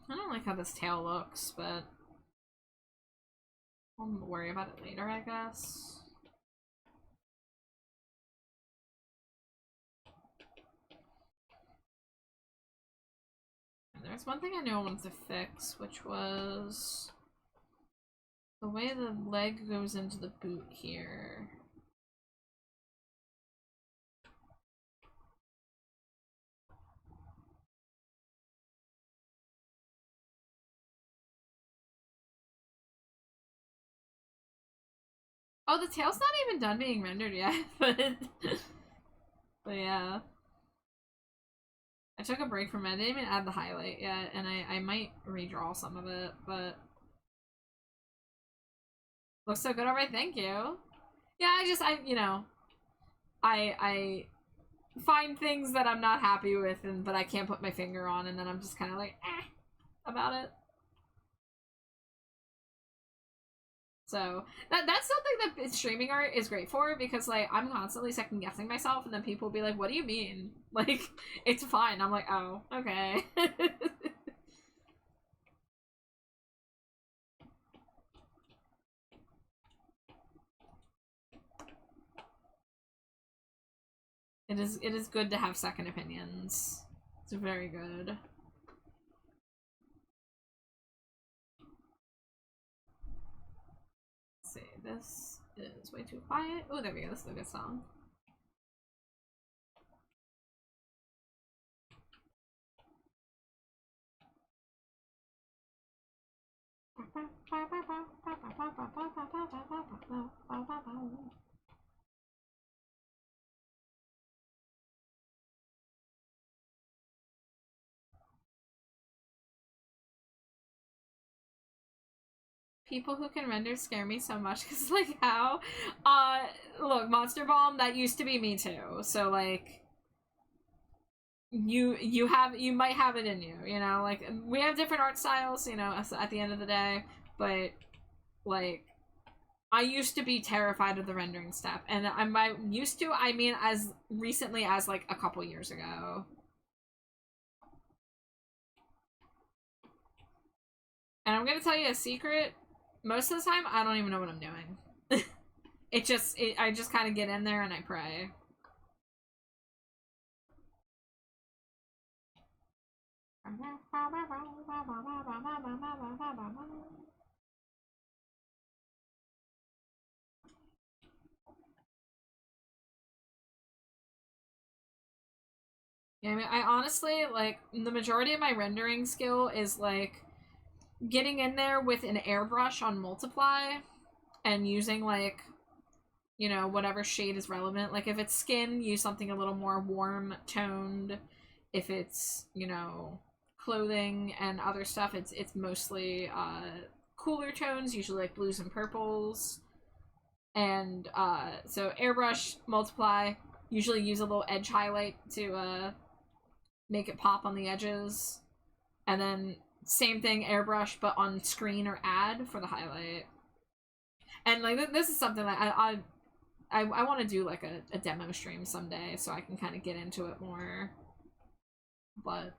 I don't like how this tail looks, but I'll worry about it later, I guess. And there's one thing I knew I wanted to fix, which was the way the leg goes into the boot here. Oh, the tail's not even done being rendered yet, but yeah. I took a break from it. I didn't even add the highlight yet, and I might redraw some of it, but looks so good already. Thank you. Yeah, I find things that I'm not happy with and that I can't put my finger on, and then I'm just kind of like, about it. So that's something that streaming art is great for, because like I'm constantly second guessing myself, and then people will be like, "What do you mean? Like it's fine." I'm like, "Oh, okay." It is good to have second opinions. It's very good. Let's see, this is way too quiet. Oh, there we go. This is a good song. People who can render scare me so much because, like, how? Look, Monster Bomb, that used to be me too. So, like, you might have it in you, you know? Like, we have different art styles, you know, at the end of the day, but, like, I used to be terrified of the rendering step, and I mean as recently as, like, a couple years ago. And I'm gonna tell you a secret. Most of the time, I don't even know what I'm doing. I just kind of get in there and I pray. Yeah, I mean, I honestly, like, the majority of my rendering skill is, like, getting in there with an airbrush on multiply and using, like, you know, whatever shade is relevant. Like, if it's skin, use something a little more warm toned. If it's, you know, clothing and other stuff, it's mostly cooler tones, usually like blues and purples. And so airbrush, multiply, usually use a little edge highlight to make it pop on the edges. And then same thing, airbrush, but on screen or add for the highlight. And like this is something that I want to do like a demo stream someday so I can kind of get into it more. But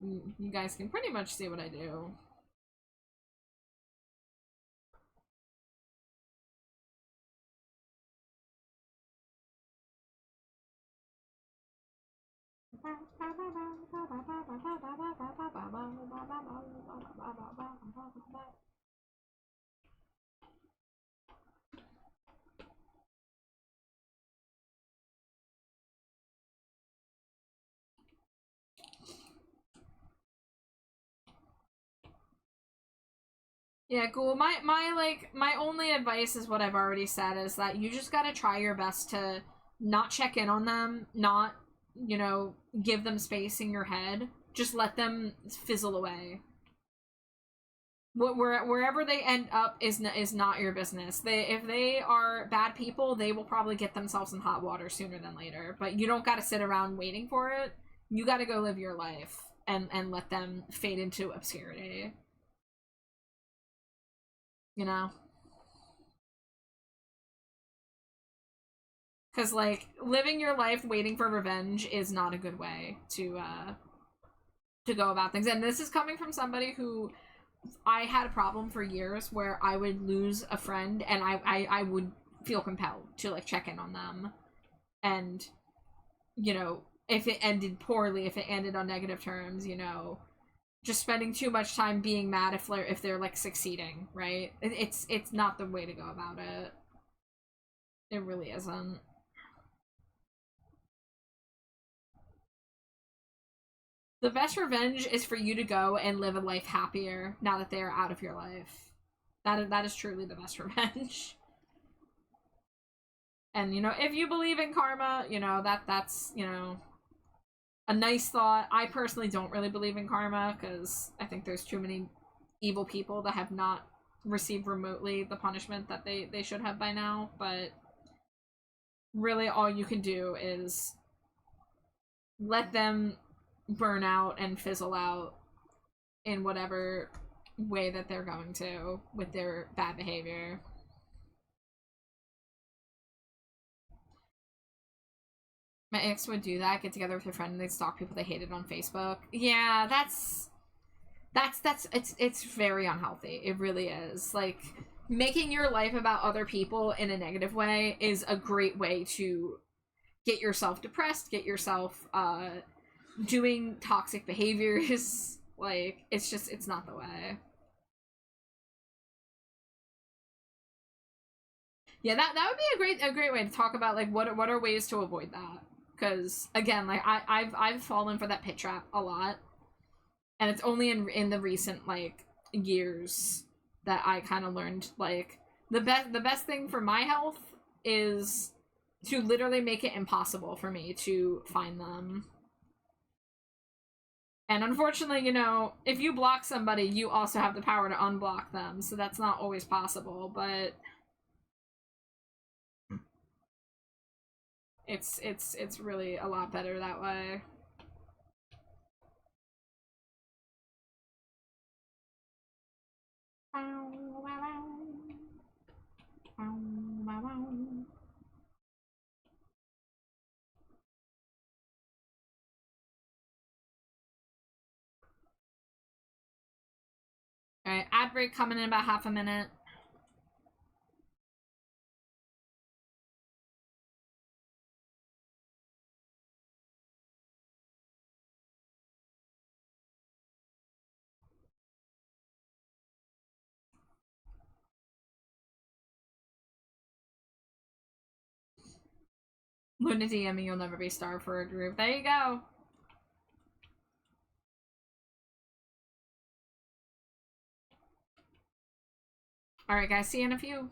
you guys can pretty much see what I do. Yeah, cool. My only advice is what I've already said, is that you just gotta try your best to not check in on them, not, you know, give them space in your head. Just let them fizzle away. Wherever they end up is not your business. If they are bad people, they will probably get themselves in hot water sooner than later. But you don't gotta sit around waiting for it. You gotta go live your life and let them fade into obscurity. You know? Because, like, living your life waiting for revenge is not a good way to go about things. And this is coming from somebody who, I had a problem for years where I would lose a friend and I would feel compelled to, like, check in on them. And, you know, if it ended poorly, if it ended on negative terms, you know, just spending too much time being mad if they're like succeeding, right? It's not the way to go about it. It really isn't. The best revenge is for you to go and live a life happier now that they are out of your life. That is truly the best revenge. And, you know, if you believe in karma, you know, that's, you know, a nice thought. I personally don't really believe in karma because I think there's too many evil people that have not received remotely the punishment that they should have by now. But really all you can do is let them burn out and fizzle out in whatever way that they're going to with their bad behavior. My ex would do that, get together with her friend and they'd stalk people they hated on Facebook. Yeah, it's very unhealthy. It really is. Like, making your life about other people in a negative way is a great way to get yourself depressed, get yourself doing toxic behaviors. Like, it's not the way. Yeah, that would be a great way to talk about, like, what are ways to avoid that. Because, again, like, I've fallen for that pit trap a lot. And it's only in the recent, like, years that I kind of learned, like, the best thing for my health is to literally make it impossible for me to find them. And unfortunately, you know, if you block somebody, you also have the power to unblock them, so that's not always possible, but it's really a lot better that way. Alright, ad break coming in about half a minute. Luna DM, you'll never be star for a group. There you go. Alright guys, see you in a few.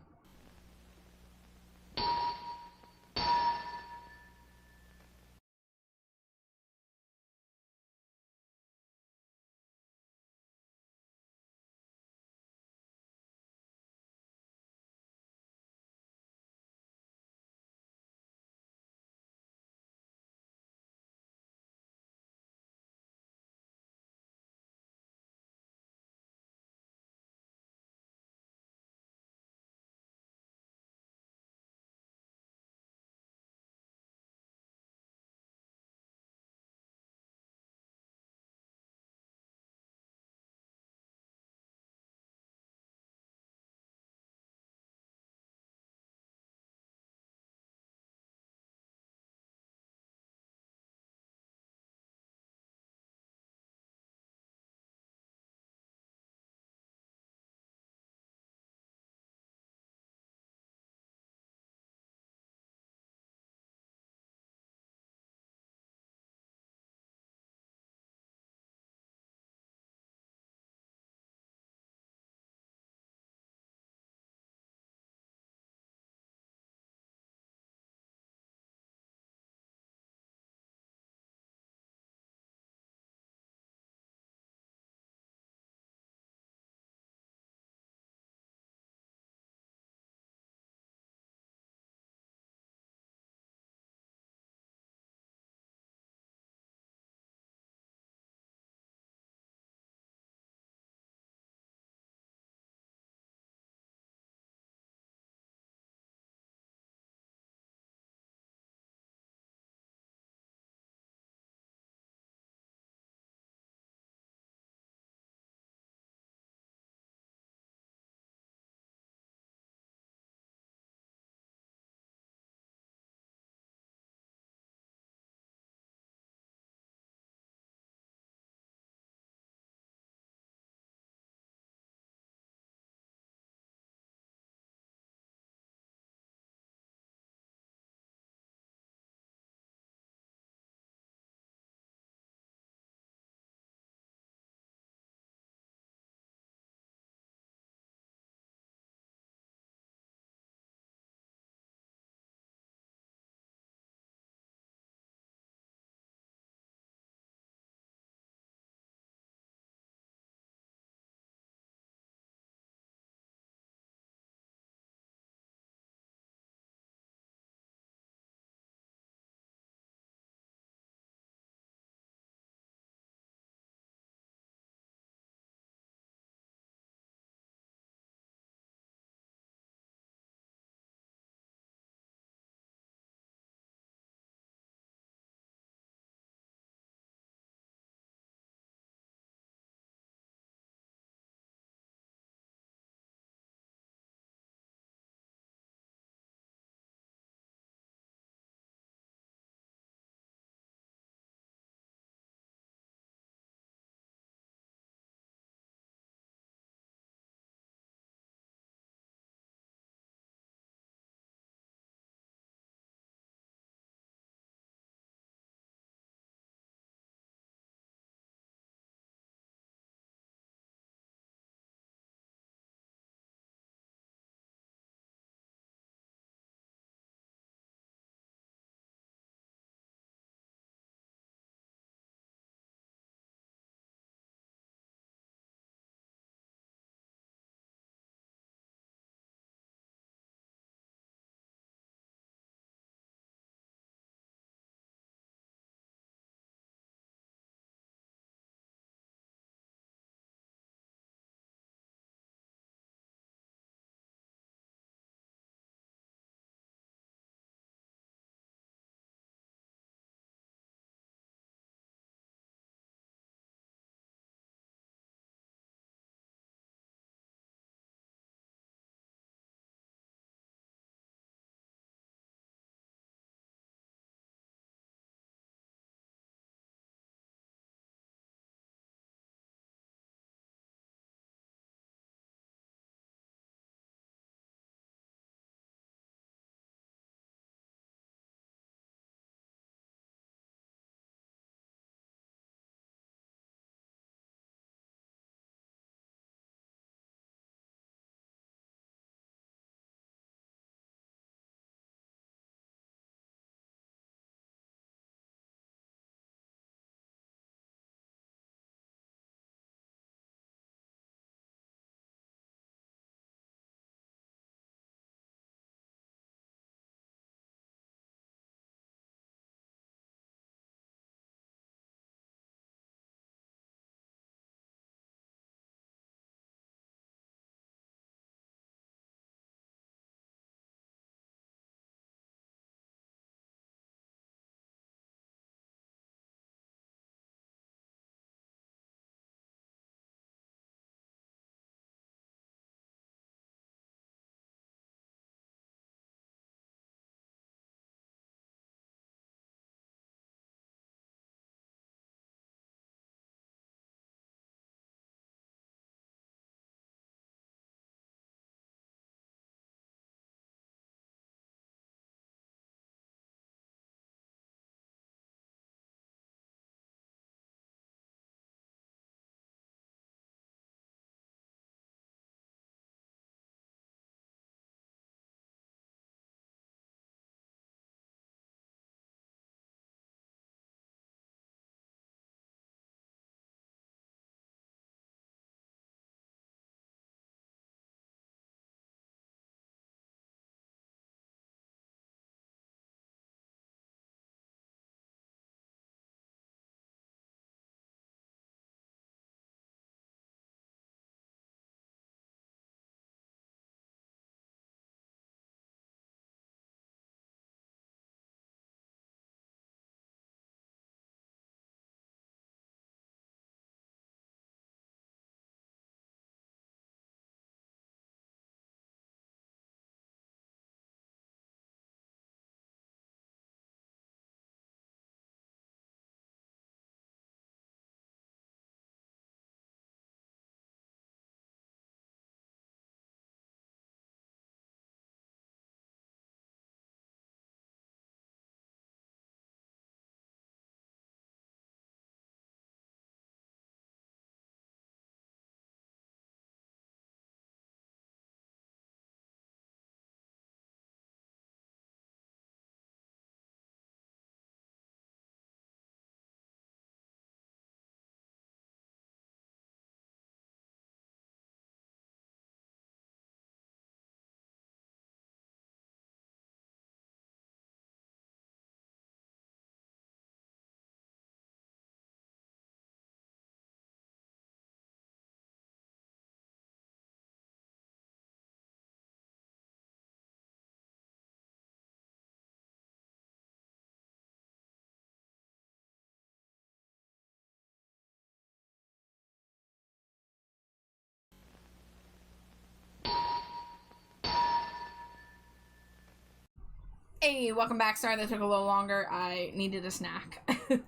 Hey, welcome back. Sorry that took a little longer. I needed a snack. I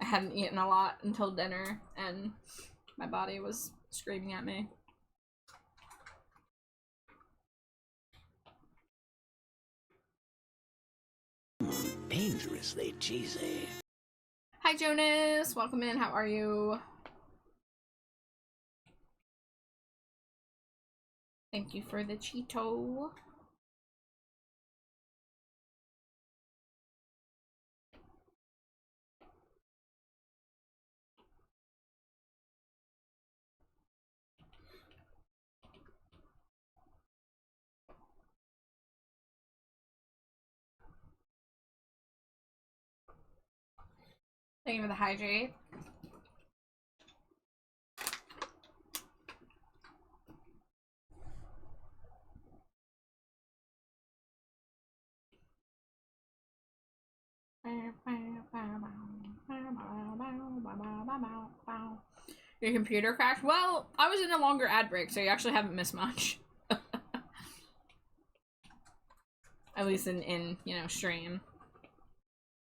hadn't eaten a lot until dinner, and my body was screaming at me. Dangerously cheesy. Hi, Jonas. Welcome in. How are you? Thank you for the Cheeto. Thank you for the hydrate. Your computer crashed? Well, I was in a longer ad break, so you actually haven't missed much. At least in you know, stream.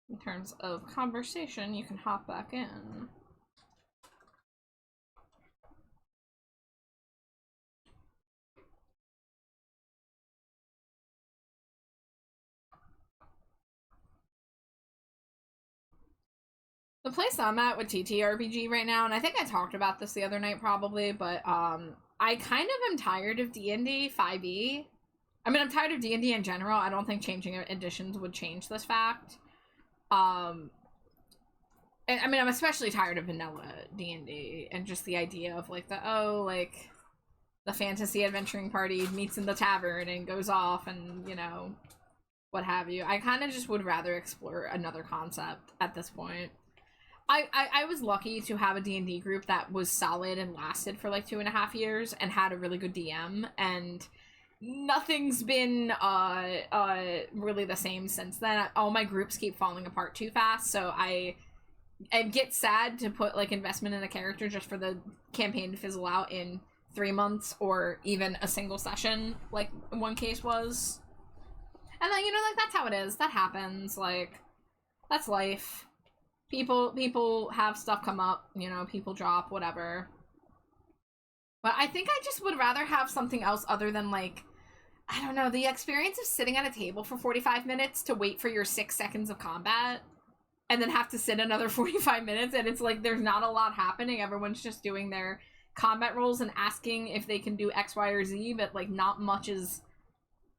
In terms of conversation, you can hop back in. The place I'm at with TTRPG right now, and I think I talked about this the other night probably, but I kind of am tired of D&D 5e. I mean, I'm tired of D&D in general. I don't think changing editions would change this fact. And, I mean, I'm especially tired of vanilla D&D and just the idea of like the fantasy adventuring party meets in the tavern and goes off and, you know, what have you. I kind of just would rather explore another concept at this point. I was lucky to have a D&D group that was solid and lasted for like 2.5 years and had a really good DM, and nothing's been really the same since then. All my groups keep falling apart too fast, so I get sad to put like investment in a character just for the campaign to fizzle out in 3 months or even a single session, like one case was. And then, you know, like, that's how it is. That happens. Like, that's life. People have stuff come up, you know, people drop, whatever. But I think I just would rather have something else other than, like, I don't know, the experience of sitting at a table for 45 minutes to wait for your 6 seconds of combat and then have to sit another 45 minutes, and it's like there's not a lot happening. Everyone's just doing their combat rolls and asking if they can do X, Y, or Z, but, like, not much is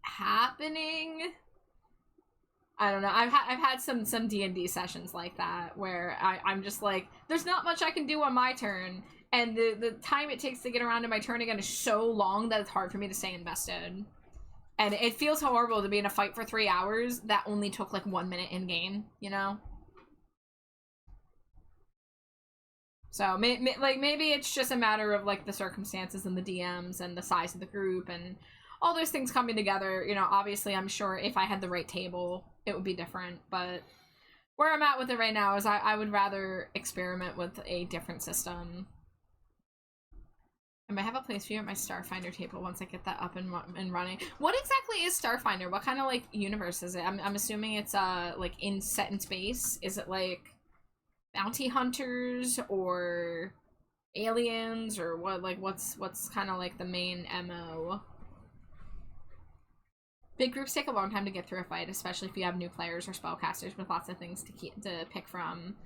happening. I don't know. I've had some D&D sessions like that where I'm just like, there's not much I can do on my turn, and the time it takes to get around to my turn again is so long that it's hard for me to stay invested. And it feels horrible to be in a fight for 3 hours that only took like 1 minute in game, you know? So maybe it's just a matter of like the circumstances and the DMs and the size of the group and all those things coming together. You know, obviously I'm sure if I had the right table, it would be different, but where I'm at with it right now is I would rather experiment with a different system. I might have a place for you at my Starfinder table once I get that up and running. What exactly is Starfinder? What kind of like universe is it? I'm assuming it's like set in space. Is it like bounty hunters or aliens or what? Like what's kind of like the main MO? Big groups take a long time to get through a fight, especially if you have new players or spellcasters with lots of things to pick from.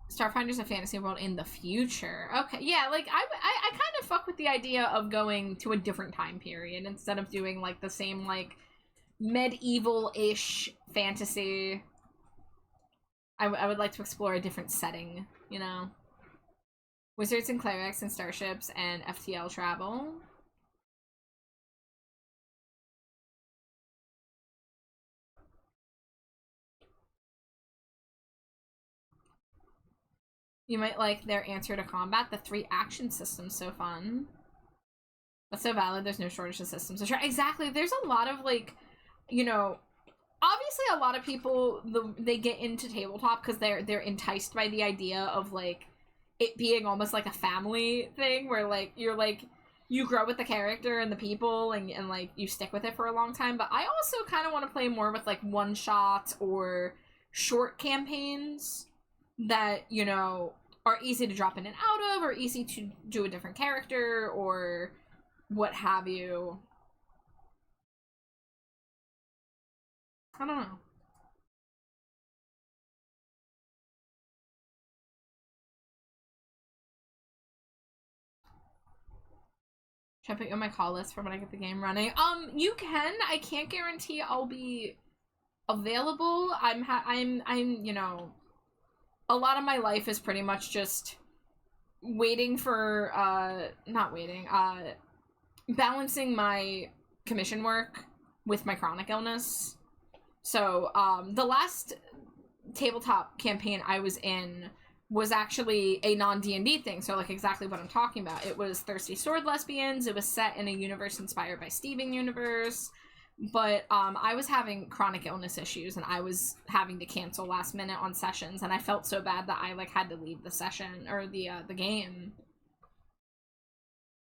Starfinder's a fantasy world in the future. Okay, yeah, like, I kind of fuck with the idea of going to a different time period instead of doing, like, the same, like, medieval-ish fantasy. I would like to explore a different setting, you know? Wizards and clerics and starships and FTL travel. You might like their answer to combat. The 3 action systems, so fun. That's so valid. There's no shortage of systems. Exactly. There's a lot of, like, you know, obviously a lot of people, they get into tabletop because they're enticed by the idea of, like, it being almost like a family thing where, like, you're, like, you grow with the character and the people and like you stick with it for a long time. But I also kind of want to play more with like one shots or short campaigns that, you know, are easy to drop in and out of, or easy to do a different character or what have you. I don't know. Should I put you on my call list for when I get the game running? You can. I can't guarantee I'll be available. I'm, you know, a lot of my life is pretty much just waiting for, not waiting, balancing my commission work with my chronic illness. So, the last tabletop campaign I was in was actually a non-D&D thing, so like exactly what I'm talking about. It was Thirsty Sword Lesbians. It was set in a universe inspired by Steven Universe, but I was having chronic illness issues and I was having to cancel last minute on sessions, and I felt so bad that I like had to leave the session or the game.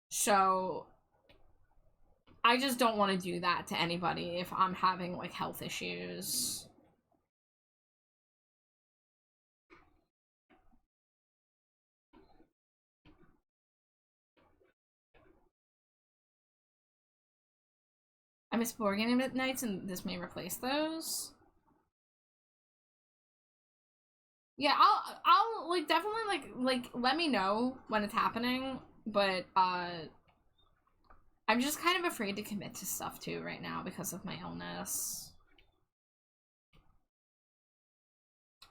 So I just don't want to do that to anybody if I'm having like health issues. I miss board game nights, and this may replace those. Yeah, I'll like definitely like let me know when it's happening, but I'm just kind of afraid to commit to stuff too right now because of my illness.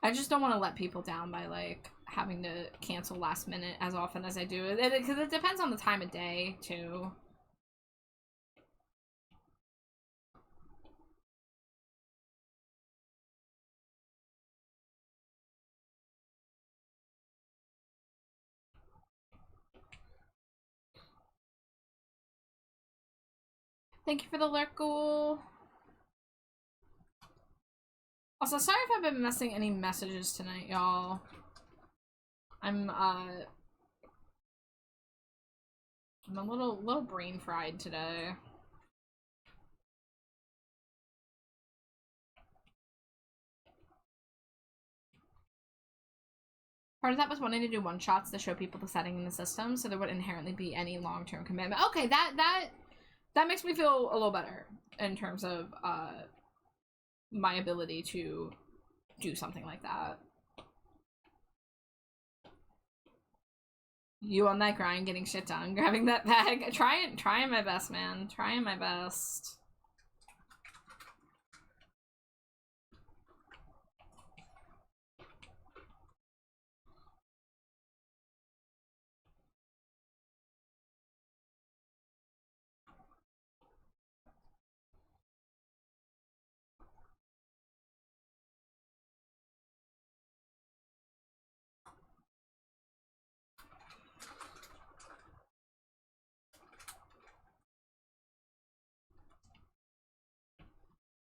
I just don't want to let people down by like having to cancel last minute as often as I do, because it depends on the time of day too. Thank you for the lurk, Ghoul. Also, sorry if I've been missing any messages tonight, y'all. I'm a little brain fried today. Part of that was wanting to do one-shots to show people the setting in the system, so there would inherently be any long-term commitment. Okay, that makes me feel a little better in terms of my ability to do something like that. You on that grind, getting shit done, grabbing that bag. Trying my best, man. Trying my best.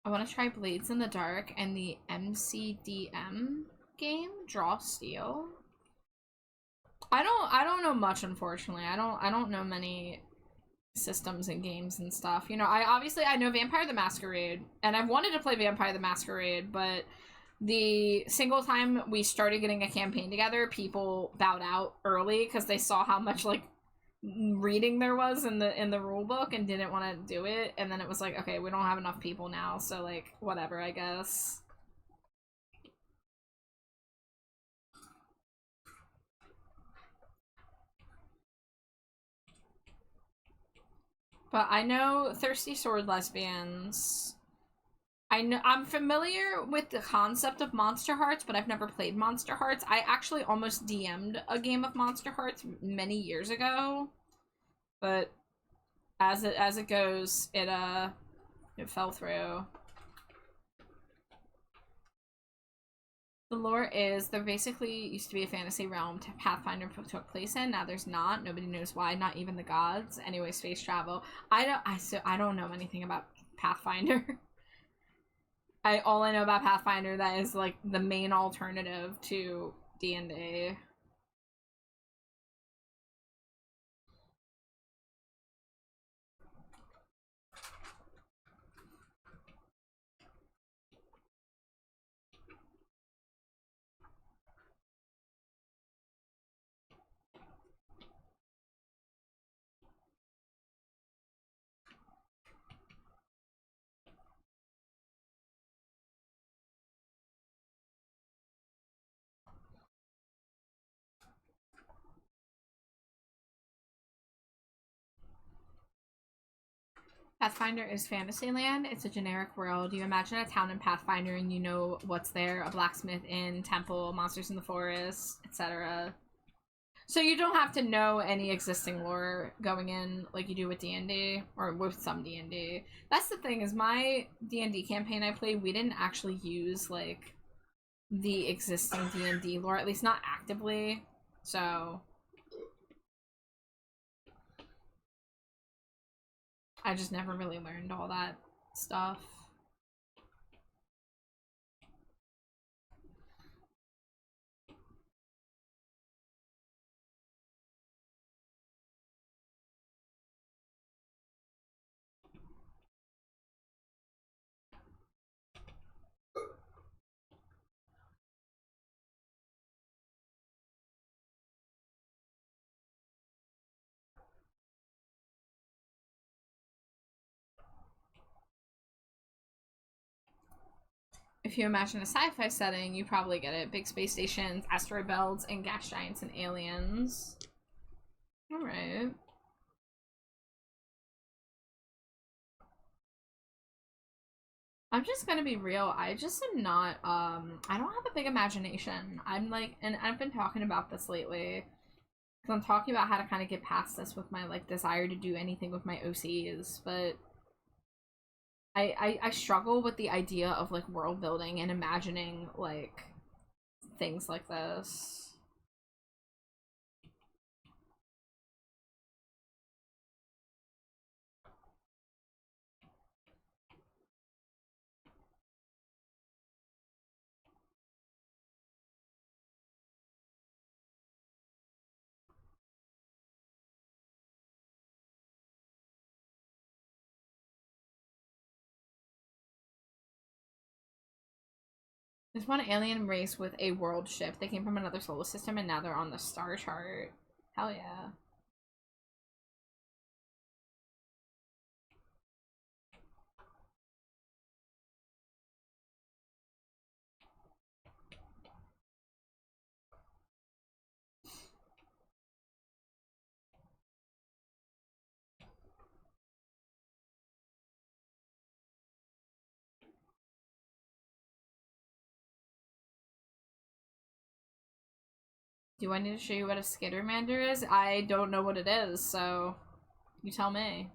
I want to try Blades in the Dark and the MCDM game, Draw Steel. I don't know much, unfortunately. I don't know many systems and games and stuff. You know, I know Vampire the Masquerade, and I've wanted to play Vampire the Masquerade, but the single time we started getting a campaign together, people bowed out early because they saw how much like reading there was in the rule book and didn't want to do it, and then it was like, okay, we don't have enough people now, so like whatever, I guess. But I know Thirsty Sword Lesbians. I'm familiar with the concept of Monster Hearts, but I've never played Monster Hearts. I actually almost DM'd a game of Monster Hearts many years ago, but as it goes, it fell through. The lore is there basically used to be a fantasy realm Pathfinder took place in. Now there's not. Nobody knows why. Not even the gods. Anyway, space travel. I don't know anything about Pathfinder. All I know about Pathfinder that is like the main alternative to D&D. Pathfinder is Fantasyland. It's a generic world. You imagine a town in Pathfinder and you know what's there: a blacksmith, inn, temple, monsters in the forest, etc. So you don't have to know any existing lore going in like you do with D&D, or with some D&D. That's the thing, is my D&D campaign I played, we didn't actually use like the existing D&D lore, at least not actively. So I just never really learned all that stuff. If you imagine a sci-fi setting, you probably get it. Big space stations, asteroid belts, and gas giants and aliens. Alright. I'm just gonna be real, I just am not, I don't have a big imagination. I'm like, and I've been talking about this lately, because I'm talking about how to kind of get past this with my, like, desire to do anything with my OCs, but I struggle with the idea of, like, world building and imagining, like, things like this. There's one alien race with a world ship. They came from another solar system and now they're on the star chart. Hell yeah. Do I need to show you what a Skittermander is? I don't know what it is, so you tell me.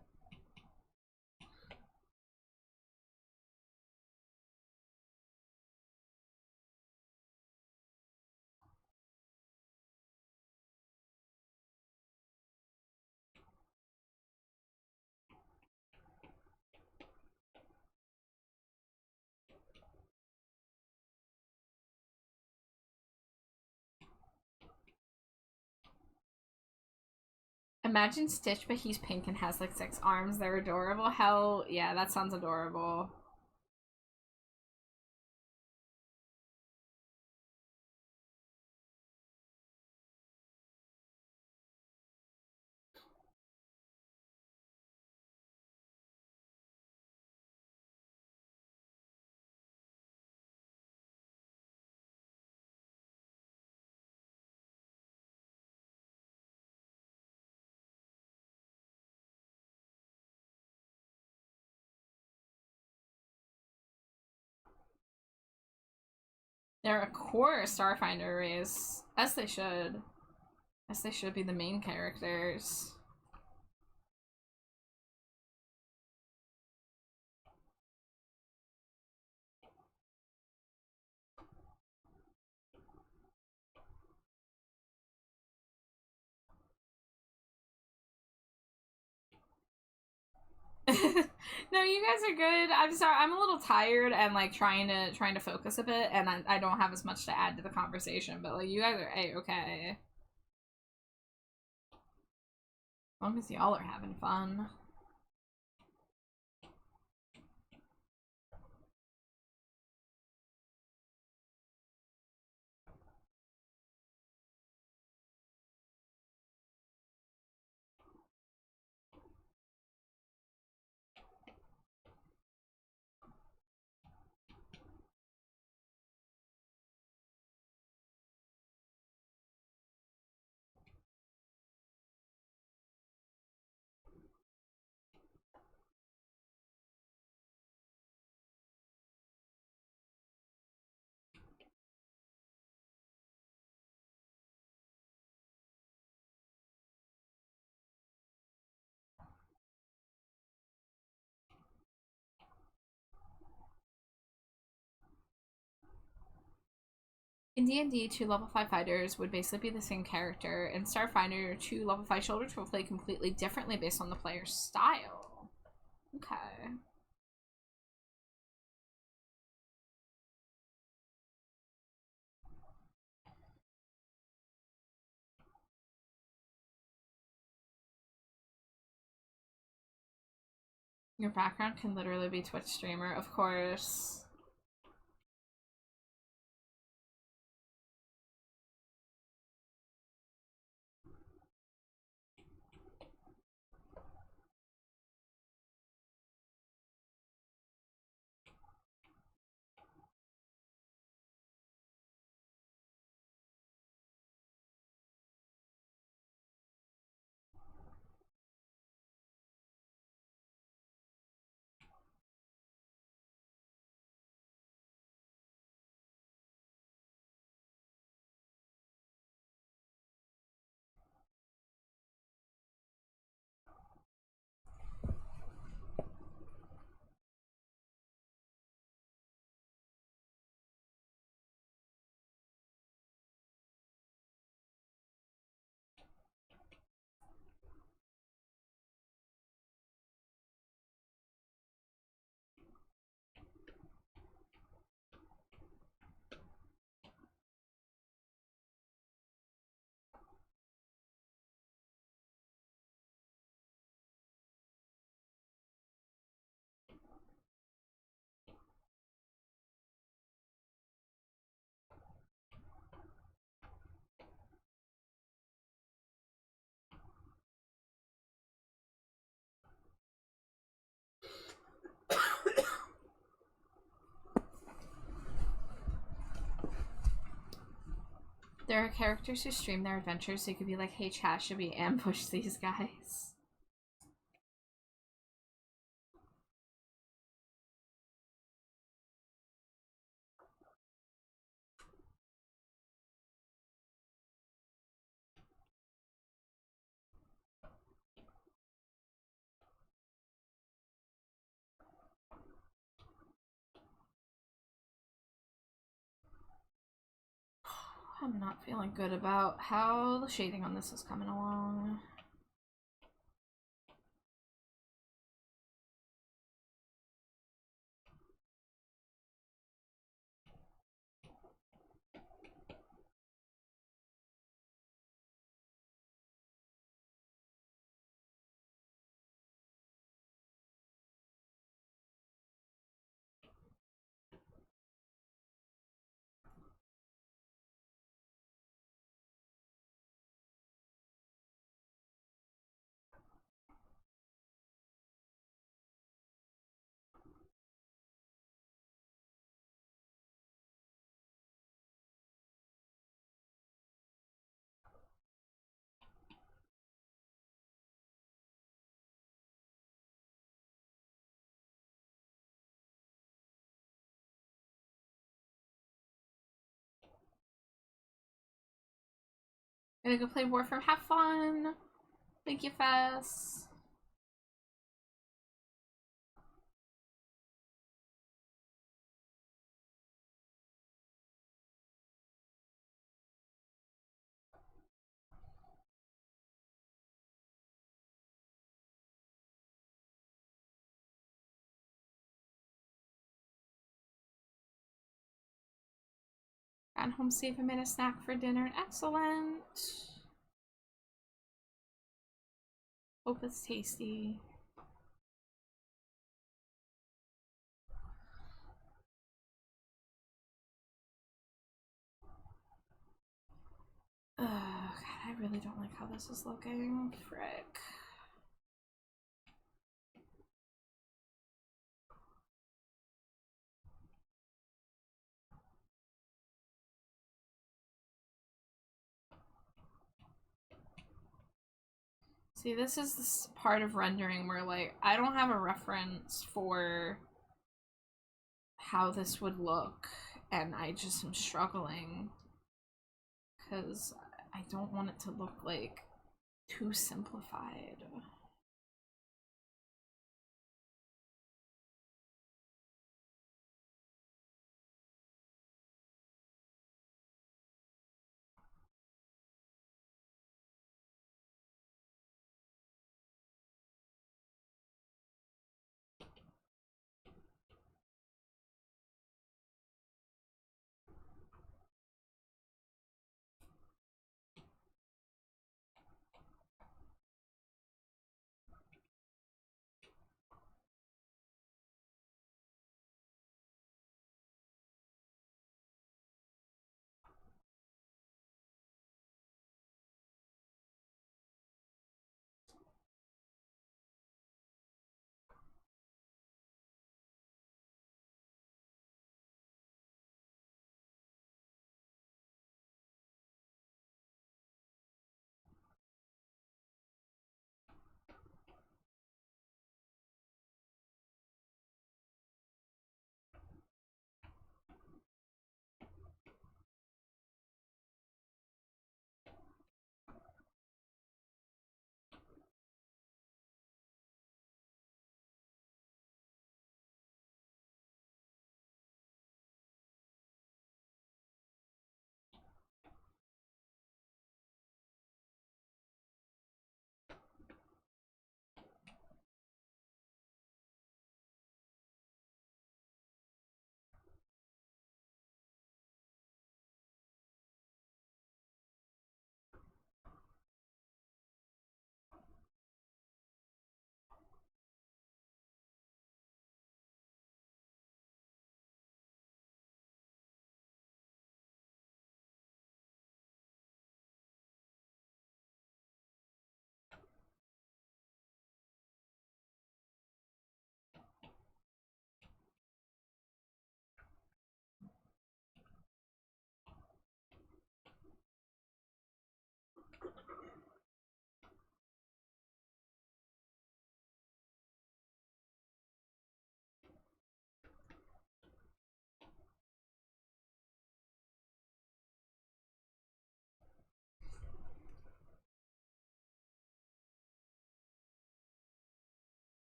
Imagine Stitch, but he's pink and has like 6 arms. They're adorable. Hell yeah, that sounds adorable. They're a core Starfinder race. As they should. As they should be the main characters. No, you guys are good. I'm sorry, I'm a little tired and like trying to focus a bit, and I don't have as much to add to the conversation, but like you guys are A-okay. As long as y'all are having fun. In D&D, 2 level 5 fighters would basically be the same character. In Starfighter, 2 level 5 soldiers will play completely differently based on the player's style. Okay. Your background can literally be Twitch streamer, of course. There are characters who stream their adventures, so you could be like, hey chat, should we ambush these guys? I'm not feeling good about how the shading on this is coming along. Gonna go play Warframe, have fun! Thank you, Fess. Got home safe and made a snack for dinner. Excellent. Hope it's tasty. God, I really don't like how this is looking. Frick. See, this is this part of rendering where, like, I don't have a reference for how this would look, and I just am struggling because I don't want it to look, like, too simplified.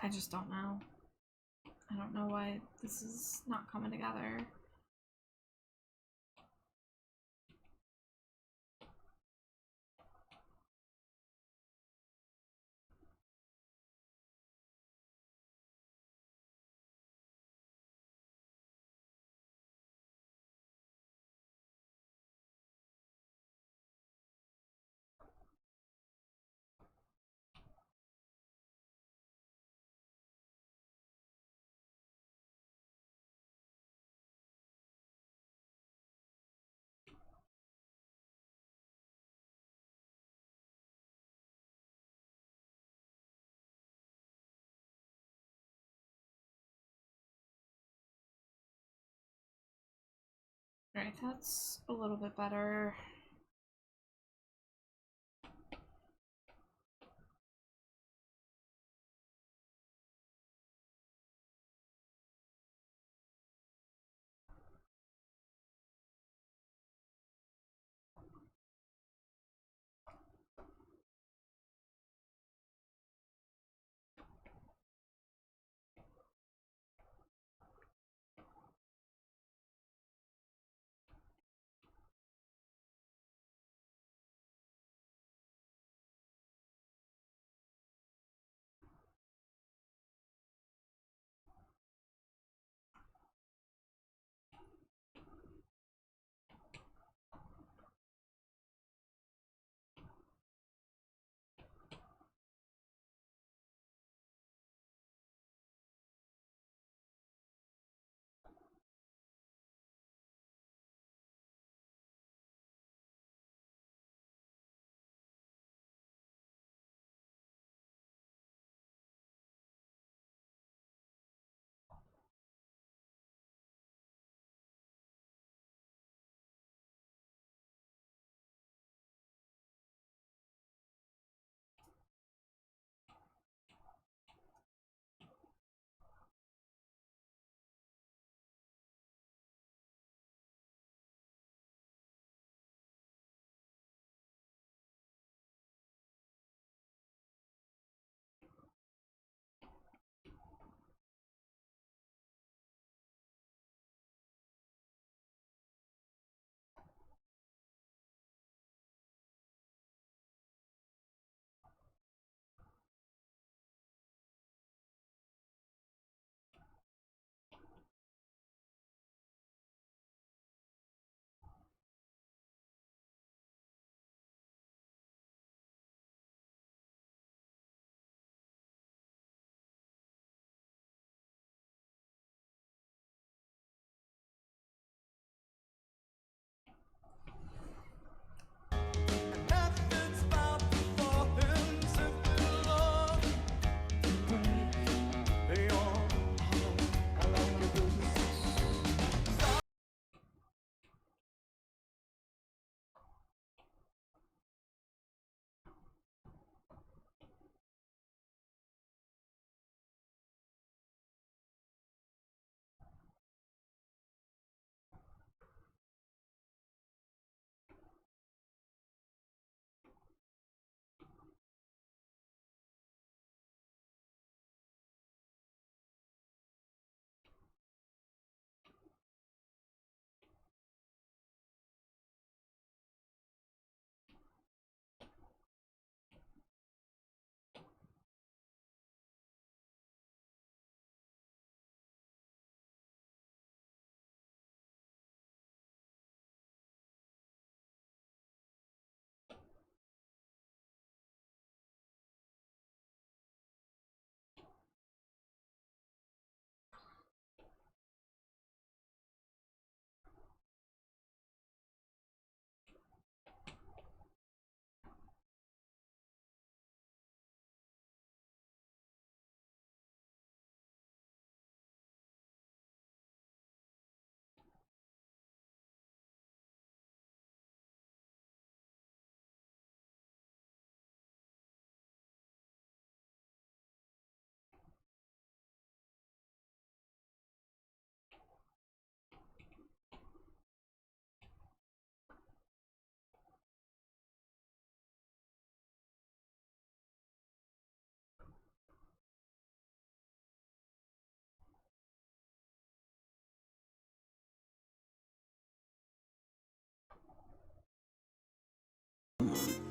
I just don't know. I don't know why this is not coming together. Alright, that's a little bit better.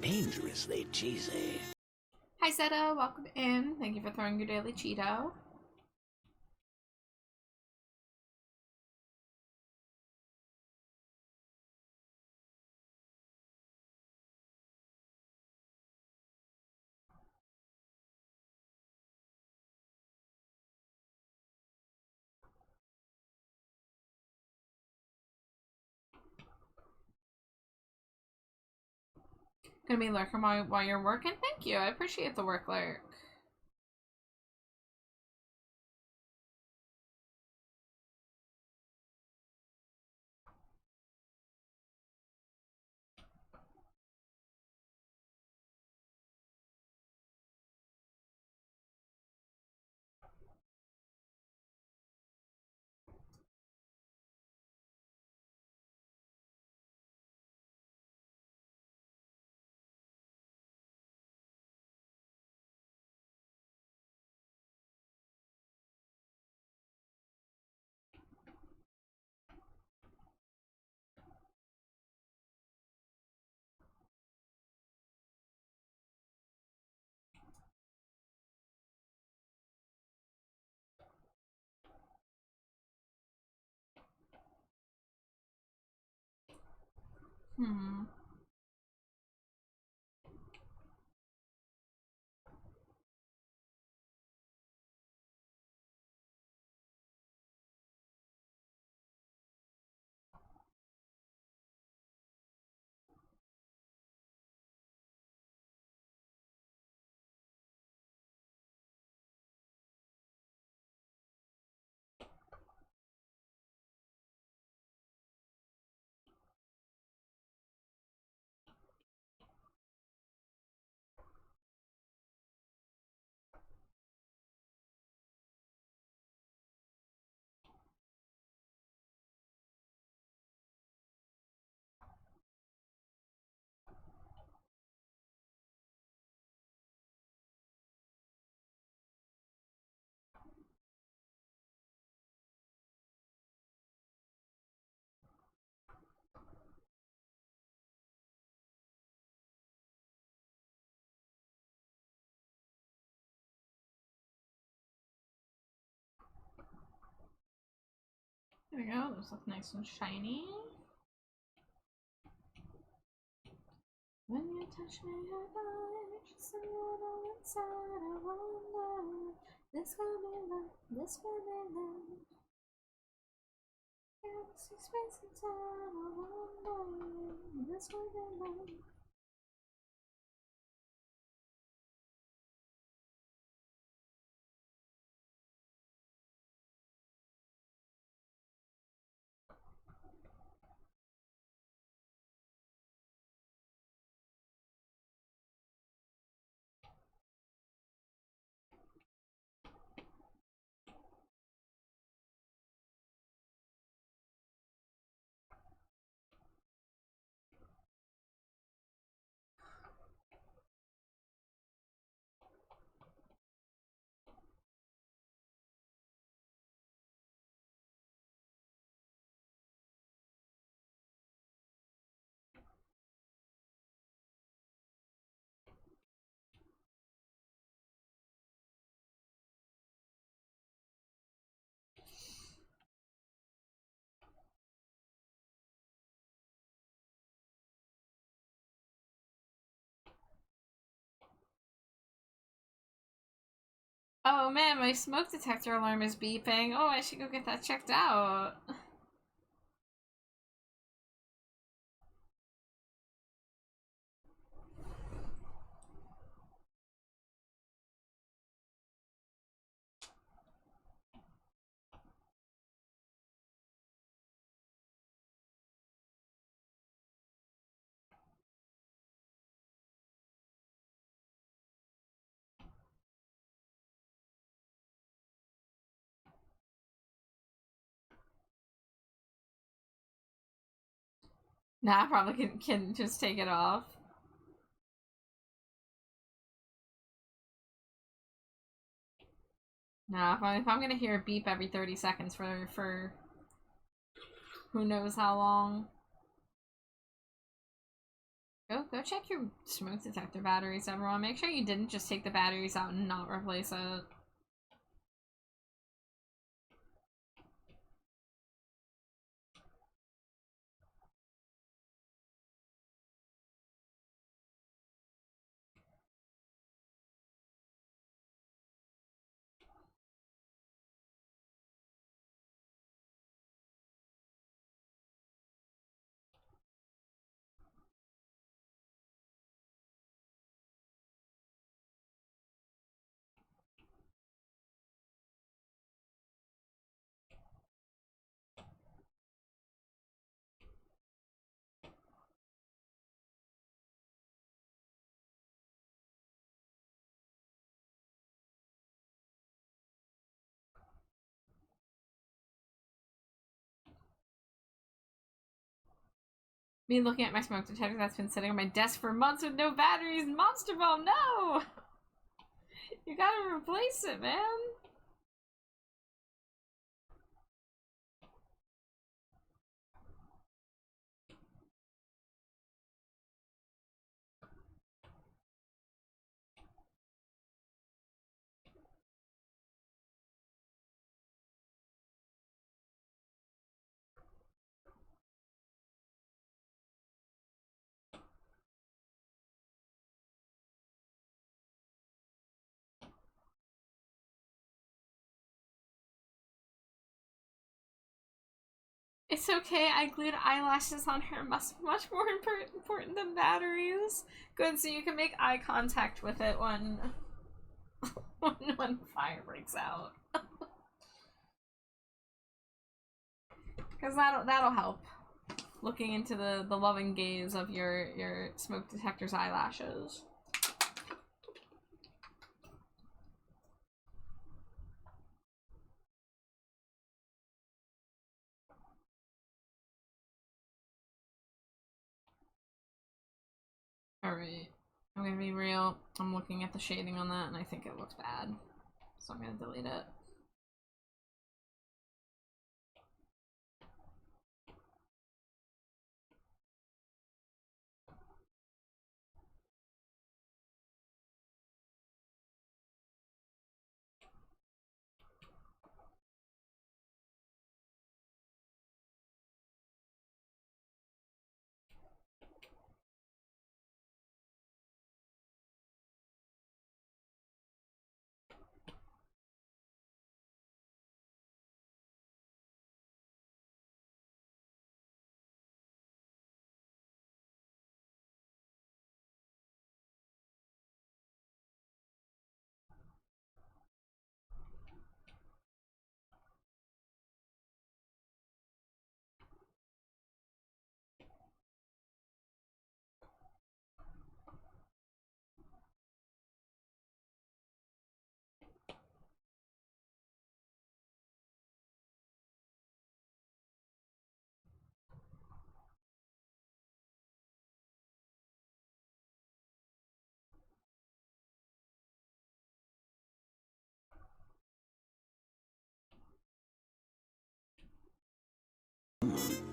Dangerously cheesy. Hi, Zeta. Welcome in. Thank you for throwing your daily Cheeto. Gonna be lurking while you're working? Thank you. I appreciate the work lurk. Hmm. There we go. Those look nice and shiny. When you touch me, I die. Just a little inside. I wonder. This could be love. This could be love. Galaxy, space, and time. I wonder. This could be love. Oh man, my smoke detector alarm is beeping. Oh, I should go get that checked out. Nah, I probably can just take it off. Nah, if I'm gonna hear a beep every 30 seconds for who knows how long. Go check your smoke detector batteries, everyone. Make sure you didn't just take the batteries out and not replace it. Me looking at my smoke detector that's been sitting on my desk for months with no batteries. Monster Ball, no! You gotta replace it, man. It's okay, I glued eyelashes on her. Much more important than batteries. Good, so you can make eye contact with it when when fire breaks out. Because that'll help. Looking into the loving gaze of your smoke detector's eyelashes. Alright. I'm gonna be real. I'm looking at the shading on that and I think it looks bad. So I'm gonna delete it.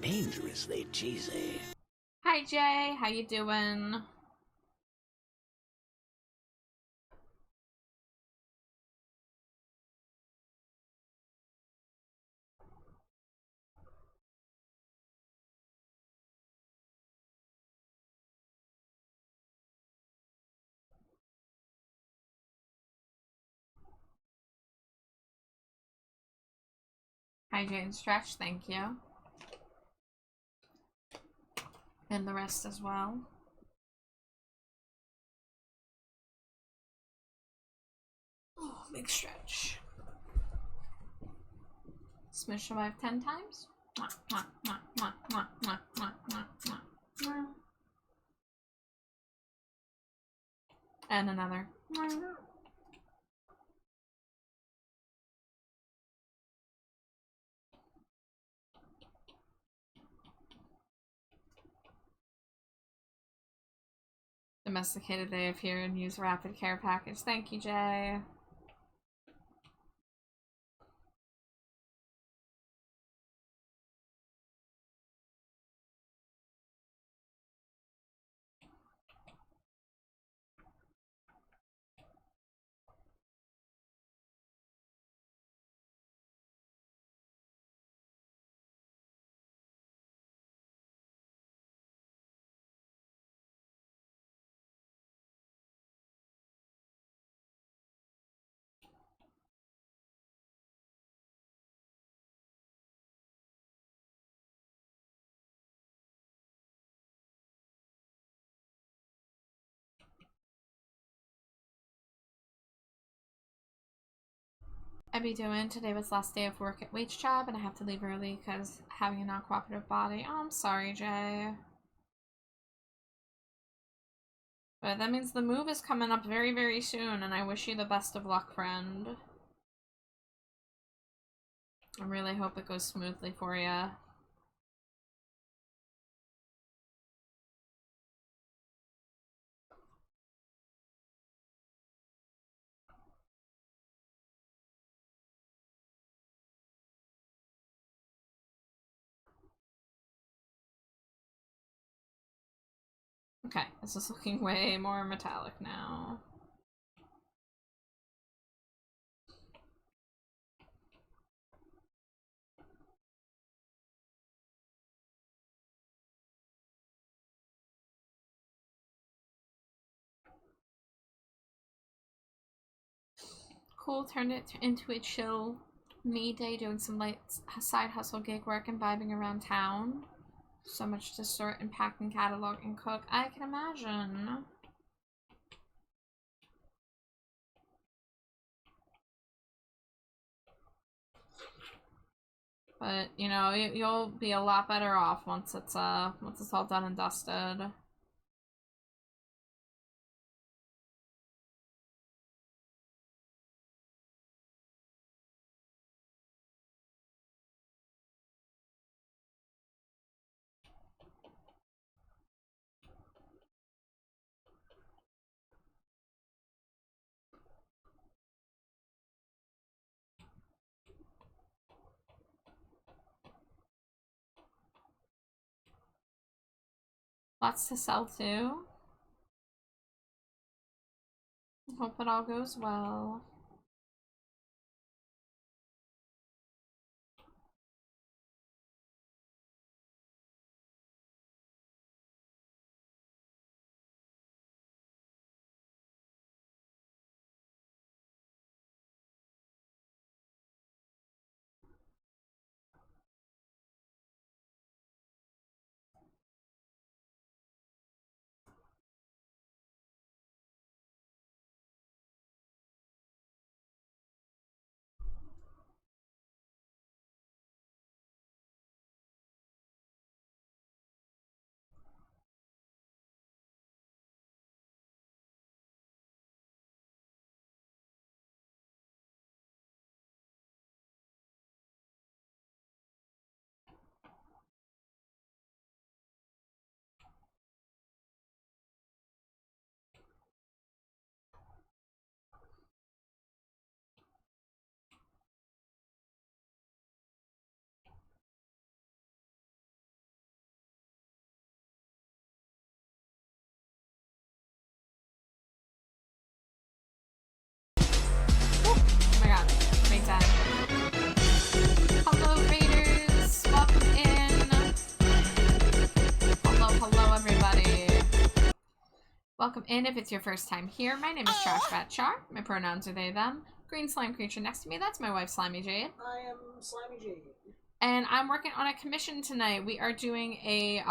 Dangerously cheesy. Hi Jay, how you doing? Hi Jane Stretch, thank you. And the rest as well. Oh, big stretch. Smush survived 10 times. Mwah, mwah, mwah, mwah, mwah, mwah, mwah, mwah, mwah, mwah. And another. Mwah. Domesticated, they appear and use rapid care package. Thank you, Jay. I be doing? Today was last day of work at wage job and I have to leave early because having a non-cooperative body. Oh, I'm sorry, Jay. But that means the move is coming up very, very soon, and I wish you the best of luck, friend. I really hope it goes smoothly for you. Okay, this is looking way more metallic now. Cool, turned it into a chill me day, doing some light side hustle gig work and vibing around town. So much to sort and pack and catalog and cook. I can imagine. But, you know, you'll be a lot better off once it's all done and dusted. Lots to sell too. Hope it all goes well. Oh my god, great time. Hello, Raiders! Welcome in! Hello, everybody. Welcome in if it's your first time here. My name is Trash Char. My pronouns are they, them. Green slime creature next to me, that's my wife, Slimy Jade. I am Slimy Jade. And I'm working on a commission tonight. We are doing a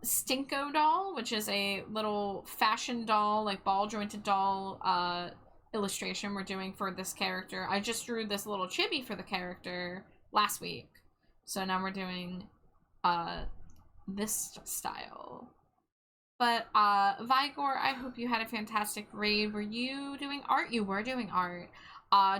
Stinko doll, which is a little fashion doll, like ball jointed doll illustration we're doing for this character. I just drew this little chibi for the character last week. So now we're doing this style. But Vigor, I hope you had a fantastic raid. Were you doing art? You were doing art.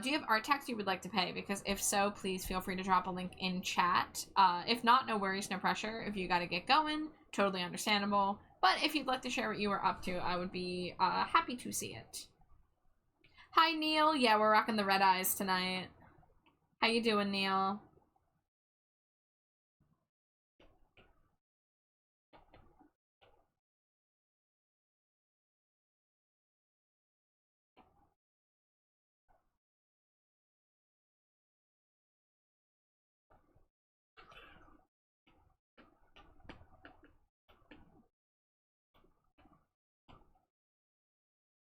Do you have art tax you would like to pay? Because if so, please feel free to drop a link in chat. If not, no worries, no pressure. If you gotta get going, totally understandable. But if you'd like to share what you were up to, I would be happy to see it. Hi, Neil. Yeah, we're rocking the red eyes tonight. How you doing, Neil?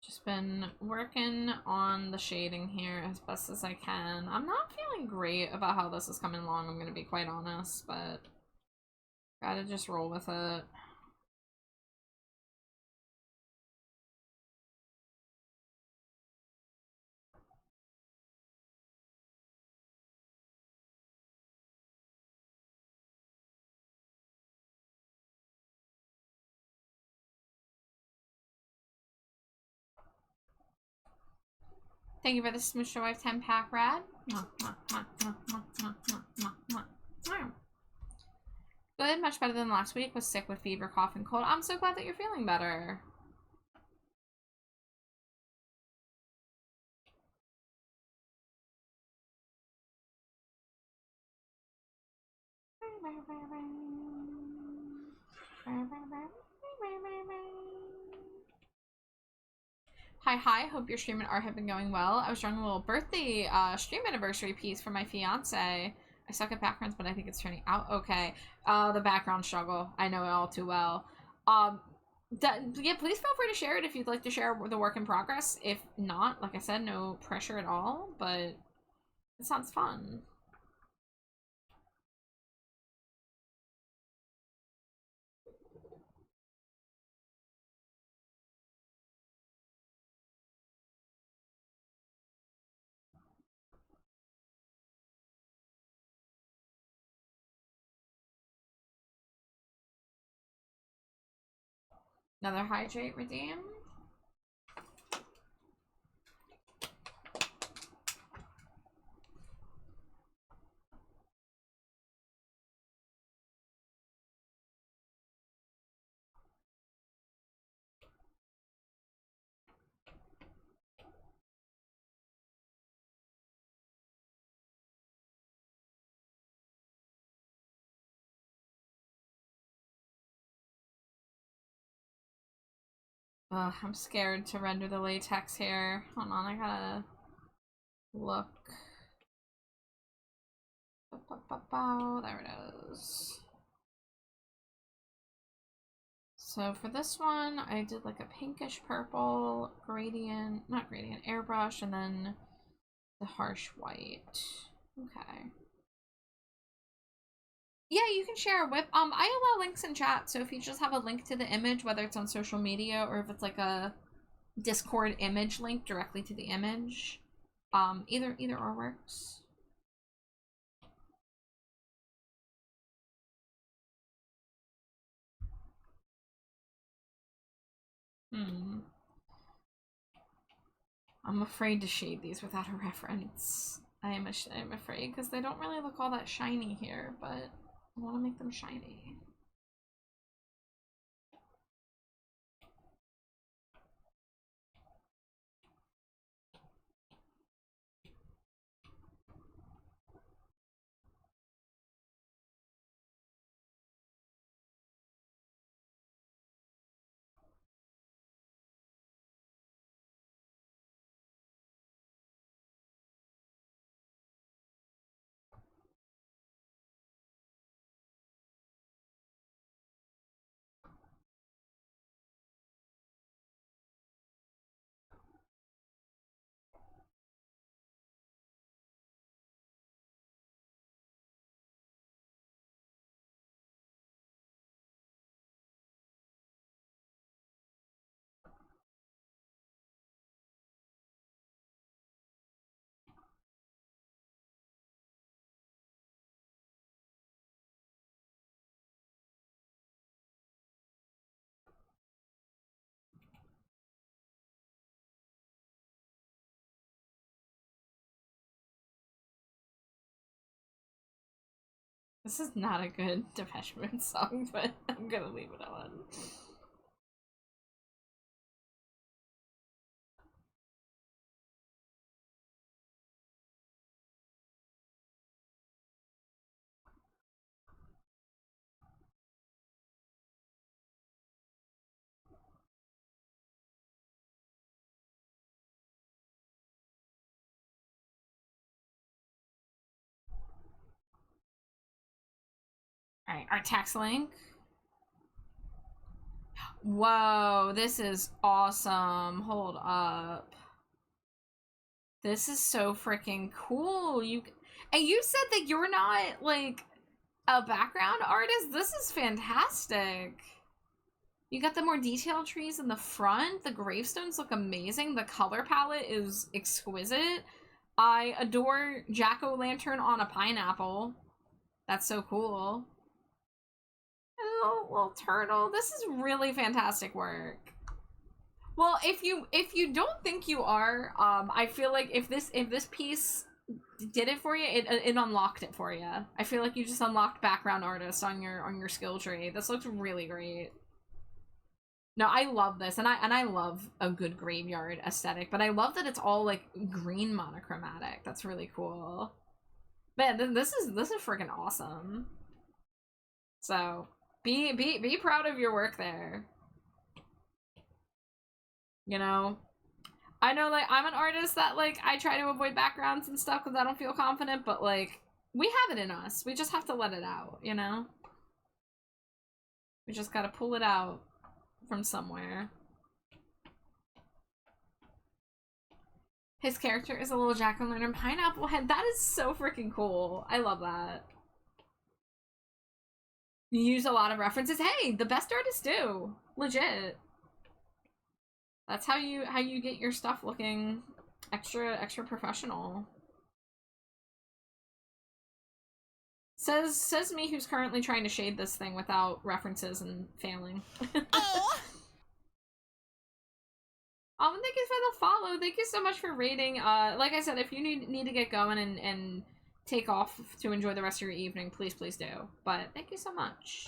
Just been working on the shading here as best as I can. I'm not feeling great about how this is coming along, I'm gonna be quite honest, but gotta just roll with it. Thank you for the Smoosh Your Wife 10-pack, Rad. Good, much better than last week. Was sick with fever, cough, and cold. I'm so glad that you're feeling better. Hi, hope your stream and art have been going well. I was drawing a little birthday stream anniversary piece for my fiance. I suck at backgrounds, but I think it's turning out okay. The background struggle. I know it all too well. Yeah, please feel free to share it if you'd like to share the work in progress. If not, like I said, no pressure at all, but it sounds fun. Another hydrate redeemed. Ugh, I'm scared to render the latex here. Hold on, I gotta look. There it is. So for this one, I did like a pinkish purple gradient, not gradient, airbrush, and then the harsh white. Okay. Yeah, you can share a whip. I allow links in chat, so if you just have a link to the image, whether it's on social media or if it's like a Discord image link directly to the image, either or works. I'm afraid to shade these without a reference. I'm afraid because they don't really look all that shiny here, but I want to make them shiny. This is not a good Depeche Mode song, but I'm gonna leave it on. Alright, our tax link. Whoa, this is awesome. Hold up. This is so freaking cool. And you said that you're not, like, a background artist? This is fantastic. You got the more detailed trees in the front. The gravestones look amazing. The color palette is exquisite. I adore jack-o'-lantern on a pineapple. That's so cool. Little turtle. This is really fantastic work. Well, if you don't think you are, I feel like if this piece did it for you, it unlocked it for you. I feel like you just unlocked background artist on your skill tree. This looks really great. No, I love this, and I love a good graveyard aesthetic, but I love that it's all like green monochromatic. That's really cool. Man, this is freaking awesome. So be proud of your work there. You know, I know, like, I'm an artist that, like, I try to avoid backgrounds and stuff because I don't feel confident, but, like, we have it in us. We just have to let it out, you know? We just gotta pull it out from somewhere. His character is a little jack-o'-lantern pineapple head. That is so freaking cool. I love that. You use a lot of references. Hey, the best artists do. Legit. That's how you get your stuff looking extra professional. Says me who's currently trying to shade this thing without references and failing. Oh, thank you for the follow. Thank you so much for rating. Like I said, if you need to get going and take off to enjoy the rest of your evening, please do. But thank you so much.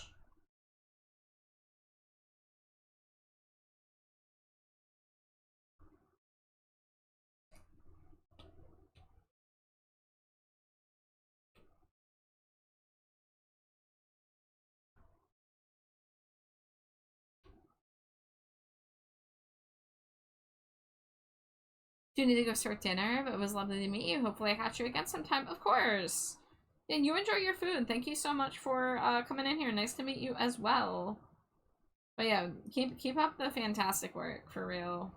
Do need to go start dinner, but it was lovely to meet you. Hopefully I catch you again sometime. Of course. And you enjoy your food. Thank you so much for coming in here. Nice to meet you as well. But yeah, keep up the fantastic work, for real.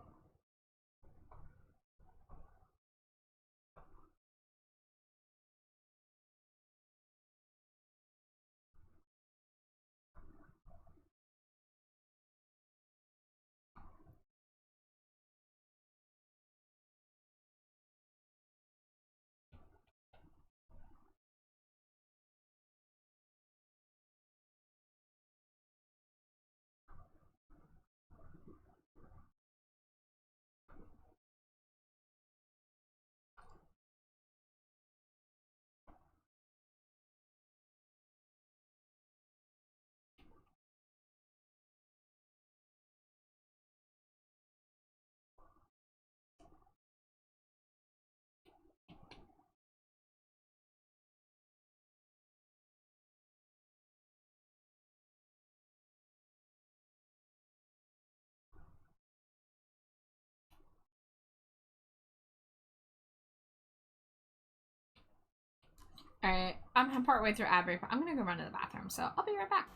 Alright, I'm partway through ad break, but I'm gonna go run to the bathroom, so I'll be right back.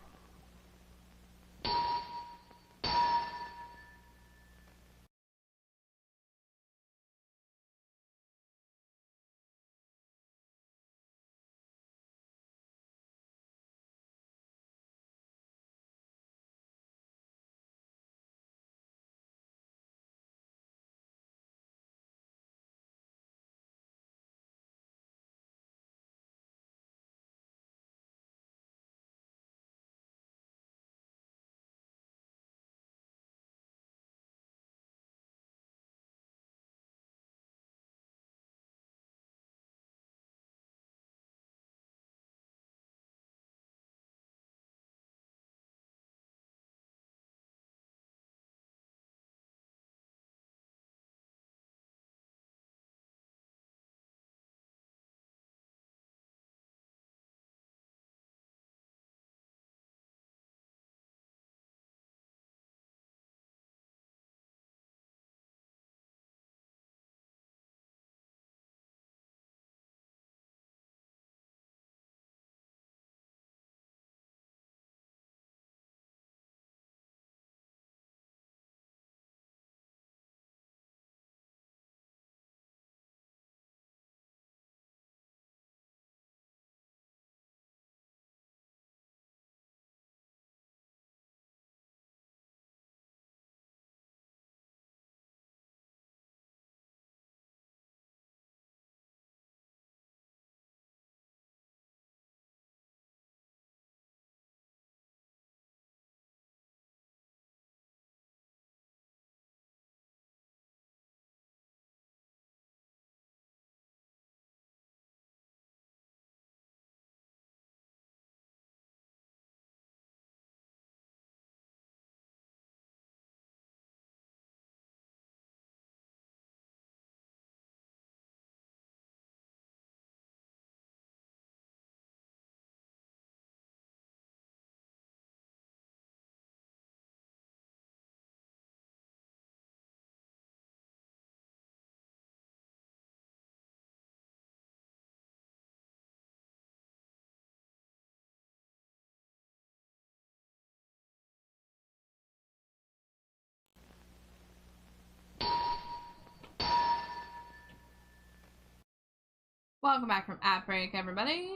Welcome back from ad break, everybody.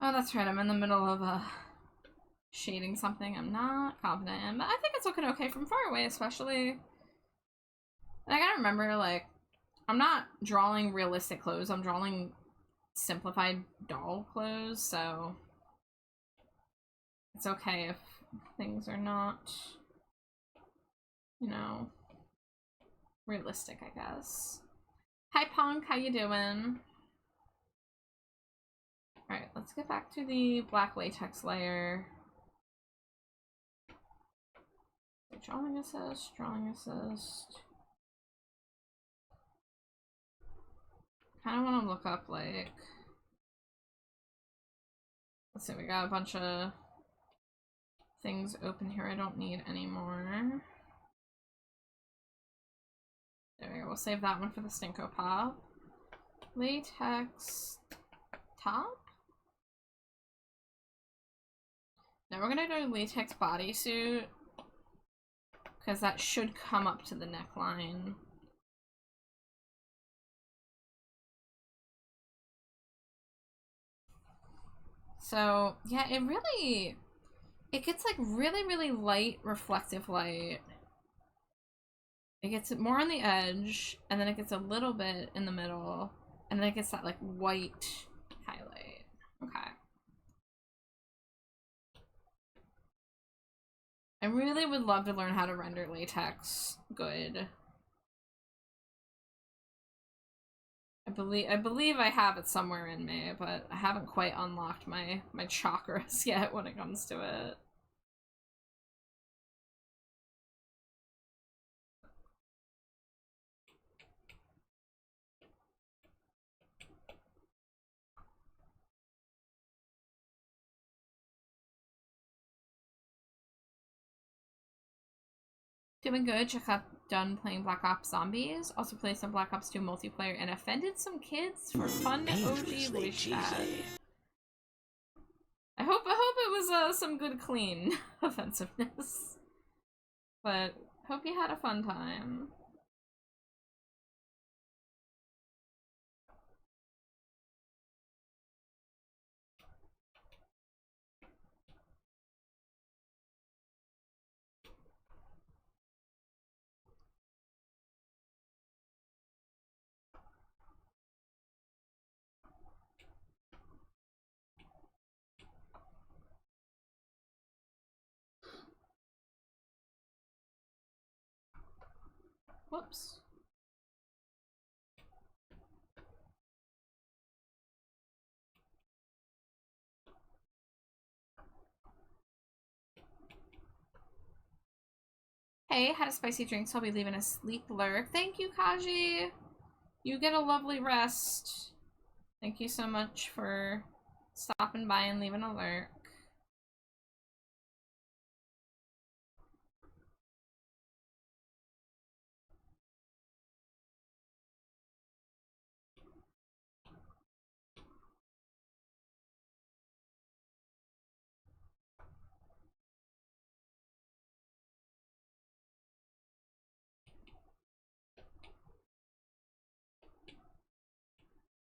Oh, that's right. I'm in the middle of shading something I'm not confident in, but I think it's looking okay from far away, especially. And I gotta remember, like, I'm not drawing realistic clothes. I'm drawing simplified doll clothes, so it's okay if things are not, you know, realistic, I guess. Hi, Punk. How you doing? Alright, let's get back to the black latex layer. Drawing assist, drawing assist. Kind of want to look up, like... Let's see, we got a bunch of things open here I don't need anymore. There we go, we'll save that one for the Stinko Pop. Latex top? Now we're gonna do latex bodysuit, because that should come up to the neckline. So, yeah, it gets like really light reflective light. It gets more on the edge, and then it gets a little bit in the middle, and then it gets that like white highlight. Okay. I really would love to learn how to render latex good. I believe I have it somewhere in me, but I haven't quite unlocked my chakras yet when it comes to it. Doing good. Just got done playing Black Ops Zombies. Also played some Black Ops 2 multiplayer and offended some kids for fun OG voice chat. I hope it was some good clean offensiveness. But hope you had a fun time. Whoops. Hey, had a spicy drink, so I'll be leaving a sleep lurk. Thank you, Kaji. You get a lovely rest. Thank you so much for stopping by and leaving a lurk.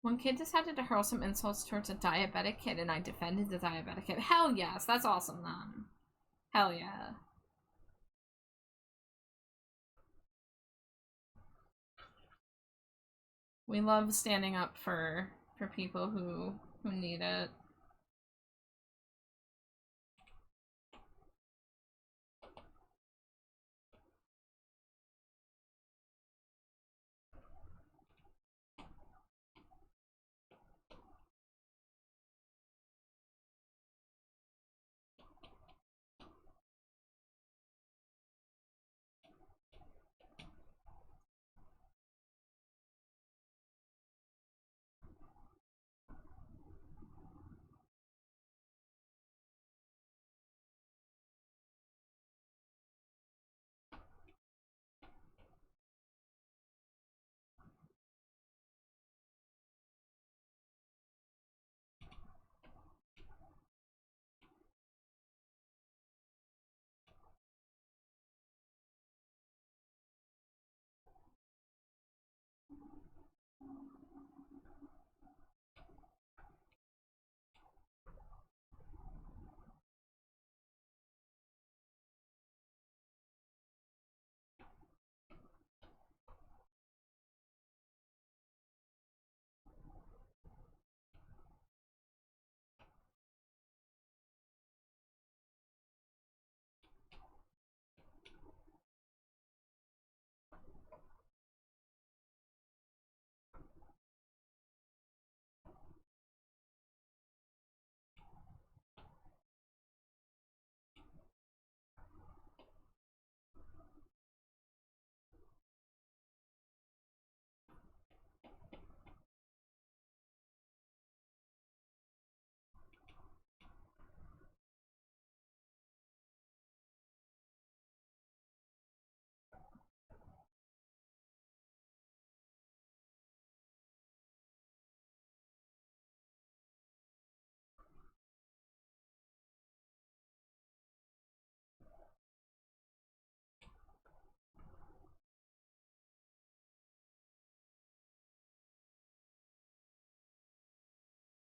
One kid decided to hurl some insults towards a diabetic kid, and I defended the diabetic kid. Hell yes, that's awesome then. Hell yeah. We love standing up for people who need it.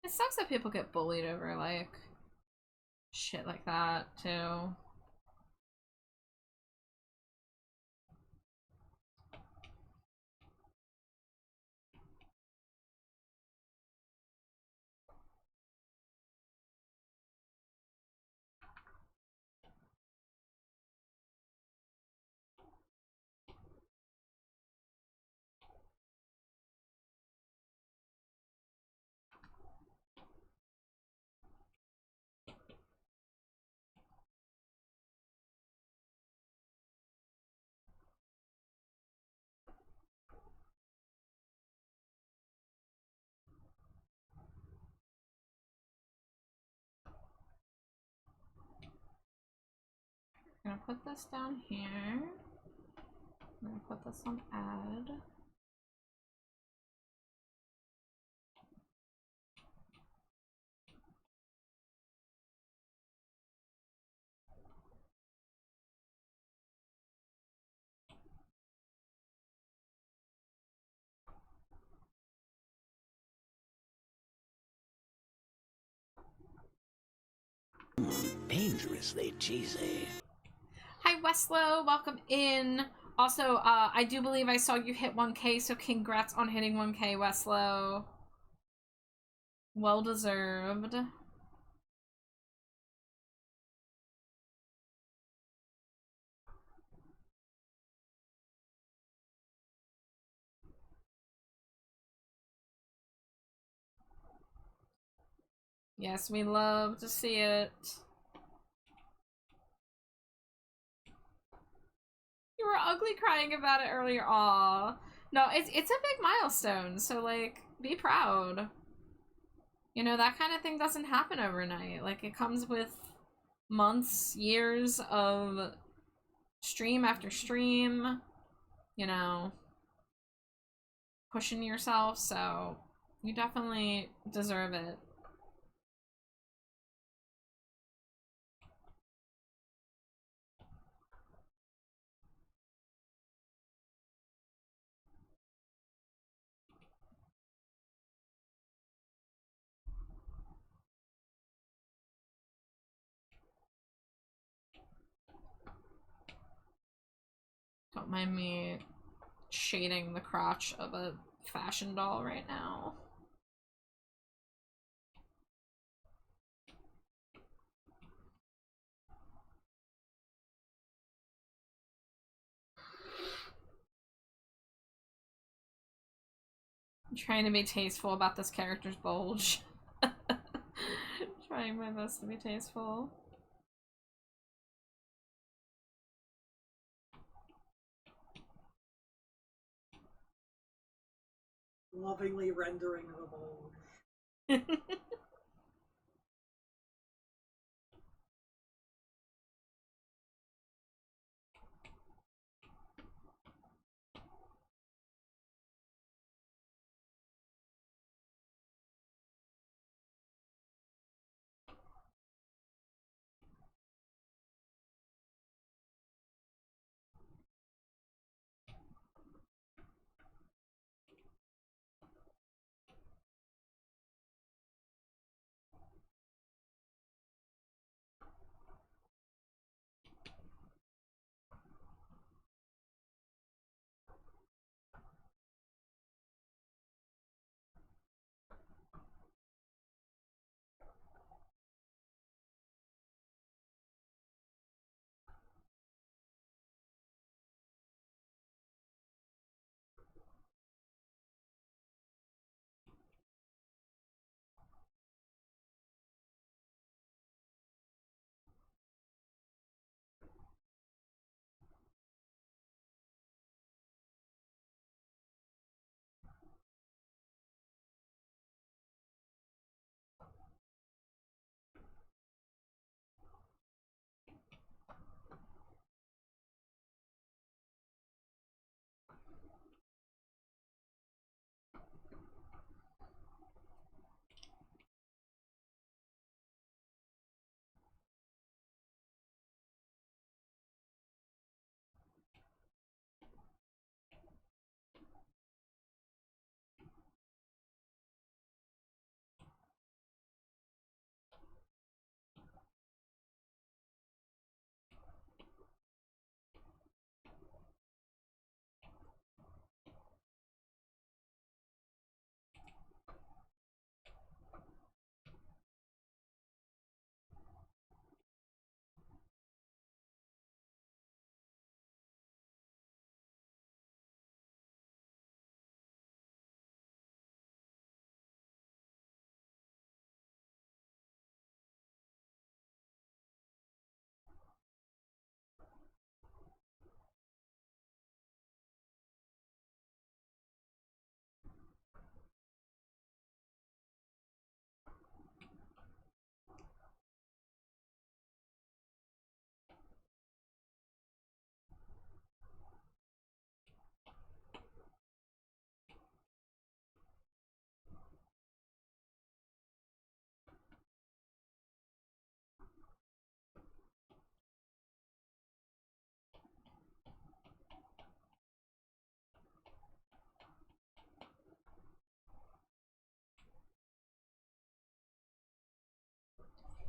It sucks that people get bullied over, like, shit like that, too. I'm gonna put this down here. I'm gonna put this on add. Dangerously cheesy. Hi Westlow, welcome in. Also, I do believe I saw you hit 1K, so congrats on hitting 1K, Westlow. Well deserved. Yes, we love to see it. You were ugly crying about it earlier. Aw. No, it's a big milestone, so like, be proud. You know, that kind of thing doesn't happen overnight. Like, it comes with months, years of stream after stream, you know, pushing yourself, so you definitely deserve it. Don't mind me shading the crotch of a fashion doll right now. I'm trying to be tasteful about this character's bulge. Trying my best to be tasteful. Lovingly rendering the bulge.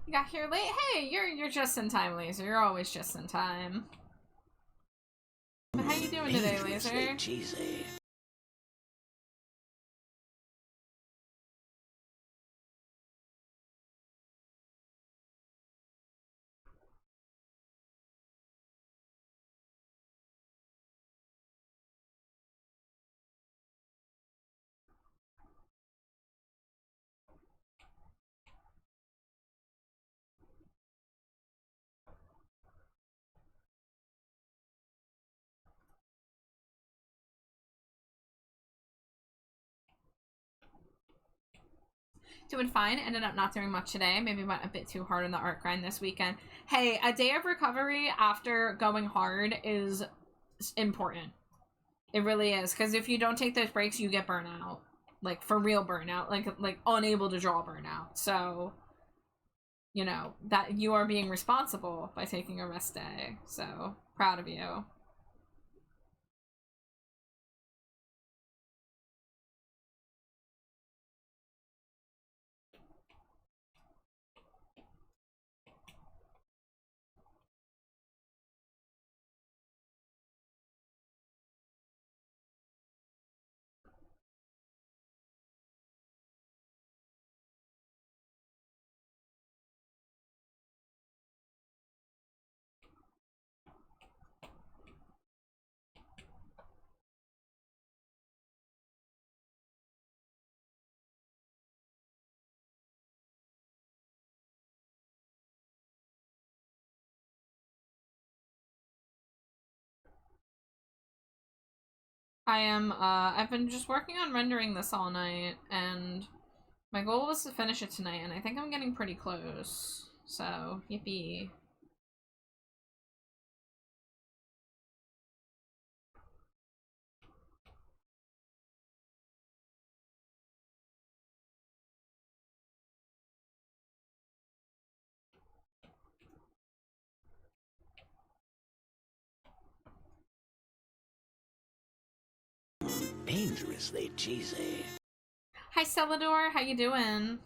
You got here late? Hey, you're just in time, Laser. You're always just in time. But how you doing today, Laser? Dangerously cheesy. Doing fine. Ended up not doing much today. Maybe went a bit too hard on the art grind this weekend. Hey, a day of recovery after going hard is important. It really is. Because if you don't take those breaks, you get burnout. Like, for real burnout. Like unable to draw burnout. So, you know, that you are being responsible by taking a rest day. So, proud of you. I've been just working on rendering this all night, and my goal was to finish it tonight, and I think I'm getting pretty close. So, yippee. Dangerously cheesy. Hi, Celador. How you doing?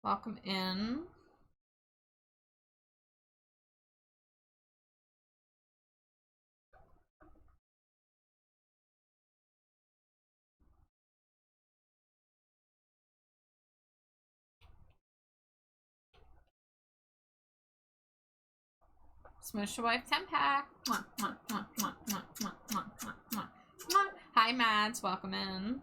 Welcome in. Smoosh your wife 10-pack. Hi, Mads. Welcome in.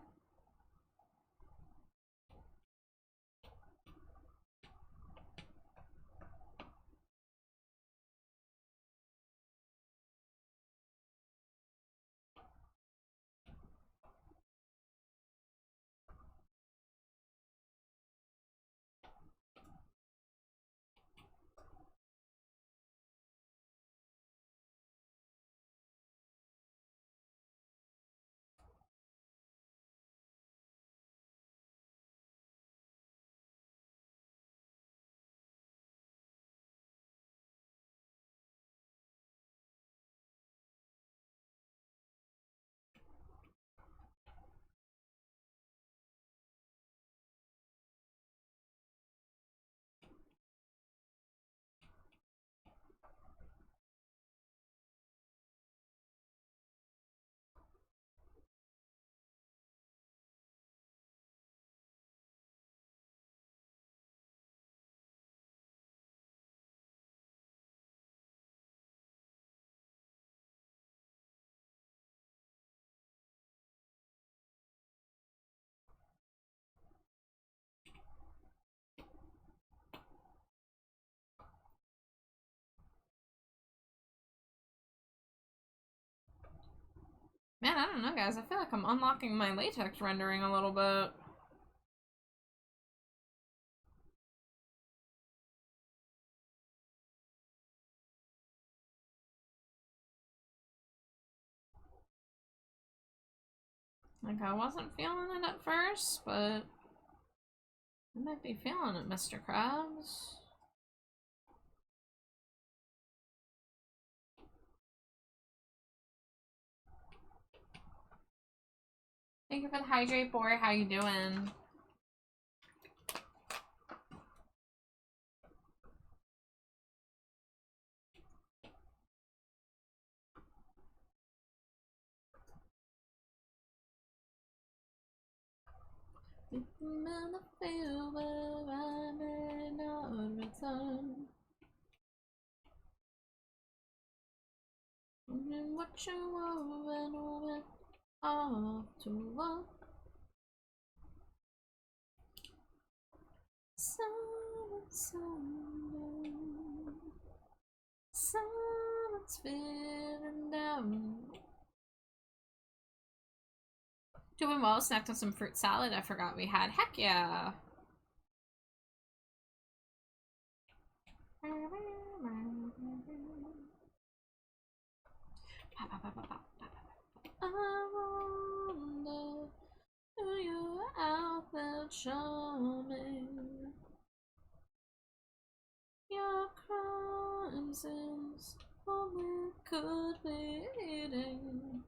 Man, I don't know, guys. I feel like I'm unlocking my latex rendering a little bit. Like, I wasn't feeling it at first, but I might be feeling it, Mr. Krabs. Thank you for the hydrate, boy. How you doing? Deep in the field where I may not return. And what you were and went off to work. Someone's feeling down. Doing well, snacked on some fruit salad I forgot we had. Heck yeah. I wonder if you're out there charming. Your crime sins only could be eating.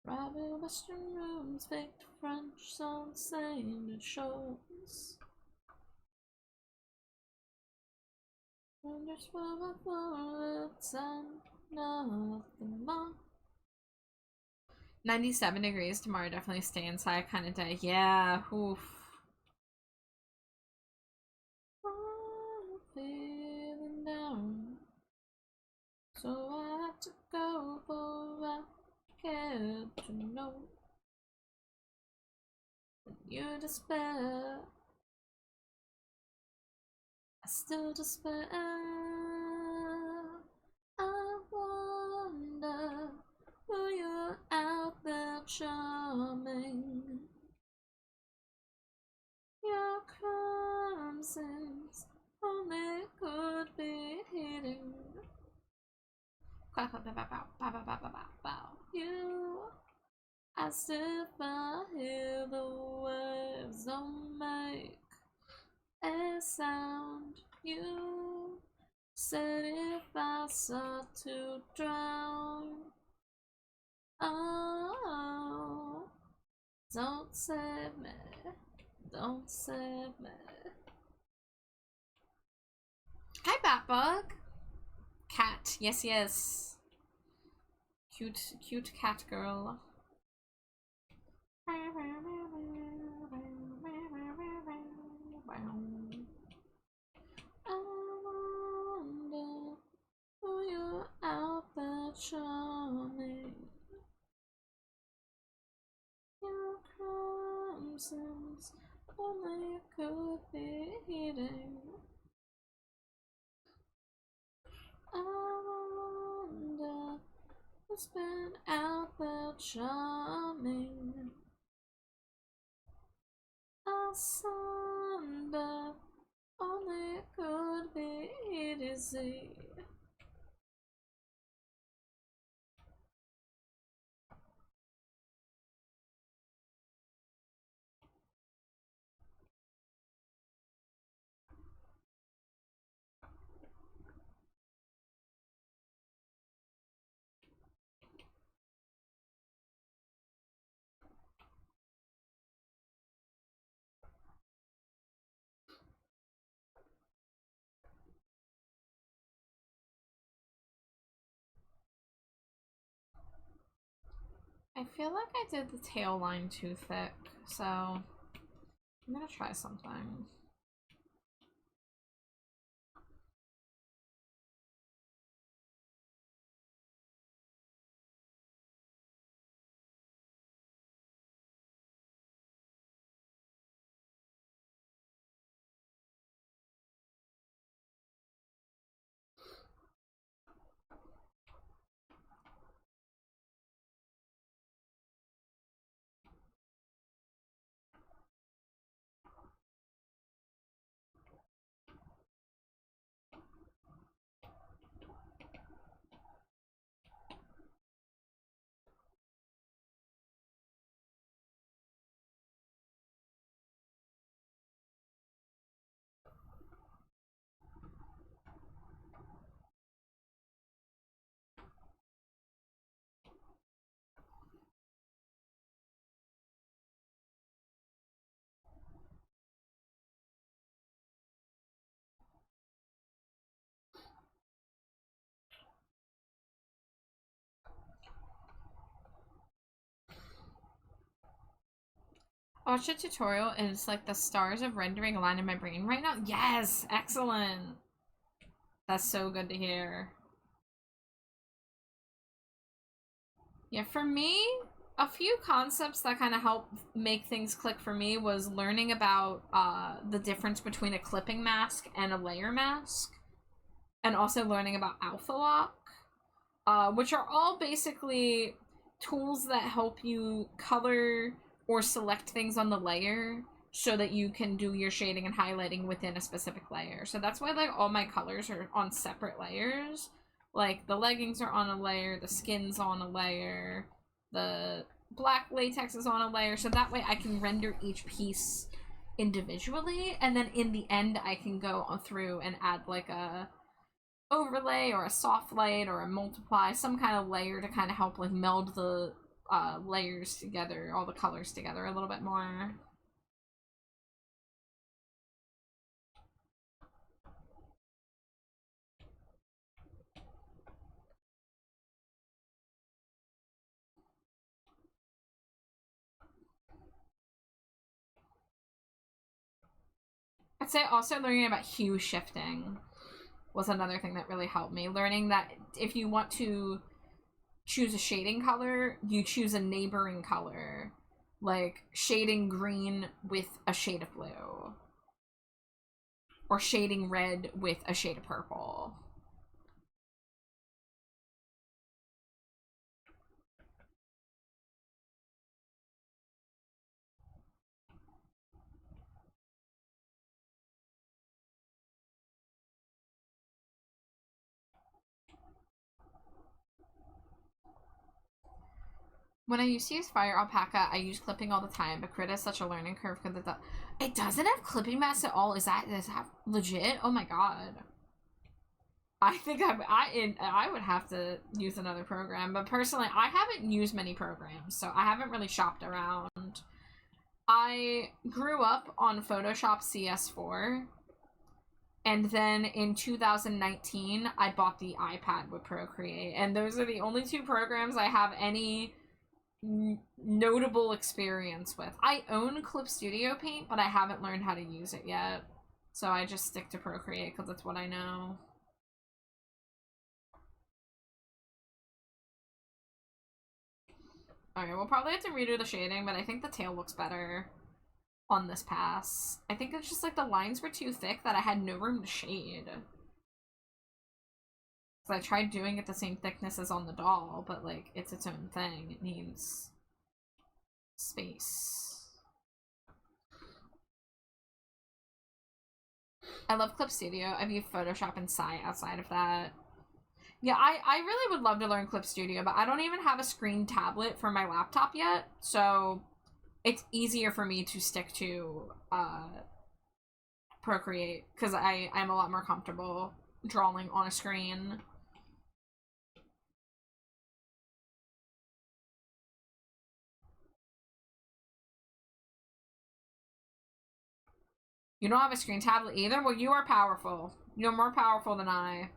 Private Western rooms, fake French songs, saying it shows. And there's rubber bullets and nothing more. 97 degrees tomorrow, definitely stay inside kind of day. Yeah, oof. I'm feeling down, so I had to go for I get to know when you despair. I still despair. I wonder who you're out there charming. Your crime sins only could be hitting. You, as if I hear the waves don't make a sound. You said if I sought to drown. Oh, don't save me, don't save me. Hi, Batbug. Cat, yes, yes. Cute, cute cat girl. I wonder who you're out there charming. Your crimsons only could be eating. I wonder who's been out there charming. Asunder only could be easy. I feel like I did the tail line too thick, so I'm gonna try something. I watched a tutorial and it's like the stars of rendering align in my brain right now. Yes! Excellent! That's so good to hear. Yeah, for me, a few concepts that kind of help make things click for me was learning about the difference between a clipping mask and a layer mask. And also learning about alpha lock, which are all basically tools that help you color or select things on the layer so that you can do your shading and highlighting within a specific layer. So that's why like all my colors are on separate layers. Like the leggings are on a layer, the skin's on a layer, the black latex is on a layer, so that way I can render each piece individually, and then in the end I can go through and add like a overlay or a soft light or a multiply, some kind of layer to kind of help like meld the layers together, all the colors together a little bit more. I'd say also learning about hue shifting was another thing that really helped me. Learning that if you want to choose a shading color, you choose a neighboring color. Like shading green with a shade of blue. Or shading red with a shade of purple. When I used to use Fire Alpaca, I use clipping all the time, but Crit is such a learning curve because it doesn't have clipping masks at all. Is that legit? Oh my god. I think I would have to use another program, but personally, I haven't used many programs, so I haven't really shopped around. I grew up on Photoshop CS4, and then in 2019, I bought the iPad with Procreate, and those are the only two programs I have any notable experience with. I own Clip Studio Paint, but I haven't learned how to use it yet, so I just stick to Procreate because that's what I know. Okay, we'll probably have to redo the shading, but I think the tail looks better on this pass. I think it's just like the lines were too thick that I had no room to shade. So I tried doing it the same thickness as on the doll, but like it's its own thing. It needs space. I love Clip Studio. I've used Photoshop and Sai outside of that. Yeah, I really would love to learn Clip Studio, but I don't even have a screen tablet for my laptop yet, so it's easier for me to stick to Procreate, because I'm a lot more comfortable drawing on a screen. You don't have a screen tablet either? Well, you are powerful. You're more powerful than I.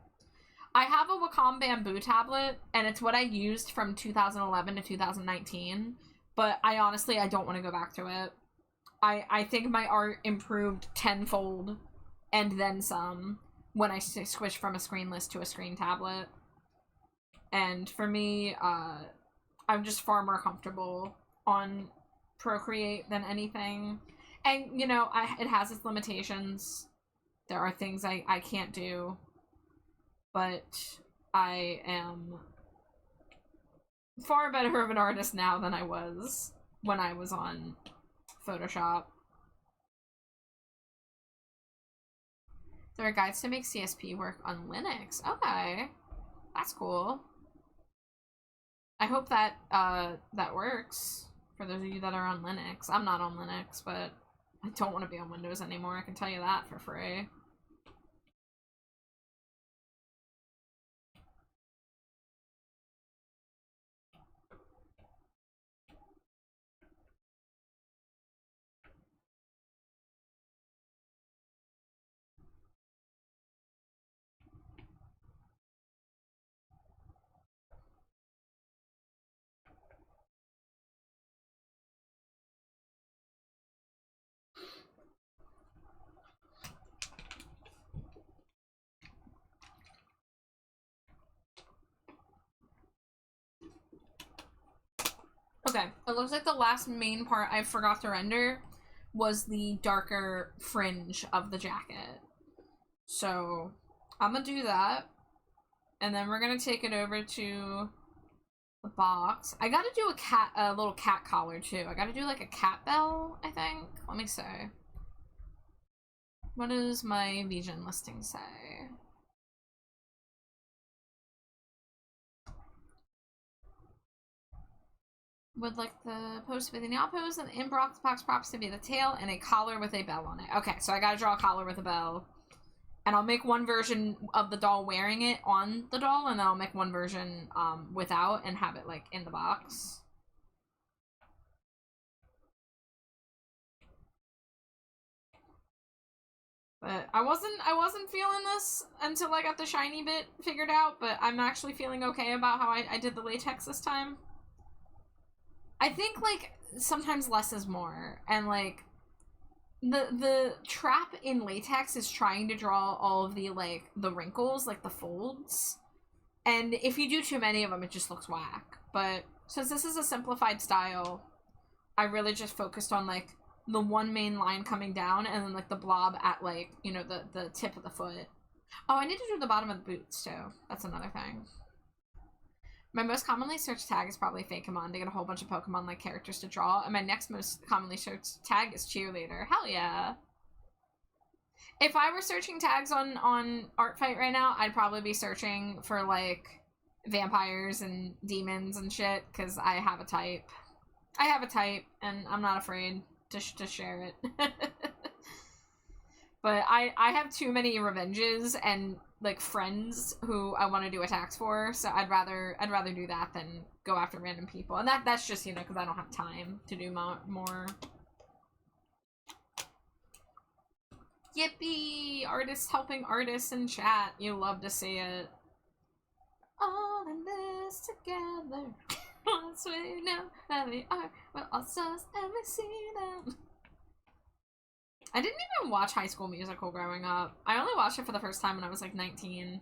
I have a Wacom Bamboo tablet, and it's what I used from 2011 to 2019, but I don't want to go back to it. I think my art improved tenfold, and then some, when I switched from a screenless to a screen tablet. And for me, I'm just far more comfortable on Procreate than anything. And, you know, it has its limitations. There are things I can't do. But I am far better of an artist now than I was when I was on Photoshop. There are guides to make CSP work on Linux. Okay. That's cool. I hope that that works for those of you that are on Linux. I'm not on Linux, but I don't want to be on Windows anymore. I can tell you that for free. Okay, it looks like the last main part I forgot to render was the darker fringe of the jacket. So I'm gonna do that, and then we're gonna take it over to the box. I gotta do a little cat collar too. I gotta do like a cat bell, I think. Let me see. What does my Vision listing say? Would like the post to be the nail pose and the inbox box props to be the tail and a collar with a bell on it. Okay, so I gotta draw a collar with a bell. And I'll make one version of the doll wearing it on the doll, and then I'll make one version without and have it like in the box. But I wasn't feeling this until I got the shiny bit figured out, but I'm actually feeling okay about how I did the latex this time. I think, like, sometimes less is more, and, like, the trap in latex is trying to draw all of the, like, the wrinkles, like the folds, and if you do too many of them, it just looks whack. But since this is a simplified style, I really just focused on, like, the one main line coming down, and then, like, the blob at, like, you know, the tip of the foot. Oh, I need to do the bottom of the boots, too. That's another thing. My most commonly searched tag is probably Fakemon to get a whole bunch of Pokemon like characters to draw, and my next most commonly searched tag is cheerleader. Hell yeah. If I were searching tags on Artfight right now, I'd probably be searching for like vampires and demons and shit, because I have a type. I have a type, and I'm not afraid to share it. But I have too many revenges and like friends who I want to do attacks for, so I'd rather do that than go after random people, and that's just, you know, because I don't have time to do more. Yippee! Artists helping artists in chat. You love to see it. All in this together. Once we know that we are, we're all stars and we see them. I didn't even watch High School Musical growing up. I only watched it for the first time when I was like 19,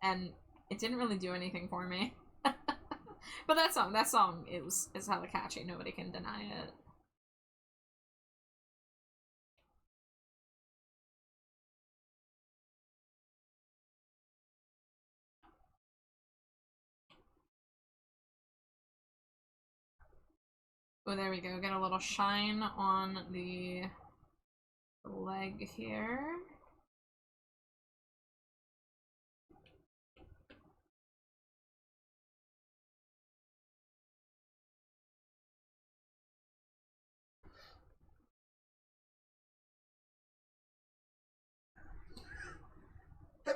and it didn't really do anything for me. But that song is hella catchy. Nobody can deny it. Oh, there we go. Get a little shine on the leg here.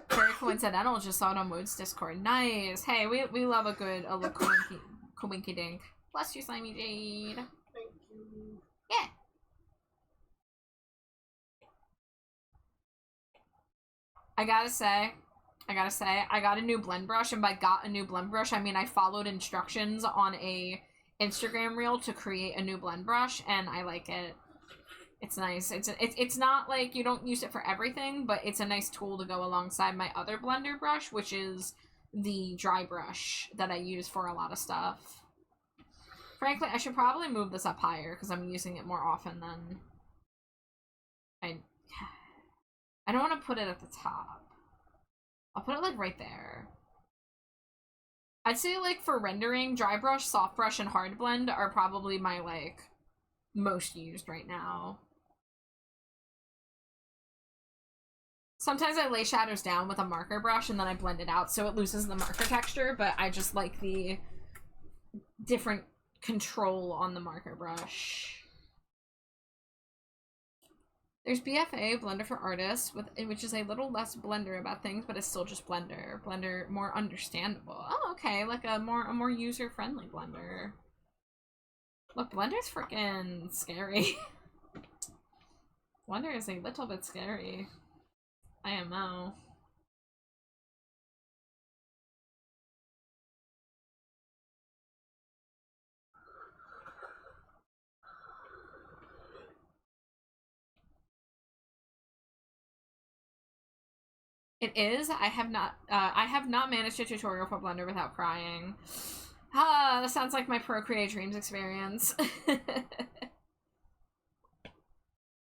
Very coincidental, just saw it on Mode's Discord. Nice. Hey, we love a little coinky dink. Bless you, Slimy Jade. Thank you. Yeah. I gotta say, I got a new blend brush, and by got a new blend brush, I mean I followed instructions on a Instagram reel to create a new blend brush, and I like it. It's nice. It's not like you don't use it for everything, but it's a nice tool to go alongside my other blender brush, which is the dry brush that I use for a lot of stuff. Frankly, I should probably move this up higher because I'm using it more often than I don't want to put it at the top. I'll put it like right there. I'd say like for rendering, dry brush, soft brush, and hard blend are probably my like most used right now. Sometimes I lay shadows down with a marker brush and then I blend it out so it loses the marker texture, but I just like the different control on the marker brush. There's BFA, Blender for Artists, which is a little less Blender about things, but it's still just Blender. Blender more understandable. Oh, okay, like a more user-friendly Blender. Look, Blender's freaking scary. Blender is a little bit scary. IMO. It is. I have not managed a tutorial for Blender without crying. Ah, that sounds like my Procreate Dreams experience.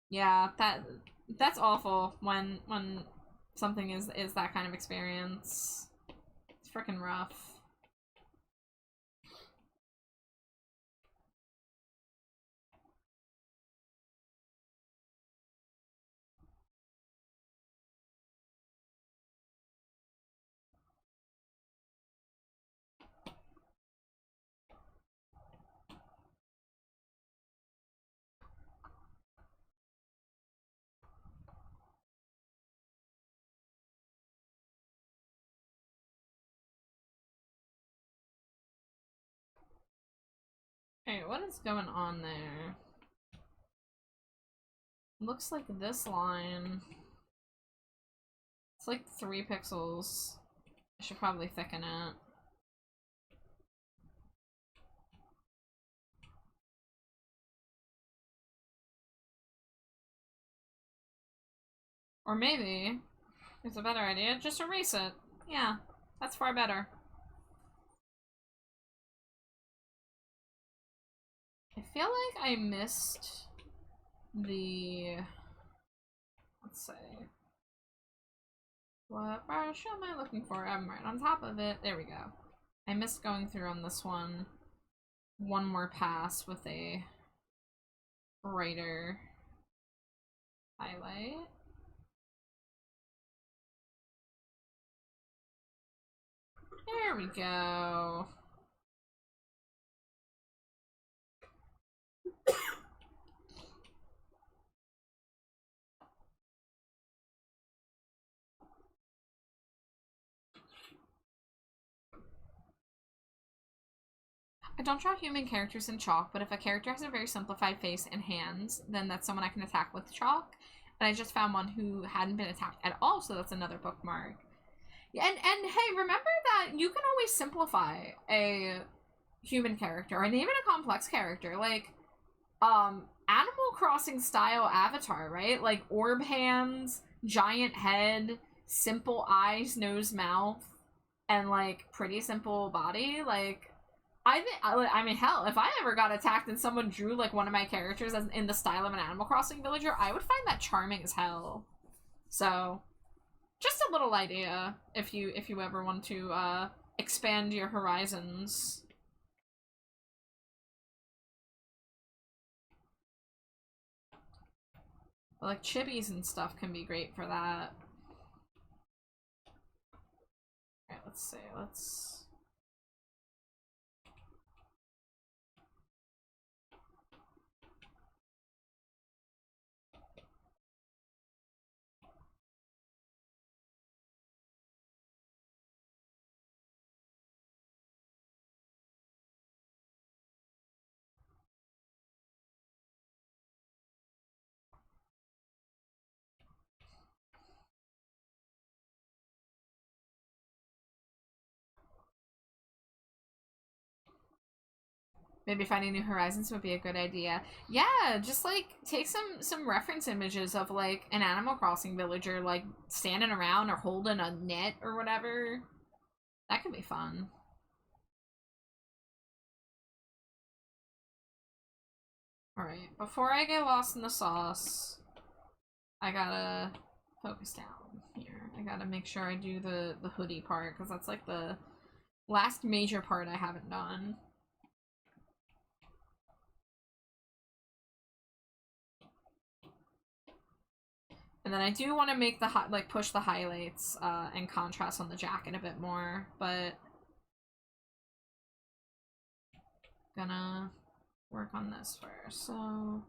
Yeah, that's awful when something is that kind of experience. It's freaking rough. Hey, what is going on there? Looks like this line. It's like 3 pixels. I should probably thicken it. Or maybe it's a better idea, just erase it. Yeah, that's far better. I feel like I missed the... Let's see. What brush am I looking for? I'm right on top of it. There we go. I missed going through on this one. One more pass with a brighter highlight. There we go. I don't draw human characters in chalk, but if a character has a very simplified face and hands, then that's someone I can attack with chalk. And I just found one who hadn't been attacked at all, so that's another bookmark. And hey, remember that you can always simplify a human character and even a complex character. Like, Animal Crossing style avatar, right? Like orb hands, giant head, simple eyes, nose, mouth, and like pretty simple body. Like, I mean, hell, if I ever got attacked and someone drew like one of my characters as in the style of an Animal Crossing villager, I would find that charming as hell. So, just a little idea if you ever want to expand your horizons. But, like chibis and stuff can be great for that. Alright, let's see. Let's... Maybe finding new horizons would be a good idea. Yeah, just like take some reference images of like an Animal Crossing villager like standing around or holding a net or whatever. That could be fun. Alright, before I get lost in the sauce, I gotta focus down here. I gotta make sure I do the hoodie part, because that's like the last major part I haven't done. And then I do want to make the like push the highlights and contrast on the jacket a bit more, but gonna work on this first. So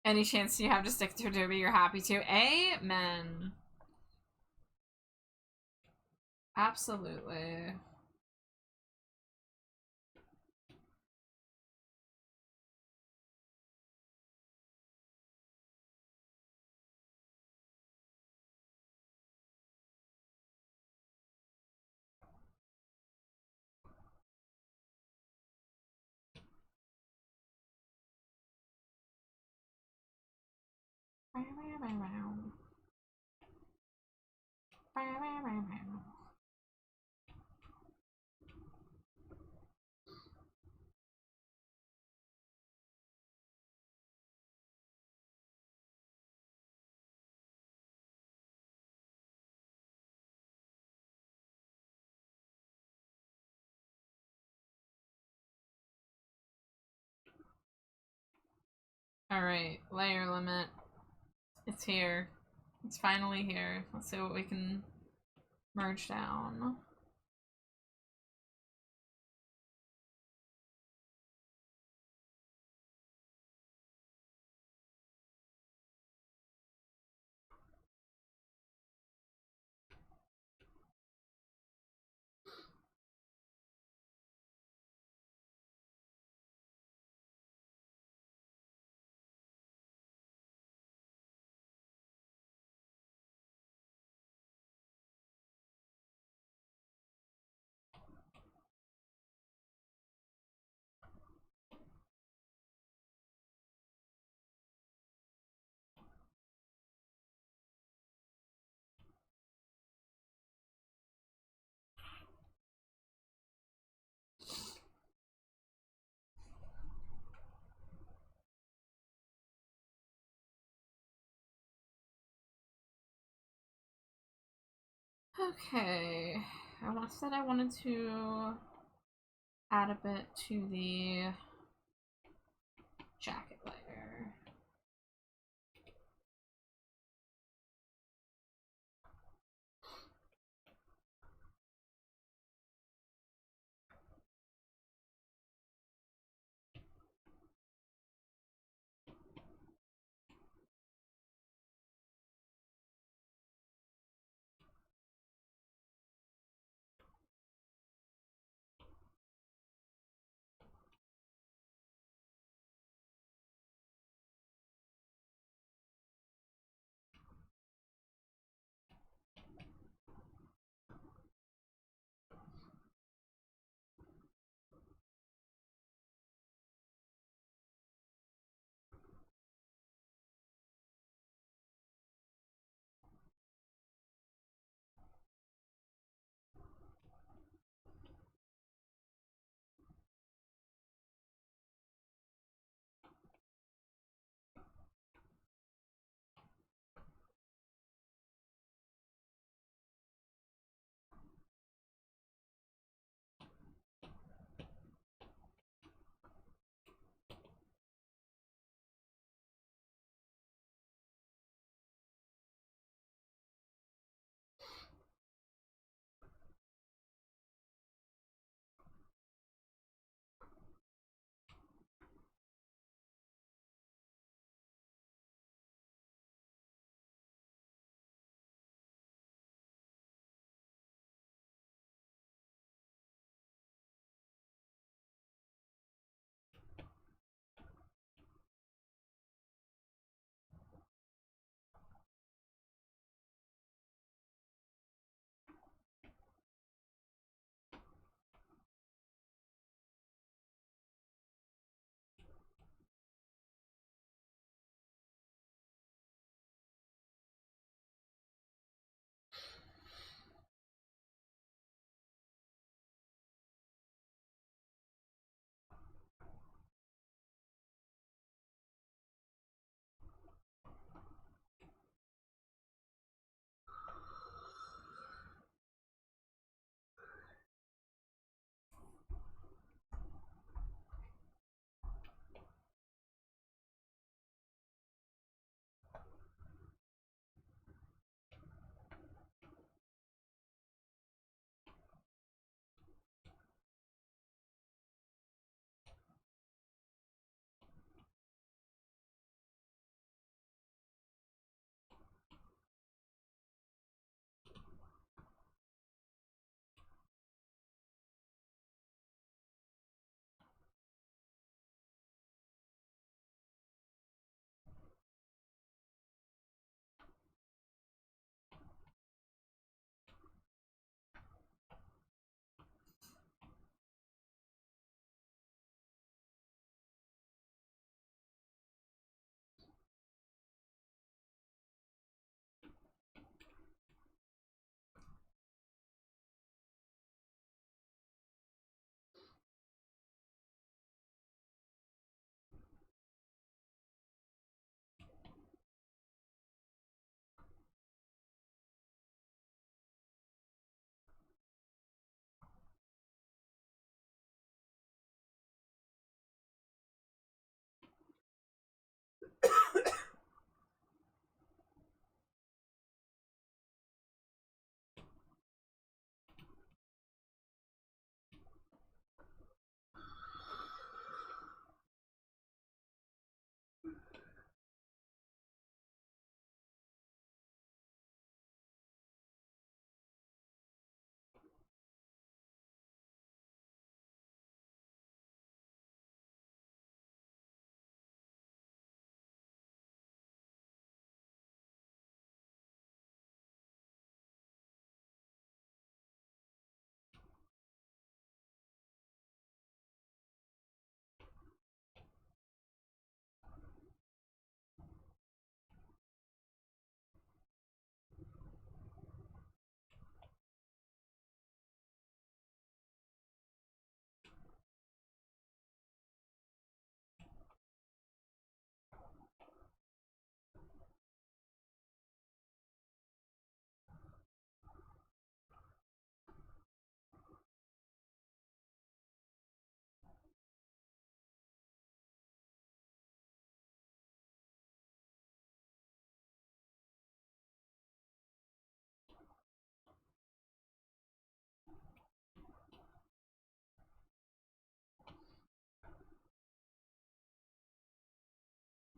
Any chance you have to stick to Adobe, you're happy to. Amen. Absolutely. Alright, layer limit. It's here. It's finally here. Let's see what we can merge down. Okay, said I wanted to add a bit to the jacket layer.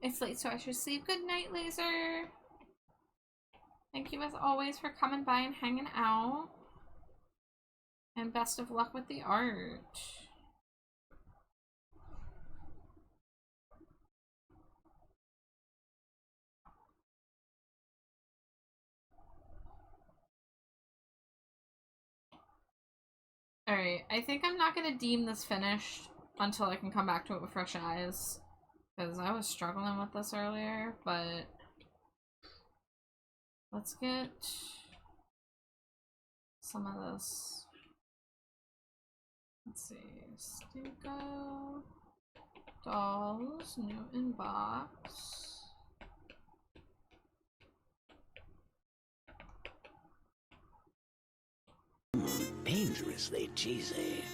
It's late, so I should sleep. Good night, Laser. Thank you as always for coming by and hanging out. And best of luck with the art. Alright, I think I'm not gonna deem this finished until I can come back to it with fresh eyes. Because I was struggling with this earlier, but let's get some of this. Let's see. Stinko. Dolls. New inbox. Dangerously cheesy.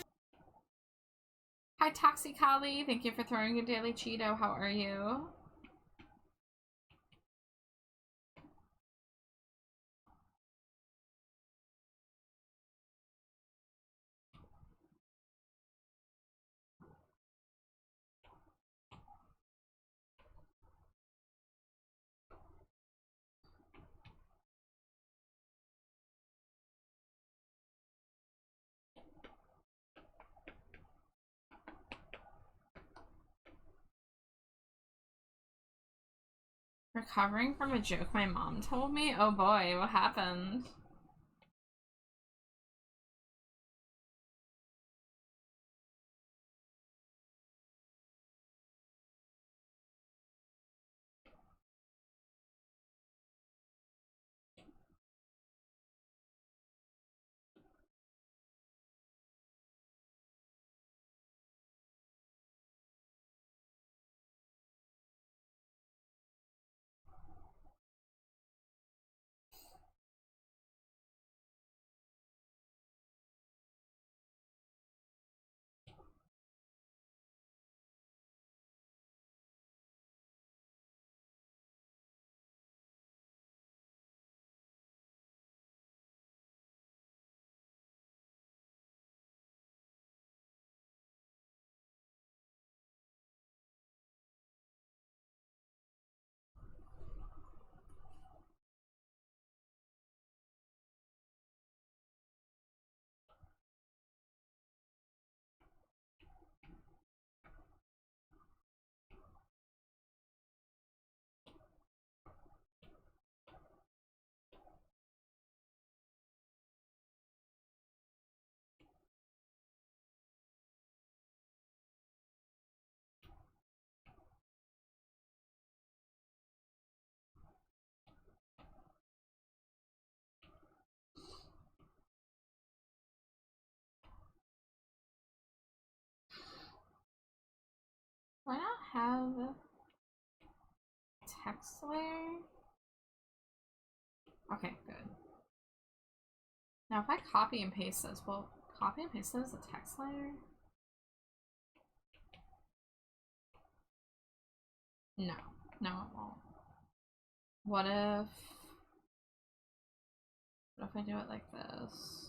Hi, Toxicali. Thank you for throwing your daily Cheeto. How are you? Recovering from a joke my mom told me? Oh boy, what happened? Do I not have text layer? Okay, good. Now if I copy and paste this, will copy and paste this as a text layer? No, no it won't. What if I do it like this?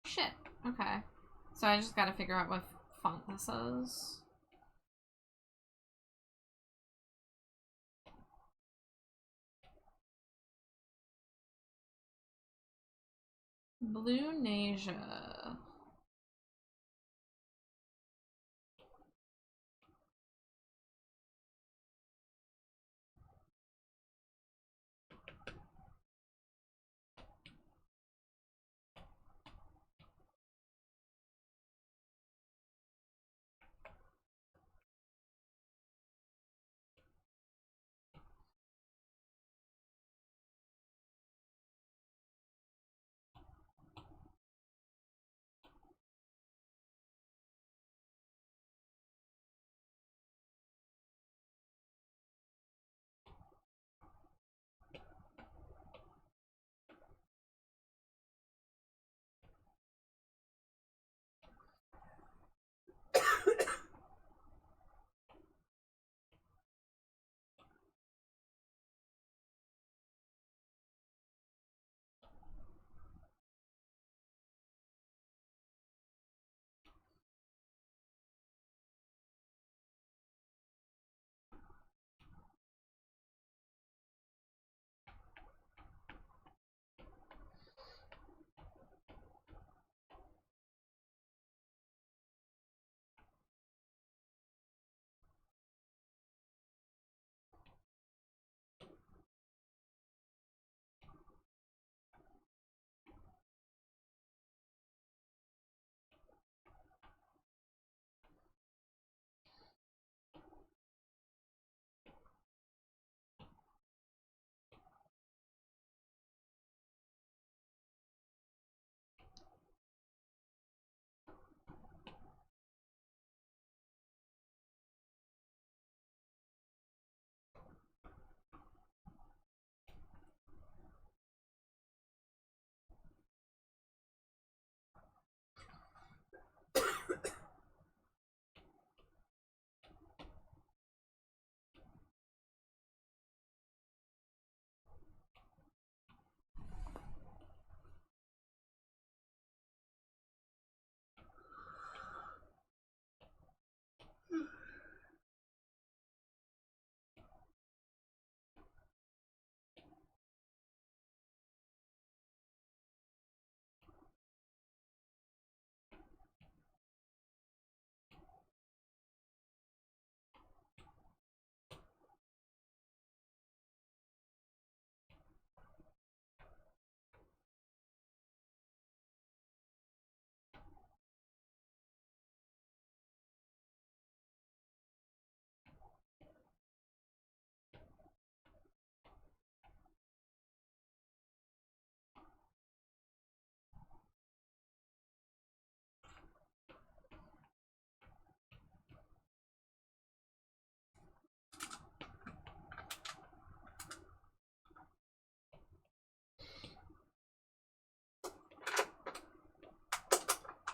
Shit. Okay. So I just gotta figure out what font this is. Blue Nasia.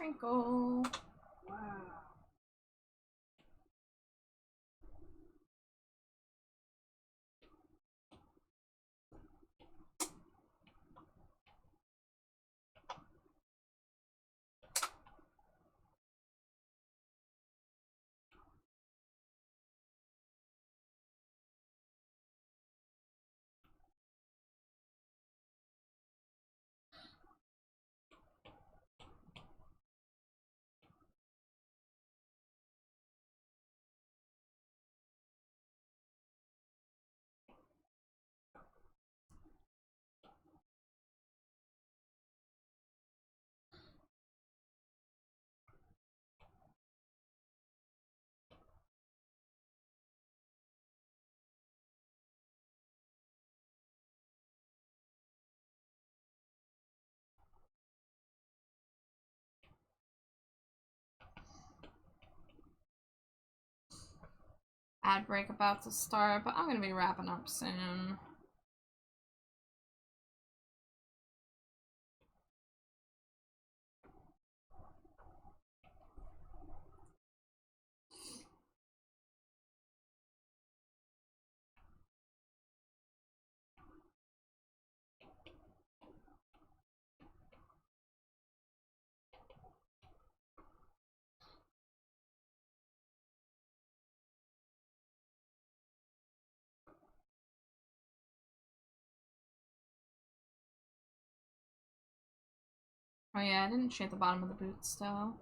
Sprinkle. Wow. Ad break about to start, but I'm gonna be wrapping up soon. Oh yeah, I didn't shade the bottom of the boot still.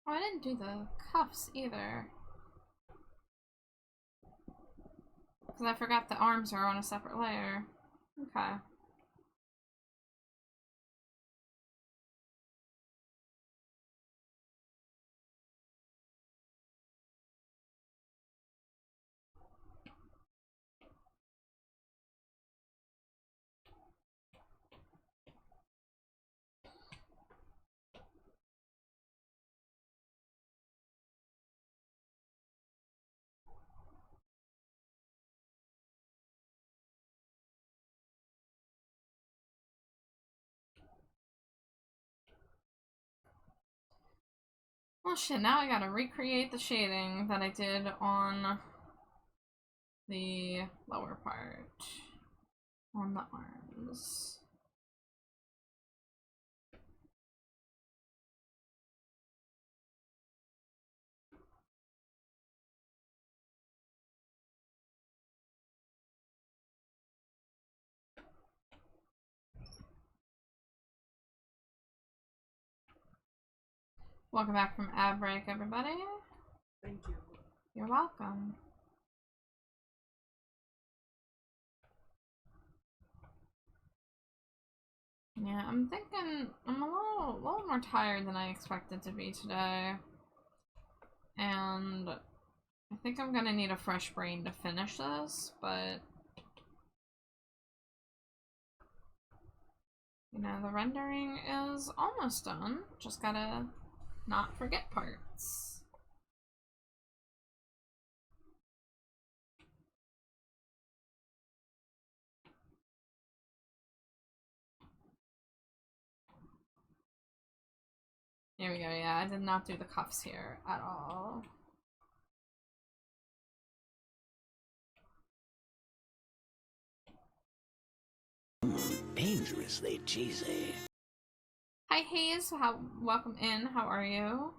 Oh, I didn't do the cuffs either. Because I forgot the arms are on a separate layer. Okay. Well shit, now I gotta recreate the shading that I did on the lower part. On the arms. Welcome back from ad break, everybody. Thank you. You're welcome. Yeah, I'm thinking I'm a little more tired than I expected to be today. And I think I'm gonna need a fresh brain to finish this, but you know, the rendering is almost done. Just gotta not forget parts. Here we go, yeah, I did not do the cuffs here at all. Dangerously cheesy. Hi Hayes, welcome in, how are you?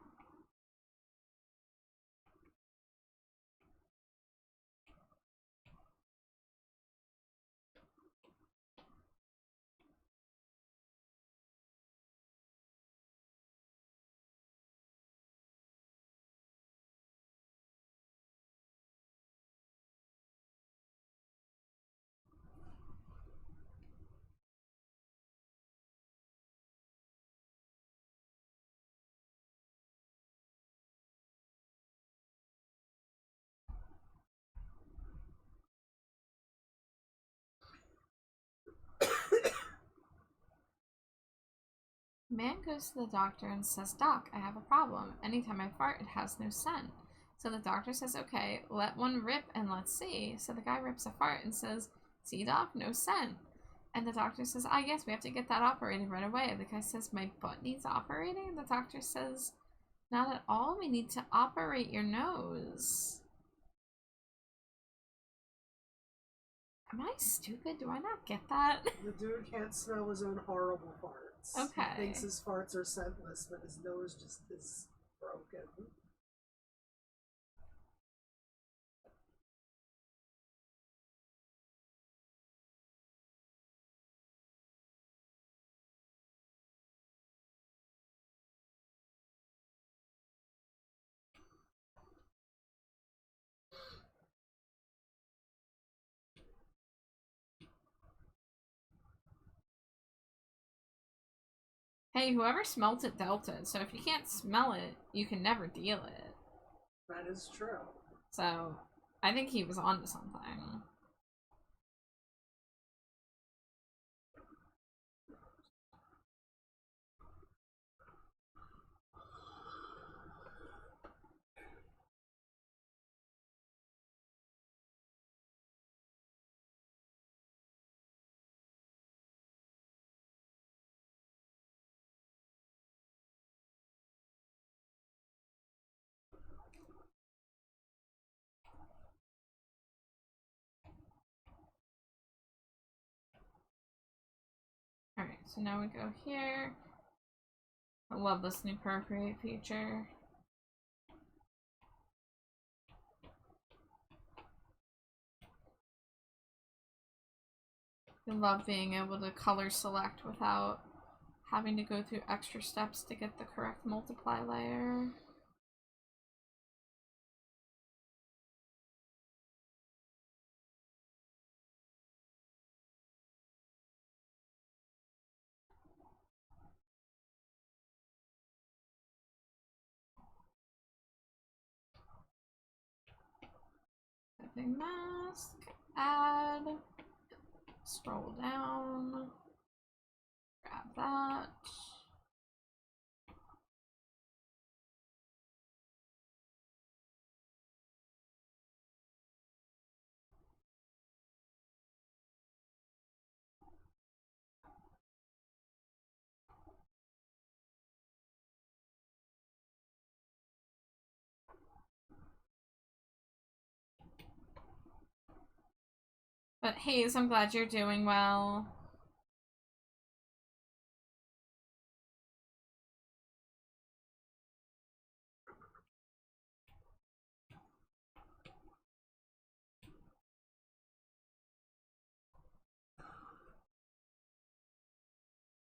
Man goes to the doctor and says, Doc, I have a problem. Anytime I fart, it has no scent. So the doctor says, okay, let one rip and let's see. So the guy rips a fart and says, see, Doc, no scent. And the doctor says, yes, we have to get that operated right away. The guy says, my butt needs operating? The doctor says, not at all. We need to operate your nose. Am I stupid? Do I not get that? The dude can't smell his own horrible farts. Okay. He thinks his farts are scentless, but his nose just is broken. Hey, whoever smelt it dealt it. So if you can't smell it, you can never deal it. That is true. So I think he was onto something. Alright, so now we go here. I love this new Procreate feature. I love being able to color select without having to go through extra steps to get the correct multiply layer. Big mask, add, scroll down, grab that. But Hayes, I'm glad you're doing well.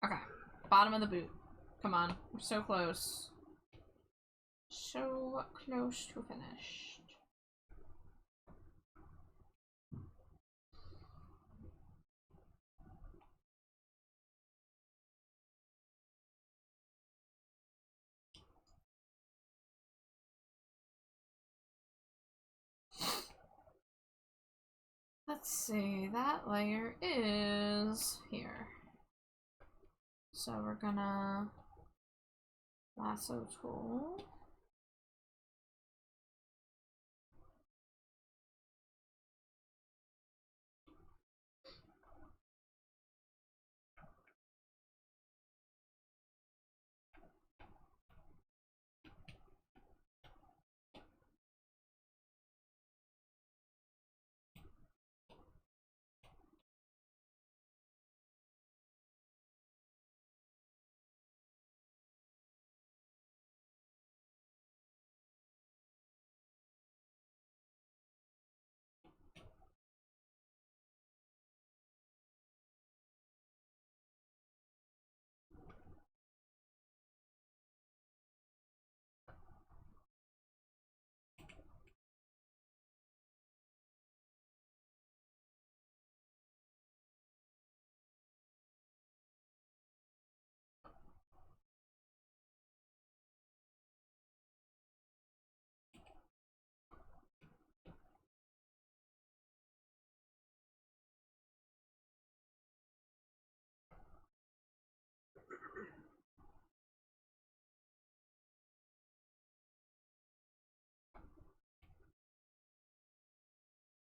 Okay, bottom of the boot. Come on, we're so close. So close to finished. Let's see, that layer is here. So we're gonna lasso tool.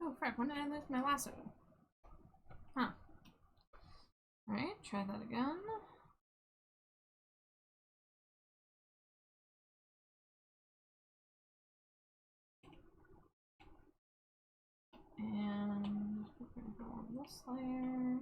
Oh, frick, when did I lose my lasso? Huh. Alright, try that again. And we're gonna go on this layer.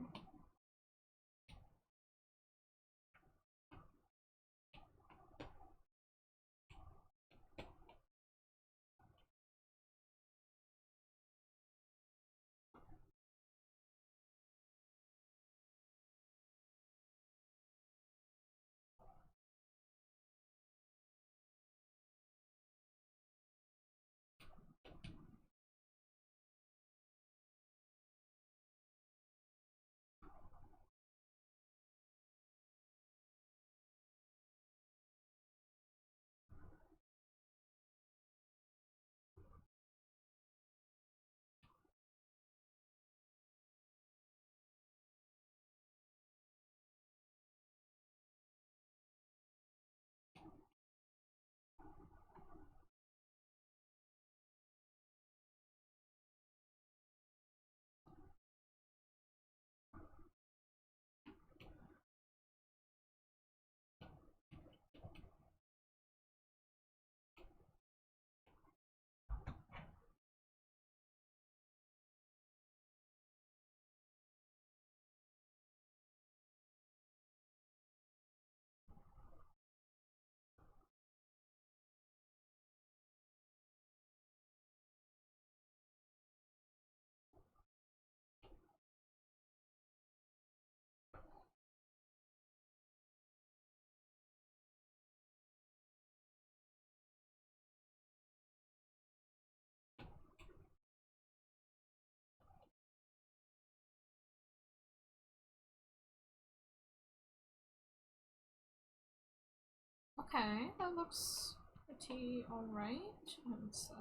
Okay, that looks pretty alright, I would say.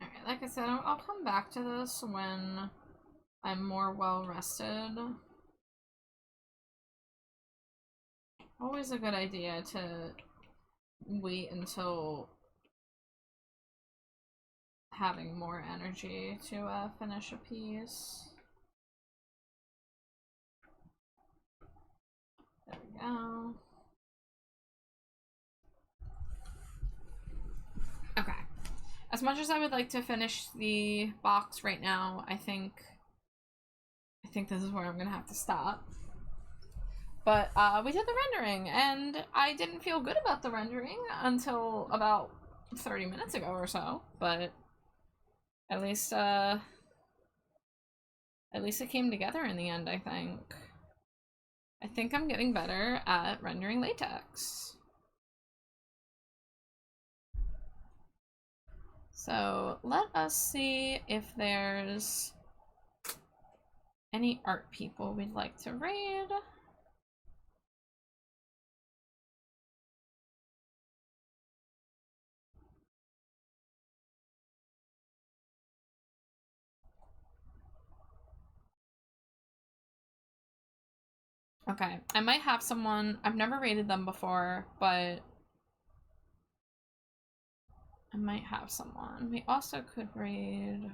Alright, like I said, I'll come back to this when I'm more well rested. Always a good idea to wait until having more energy to finish a piece. There we go. Okay. As much as I would like to finish the box right now, I think this is where I'm gonna have to stop. But we did the rendering, and I didn't feel good about the rendering until about 30 minutes ago or so, but at least it came together in the end, I think. I think I'm getting better at rendering latex. So let us see if there's any art people we'd like to raid. Okay, I might have someone. I've never raided them before, but I might have someone. We also could raid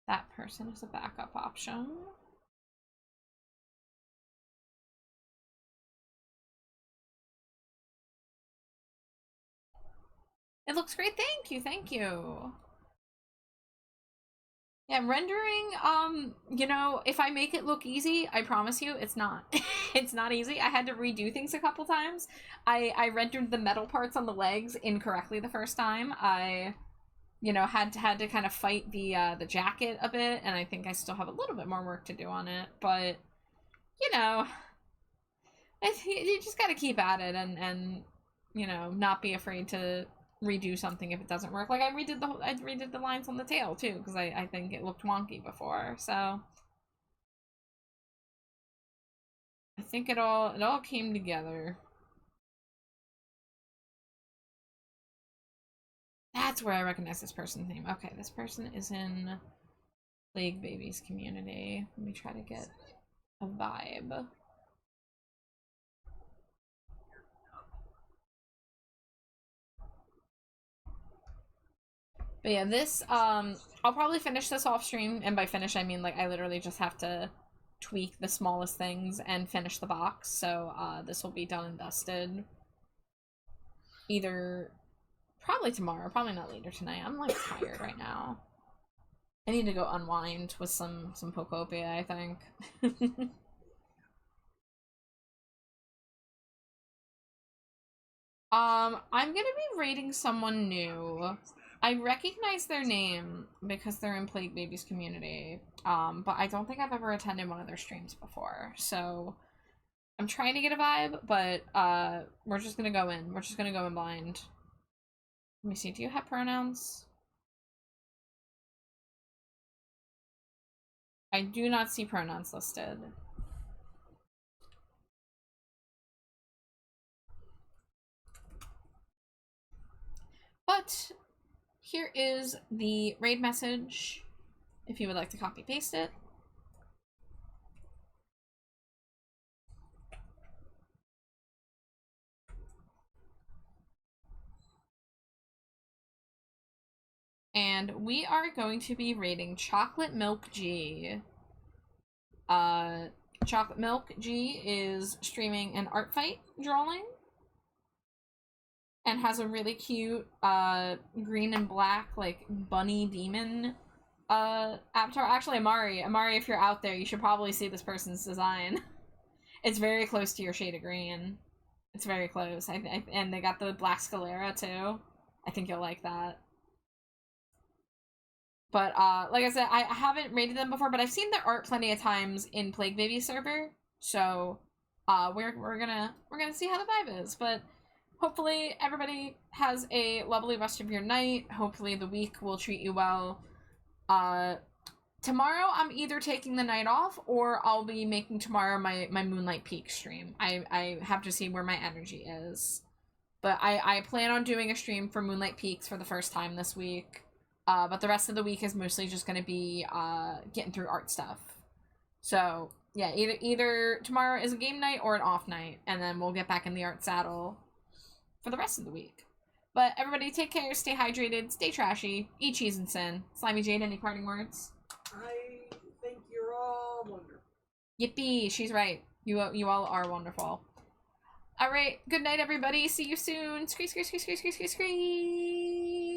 that person as a backup option. It looks great. Thank you. Thank you. Yeah, rendering, you know, if I make it look easy, I promise you it's not. It's not easy. I had to redo things a couple times. I rendered the metal parts on the legs incorrectly the first time. I, you know, had to kind of fight the jacket a bit, and I think I still have a little bit more work to do on it, but, you know, you just gotta keep at it and, you know, not be afraid to redo something if it doesn't work. Like I redid the lines on the tail too, because I think it looked wonky before. So I think it all came together. That's where I recognize this person's name. Okay, this person is in Plague Babies community. Let me try to get a vibe. But yeah, this, I'll probably finish this off stream, and by finish I mean, like, I literally just have to tweak the smallest things and finish the box, so, this will be done and dusted. Either, probably tomorrow, probably not later tonight. I'm, like, tired right now. I need to go unwind with some Pokopia, I think. I'm gonna be rating someone new. I recognize their name because they're in Plague Baby's community, but I don't think I've ever attended one of their streams before, so I'm trying to get a vibe, but we're just gonna go in. We're just gonna go in blind. Let me see, do you have pronouns? I do not see pronouns listed. But here is the raid message, if you would like to copy paste it. And we are going to be raiding Chocolate Milk G. Chocolate Milk G is streaming an art fight drawing and has a really cute green and black, like, bunny demon avatar. Actually, Amari, if you're out there, you should probably see this person's design. It's very close to your shade of green. It's very close. And they got the black sclera too. I think you'll like that. But like I said, I haven't rated them before, but I've seen their art plenty of times in Plague Baby server. So we're gonna see how the vibe is. But hopefully everybody has a lovely rest of your night. Hopefully the week will treat you well. Tomorrow I'm either taking the night off or I'll be making tomorrow my Moonlight Peak stream. I have to see where my energy is. But I plan on doing a stream for Moonlight Peaks for the first time this week. But the rest of the week is mostly just going to be getting through art stuff. So, yeah, either tomorrow is a game night or an off night, and then we'll get back in the art saddle for the rest of the week. But everybody, take care, stay hydrated, stay trashy, eat cheese and sin. Slimy Jade, any parting words? I think you're all wonderful. Yippee, she's right. You all are wonderful. Alright, good night, everybody. See you soon. Scree, scree, scree, scree, scree, scree, scree.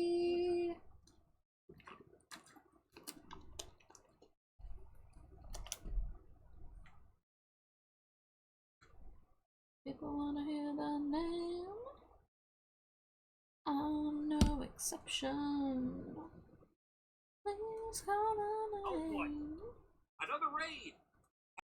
People wanna hear the name. I'm no exception. Please call my name. Oh boy, another raid!